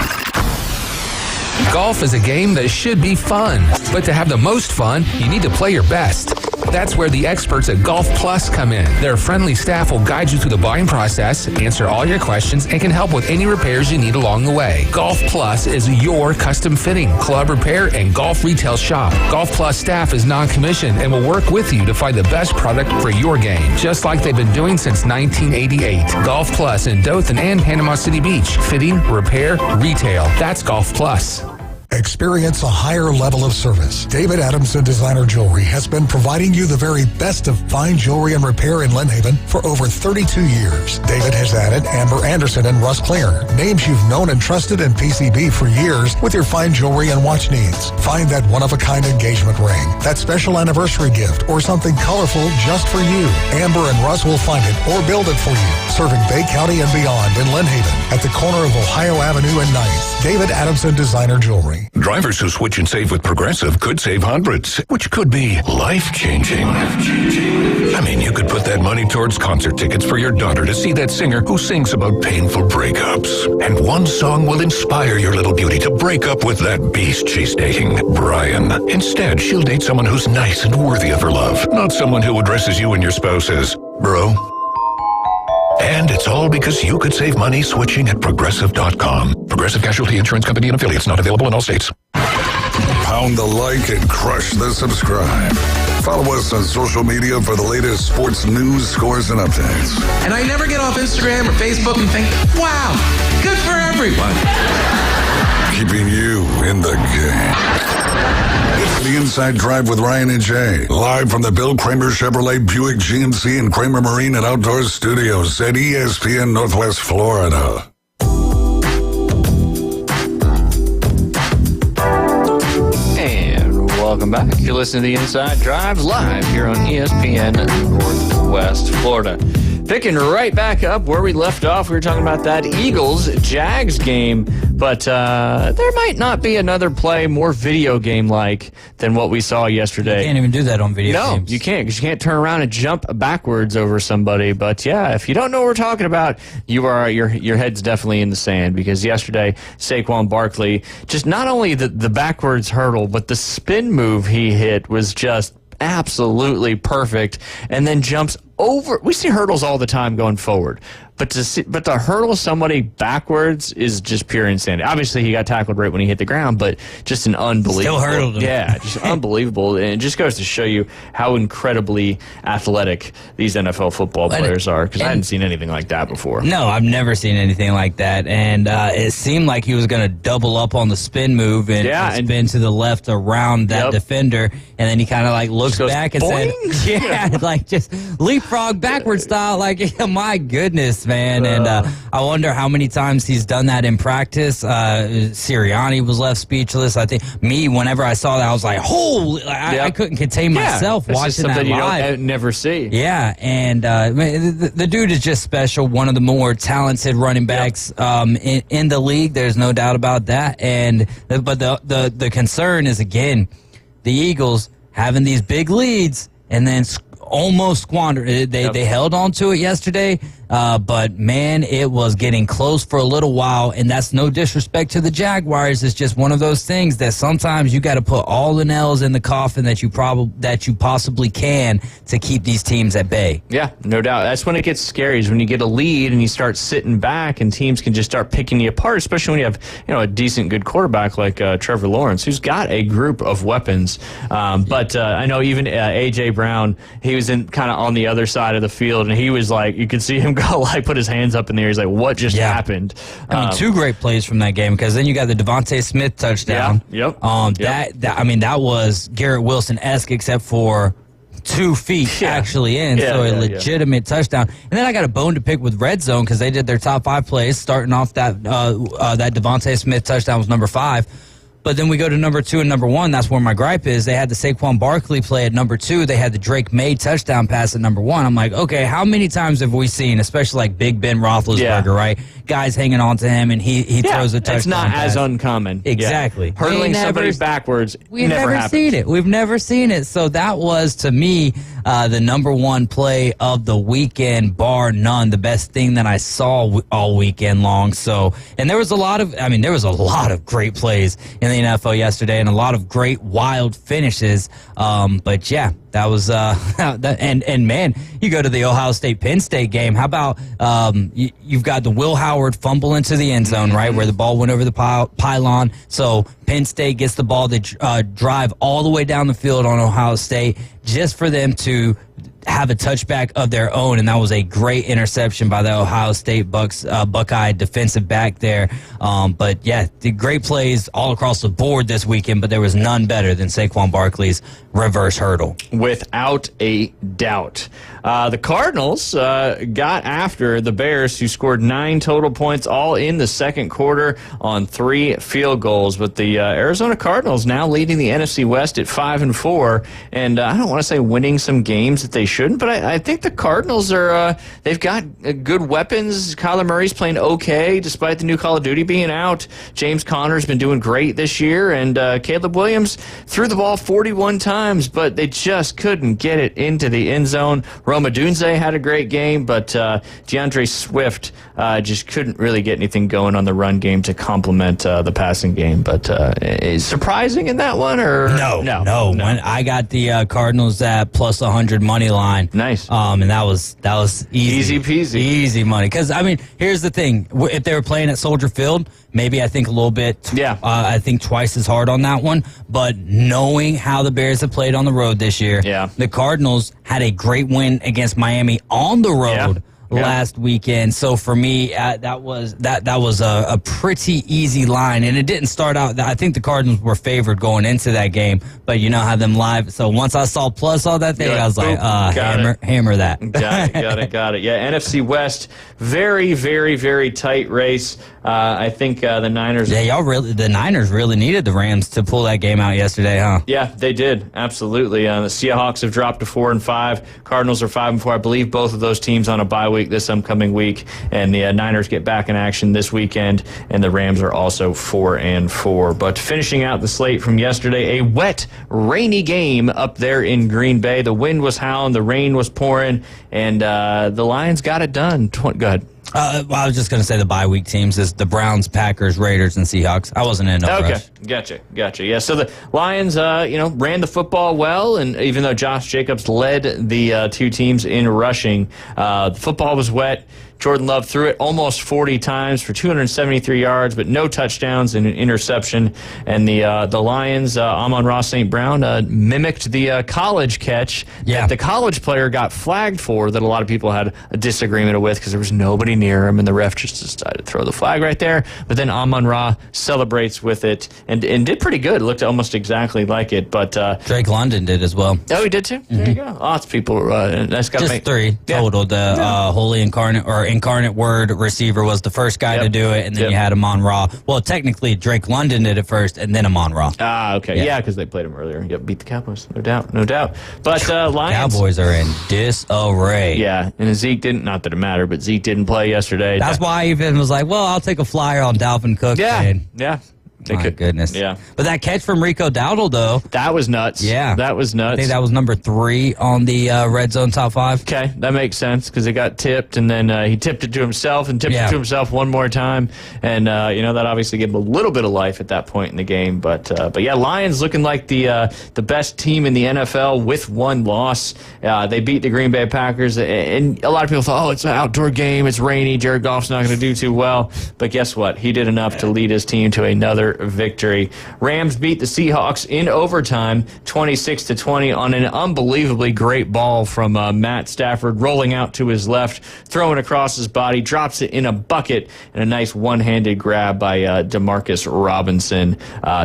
Golf is a game that should be fun, but to have the most fun, you need to play your best. That's where the experts at Golf Plus come in. Their friendly staff will guide you through the buying process, answer all your questions, and can help with any repairs you need along the way. Golf Plus is your custom fitting, club repair, and golf retail shop. Golf Plus staff is non-commissioned and will work with you to find the best product for your game, just like they've been doing since 1988. Golf Plus in Dothan and Panama City Beach. Fitting, repair, retail. That's Golf Plus. Experience a higher level of service. David Adamson Designer Jewelry has been providing you the very best of fine jewelry and repair in Lynn Haven for over 32 years. David has added Amber Anderson and Russ Clear, names you've known and trusted in PCB for years with your fine jewelry and watch needs. Find that one-of-a-kind engagement ring, that special anniversary gift, or something colorful just for you. Amber and Russ will find it or build it for you. Serving Bay County and beyond in Lynn Haven at the corner of Ohio Avenue and 9th. David Adamson Designer Jewelry. Drivers who switch and save with Progressive could save hundreds, which could be life-changing. I mean, you could put that money towards concert tickets for your daughter to see that singer who sings about painful breakups. And one song will inspire your little beauty to break up with that beast she's dating, Brian. Instead, she'll date someone who's nice and worthy of her love, not someone who addresses you and your spouse as bro. And it's all because you could save money switching at Progressive.com. Progressive Casualty Insurance Company and affiliates, not available in all states. Pound the like and crush the subscribe. Follow us on social media for the latest sports news, scores, and updates. And I never get off Instagram or Facebook and think, wow, good for everyone. Keeping you in the game. It's the Inside Drive with Ryan and Jay. Live from the Bill Kramer Chevrolet Buick GMC and Kramer Marine and Outdoor Studios at ESPN Northwest Florida. And welcome back. You're listening to the Inside Drive live here on ESPN Northwest Florida. Picking right back up where we left off, we were talking about that Eagles-Jags game, but there might not be another play more video game-like than what we saw yesterday. You can't even do that on video games. No, you can't, because you can't turn around and jump backwards over somebody. But yeah, if you don't know what we're talking about, your head's definitely in the sand, because yesterday, Saquon Barkley, just not only the backwards hurdle, but the spin move he hit was just absolutely perfect, and then jumps over. We see hurdles all the time going forward, but to hurdle somebody backwards is just pure insanity. Obviously, he got tackled right when he hit the ground, but just an unbelievable. Still hurdled him. Yeah, just unbelievable, and it just goes to show you how incredibly athletic these NFL football players are. Because I hadn't seen anything like that before. No, I've never seen anything like that, and it seemed like he was going to double up on the spin move and spin to the left around that defender, and then he kind of like looks back and said, "Yeah, like just leapfrog backward style." Like, my goodness, man. And I wonder how many times he's done that in practice. Sirianni was left speechless. I think whenever I saw that, I was like, holy, I couldn't contain myself watching that live. You don't never see. Yeah, and the dude is just special. One of the more talented running backs in the league. There's no doubt about that. But the concern is, again, the Eagles having these big leads and then almost squandered. They held on to it yesterday, but man, it was getting close for a little while, and that's no disrespect to the Jaguars. It's just one of those things that sometimes you got to put all the nails in the coffin that you possibly can to keep these teams at bay. Yeah, no doubt. That's when it gets scary, is when you get a lead and you start sitting back and teams can just start picking you apart, especially when you have a decent, good quarterback like Trevor Lawrence, who's got a group of weapons. But I know even A.J. Brown, he was in kind of on the other side of the field, and he was like, you could see him go like put his hands up in the air. He's like, what just happened? I mean, two great plays from that game, because then you got the Devontae Smith touchdown. That was Garrett Wilson-esque, except for 2 feet actually in, so a legitimate touchdown. And then I got a bone to pick with Red Zone, because they did their top 5 plays, starting off that Devontae Smith touchdown was number 5. But then we go to number 2 and number 1. That's where my gripe is. They had the Saquon Barkley play at number 2. They had the Drake May touchdown pass at number 1. I'm like, okay, how many times have we seen, especially like Big Ben Roethlisberger, right? Guys hanging on to him, and he throws a touchdown It's not pass. as uncommon. Exactly. Yeah. Hurdling somebody backwards We've never never seen it. We've never seen it. So that was, to me, the number 1 play of the weekend, bar none. The best thing that I saw all weekend long. So, and there was a lot of great plays in the NFL yesterday, and a lot of great wild finishes. But yeah, that was and man, you go to the Ohio State Penn State game. How about you've got the Will Howard fumble into the end zone, right, where the ball went over the pylon. So Penn State gets the ball to drive all the way down the field on Ohio State, just for them to have a touchback of their own, and that was a great interception by the Ohio State Buckeye defensive back there. But yeah, the great plays all across the board this weekend, but there was none better than Saquon Barkley's reverse hurdle. Without a doubt. The Cardinals got after the Bears, who scored 9 total points, all in the second quarter on 3 field goals. But the Arizona Cardinals now leading the NFC West at 5-4, and I don't want to say winning some games that they shouldn't, but I think the Cardinals are they've got good weapons. Kyler Murray's playing okay despite the new Call of Duty being out. James Conner's been doing great this year, and Caleb Williams threw the ball 41 times, but they just couldn't get it into the end zone. Roma Dunze had a great game, but DeAndre Swift just couldn't really get anything going on the run game to complement the passing game. But is surprising in that one, or no. When I got the Cardinals at plus 100 money line. Nice. And that was easy peasy, easy money. Because I mean, here's the thing: if they were playing at Soldier Field, maybe I think a little bit. I think twice as hard on that one. But knowing how the Bears have played on the road this year, the Cardinals had a great win against Miami on the road last weekend. So for me, that was a pretty easy line, and it didn't start out. I think the Cardinals were favored going into that game, but you know how them live. So once I saw plus all that thing, I was like, hammer that. Got it. Yeah, NFC West, very, very, very tight race. I think the Niners. Yeah, the Niners really needed the Rams to pull that game out yesterday, huh? Yeah, they did. Absolutely. The Seahawks have dropped to 4-5. Cardinals are 5-4. I believe both of those teams on a bye week this upcoming week, and the Niners get back in action this weekend, and the Rams are also 4-4. But finishing out the slate from yesterday, a wet, rainy game up there in Green Bay. The wind was howling, the rain was pouring, and the Lions got it done. Go ahead. Well, I was just going to say the bye week teams is the Browns, Packers, Raiders, and Seahawks. I wasn't in no rush. Gotcha. Yeah, so the Lions, ran the football well, and even though Josh Jacobs led the two teams in rushing, the football was wet. Jordan Love threw it almost 40 times for 273 yards, but no touchdowns and an interception. And the Lions, Amon-Ra St. Brown, mimicked the college catch that the college player got flagged for that a lot of people had a disagreement with because there was nobody near him, and the ref just decided to throw the flag right there. But then Amon-Ra celebrates with it and did pretty good. It looked almost exactly like it. But Drake London did as well. Oh, he did too? Mm-hmm. There you go. Lots of people. That's got just three total. The Holy Incarnate or Incarnate Word receiver was the first guy to do it, and then you had Amon-Ra. Well, technically, Drake London did it first, and then Amon-Ra. Okay. Yeah, because they played him earlier. Yep, beat the Cowboys. No doubt. But Lions. Cowboys are in disarray. Yeah, and Zeke didn't, not that it mattered, but Zeke didn't play yesterday. That's why I even was like, well, I'll take a flyer on Dalvin Cook. Yeah. My goodness. Yeah. But that catch from Rico Dowdle, though. That was nuts. Yeah. That was nuts. I think that was number 3 on the Red Zone Top 5. Okay, that makes sense because it got tipped, and then he tipped it to himself and tipped it to himself one more time. And, that obviously gave him a little bit of life at that point in the game. But yeah, Lions looking like the best team in the NFL with one loss. They beat the Green Bay Packers, and a lot of people thought, it's an outdoor game, it's rainy, Jared Goff's not going to do too well. But guess what? He did enough to lead his team to another victory. Rams beat the Seahawks in overtime, 26-20 on an unbelievably great ball from Matt Stafford, rolling out to his left, throwing across his body, drops it in a bucket, and a nice one-handed grab by Demarcus Robinson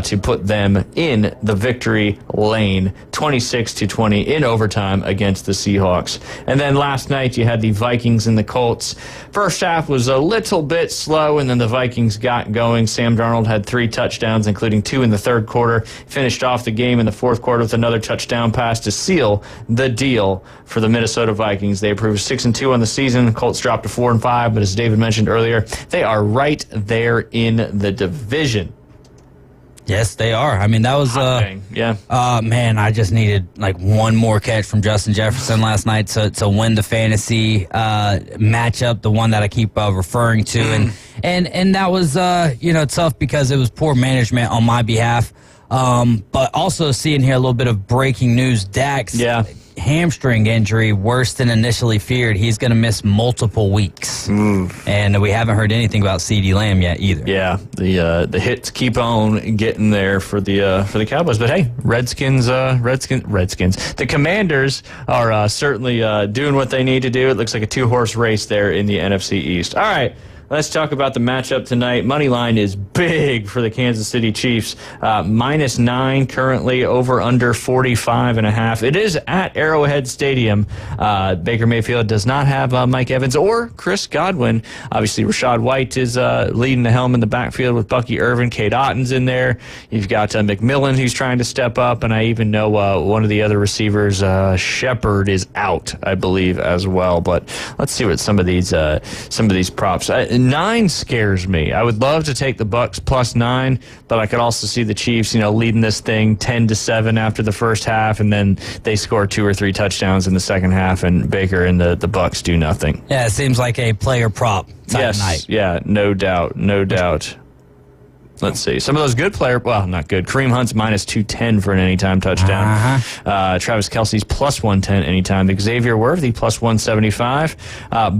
to put them in the victory lane, 26-20 in overtime against the Seahawks. And then last night you had the Vikings and the Colts. First half was a little bit slow, and then the Vikings got going. Sam Darnold had 3 touchdowns, including 2 in the third quarter. Finished off the game in the fourth quarter with another touchdown pass to seal the deal for the Minnesota Vikings. They improved 6-2 on the season. Colts dropped to 4-5, but as David mentioned earlier, they are right there in the division. Yes, they are. I mean, that was man, I just needed like one more catch from Justin Jefferson last night to win the fantasy matchup, the one that I keep referring to, and that was tough because it was poor management on my behalf. But also seeing here a little bit of breaking news: Dak's hamstring injury worse than initially feared. He's going to miss multiple weeks, and we haven't heard anything about CeeDee Lamb yet either. Yeah, the hits keep on getting there for the Cowboys. But hey, Redskins. The Commanders are certainly doing what they need to do. It looks like a 2-horse race there in the NFC East. All right. Let's talk about the matchup tonight. Money line is big for the Kansas City Chiefs. -9 currently, over under 45.5. It is at Arrowhead Stadium. Baker Mayfield does not have Mike Evans or Chris Godwin. Obviously, Rachaad White is leading the helm in the backfield with Bucky Irvin. Cade Otton's in there. You've got McMillan who's trying to step up, and I even know one of the other receivers, Shepard, is out, I believe, as well. But let's see what some of these props. 9 scares me. I would love to take the Bucs +9, but I could also see the Chiefs, leading this thing 10-7 after the first half, and then they score 2 or 3 touchdowns in the second half, and Baker and the Bucs do nothing. Yeah, it seems like a player prop type night. Yeah, no doubt. Let's see. Some of those good players, well, not good. Kareem Hunt's minus 210 for an anytime touchdown. Travis Kelce's plus 110 anytime. Xavier Worthy plus 175.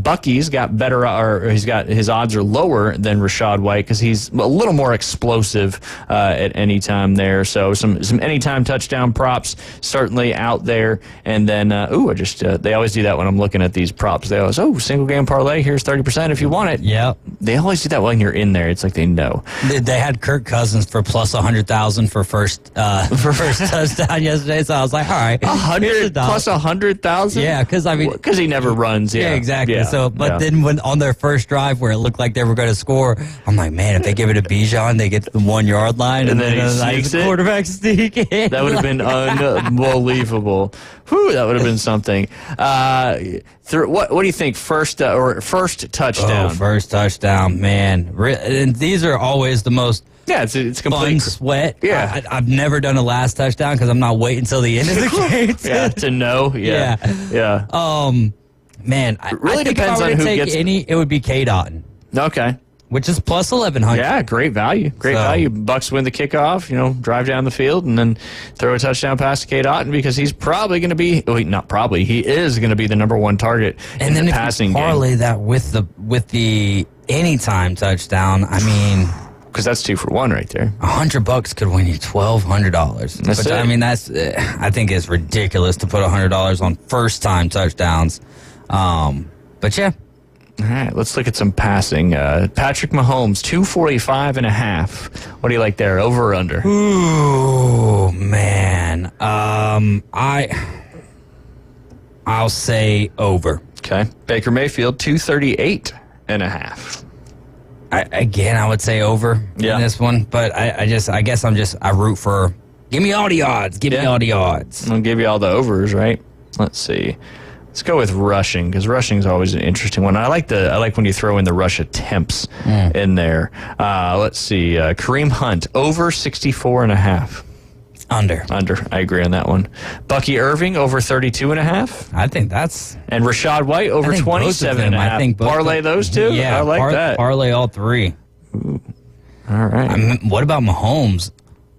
Bucky's got better, or he's got his odds are lower than Rachaad White because he's a little more explosive at any time there. So some anytime touchdown props certainly out there. And then, they always do that when I'm looking at these props. They always, single game parlay, here's 30% if you want it. Yep. They always do that when you're in there. It's like they know. They had Kirk Cousins for plus 100,000 for first touchdown yesterday. So I was like, all right, 100 plus 100,000. Yeah, because he never runs. Yeah, exactly. Yeah. So, then when on their first drive where it looked like they were going to score, I'm like, man, if they give it to Bijan, they get to the 1 yard line, and then the quarterback sneak in. That would have been unbelievable. Whew, that would have been something. What do you think? First touchdown. Oh, first touchdown, man. And these are always the most it's complete fun sweat. Yeah. I've never done a last touchdown because I'm not waiting until the end of the game to know. Yeah. Man, it really I think depends if I were on to who take gets any, it would be K. Dotton. Okay. Which is plus 1,100. Yeah, great value. Value. Bucks win the kickoff, drive down the field and then throw a touchdown pass to K. Dotton because he's probably going to be, he is going to be the number one target in the passing game. And then if you parlay that with the anytime touchdown, I mean, because that's 2 for 1 right there. $100 could win you $1,200. That's it. I mean, I think it's ridiculous to put $100 on first time touchdowns. But yeah. All right, let's look at some passing. Patrick Mahomes, 245.5. What do you like there? Over or under? Ooh, man. I'll say over. Okay. Baker Mayfield, 238.5. I would say over in this one, but I root for. Give me all the odds. Give me all the odds. I'll give you all the overs, right? Let's see. Let's go with rushing because rushing is always an interesting one. I like when you throw in the rush attempts in there. Let's see. Kareem Hunt over 64.5. Under. I agree on that one. Bucky Irving over 32.5. I think that's. And Rachaad White over 27.5. I think parlay those two. Yeah, I like that. Parlay all three. Ooh. All right. What about Mahomes?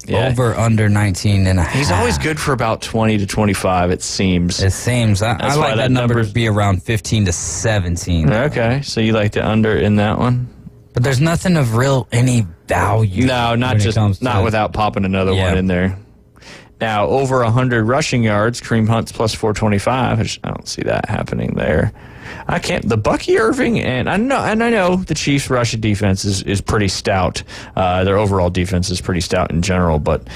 Yeah. Over under 19.5. He's always good for about 20 to 25, it seems. I like that number to be around 15 to 17. Okay, so you like the under in that one? But there's nothing of any value. No, not without popping another one in there. Now, over 100 rushing yards, Kareem Hunt's plus 425. I don't see that happening there. I can't. The Bucky Irving, and I know the Chiefs' rushing defense is pretty stout. Their overall defense is pretty stout in general, but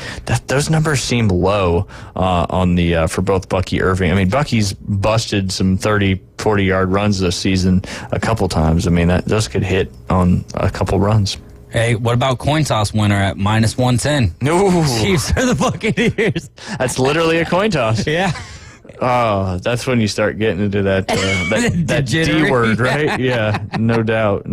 those numbers seem low on the for both Bucky Irving. I mean, Bucky's busted some 30, 40-yard runs this season a couple times. I mean, those could hit on a couple runs. Hey, what about coin toss winner at minus 110? No, Chiefs are the Buccaneers. That's literally a coin toss. Yeah. Oh, that's when you start getting into that D word, right? Yeah, no doubt.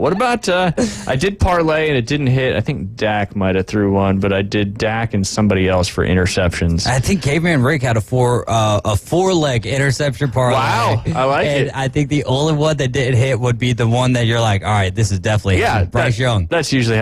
What about, I did parlay and it didn't hit. I think Dak might have threw one, but I did Dak and somebody else for interceptions. I think Caveman Rick had a four-leg interception parlay. Wow, I like it. I think the only one that didn't hit would be the one that you're like, all right, this is definitely Bryce Young. That's usually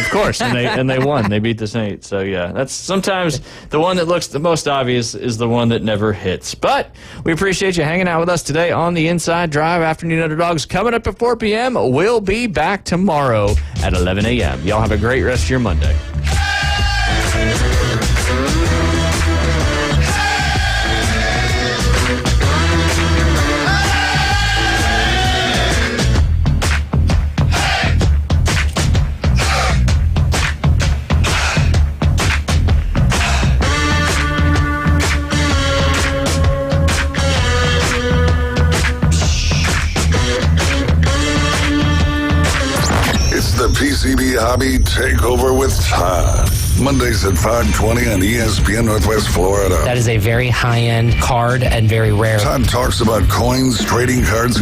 of course, and they won. They beat the Saints. So yeah, that's sometimes the one that looks the most obvious is the one that never hits. But we appreciate you hanging out with us today on the Inside Drive. Afternoon Underdogs coming up at 4 p.m. We'll be back tomorrow at 11 a.m. Y'all have a great rest of your Monday. PCB Hobby Takeover with Todd. Mondays at 5:20 on ESPN Northwest Florida. That is a very high-end card and very rare. Todd talks about coins, trading cards,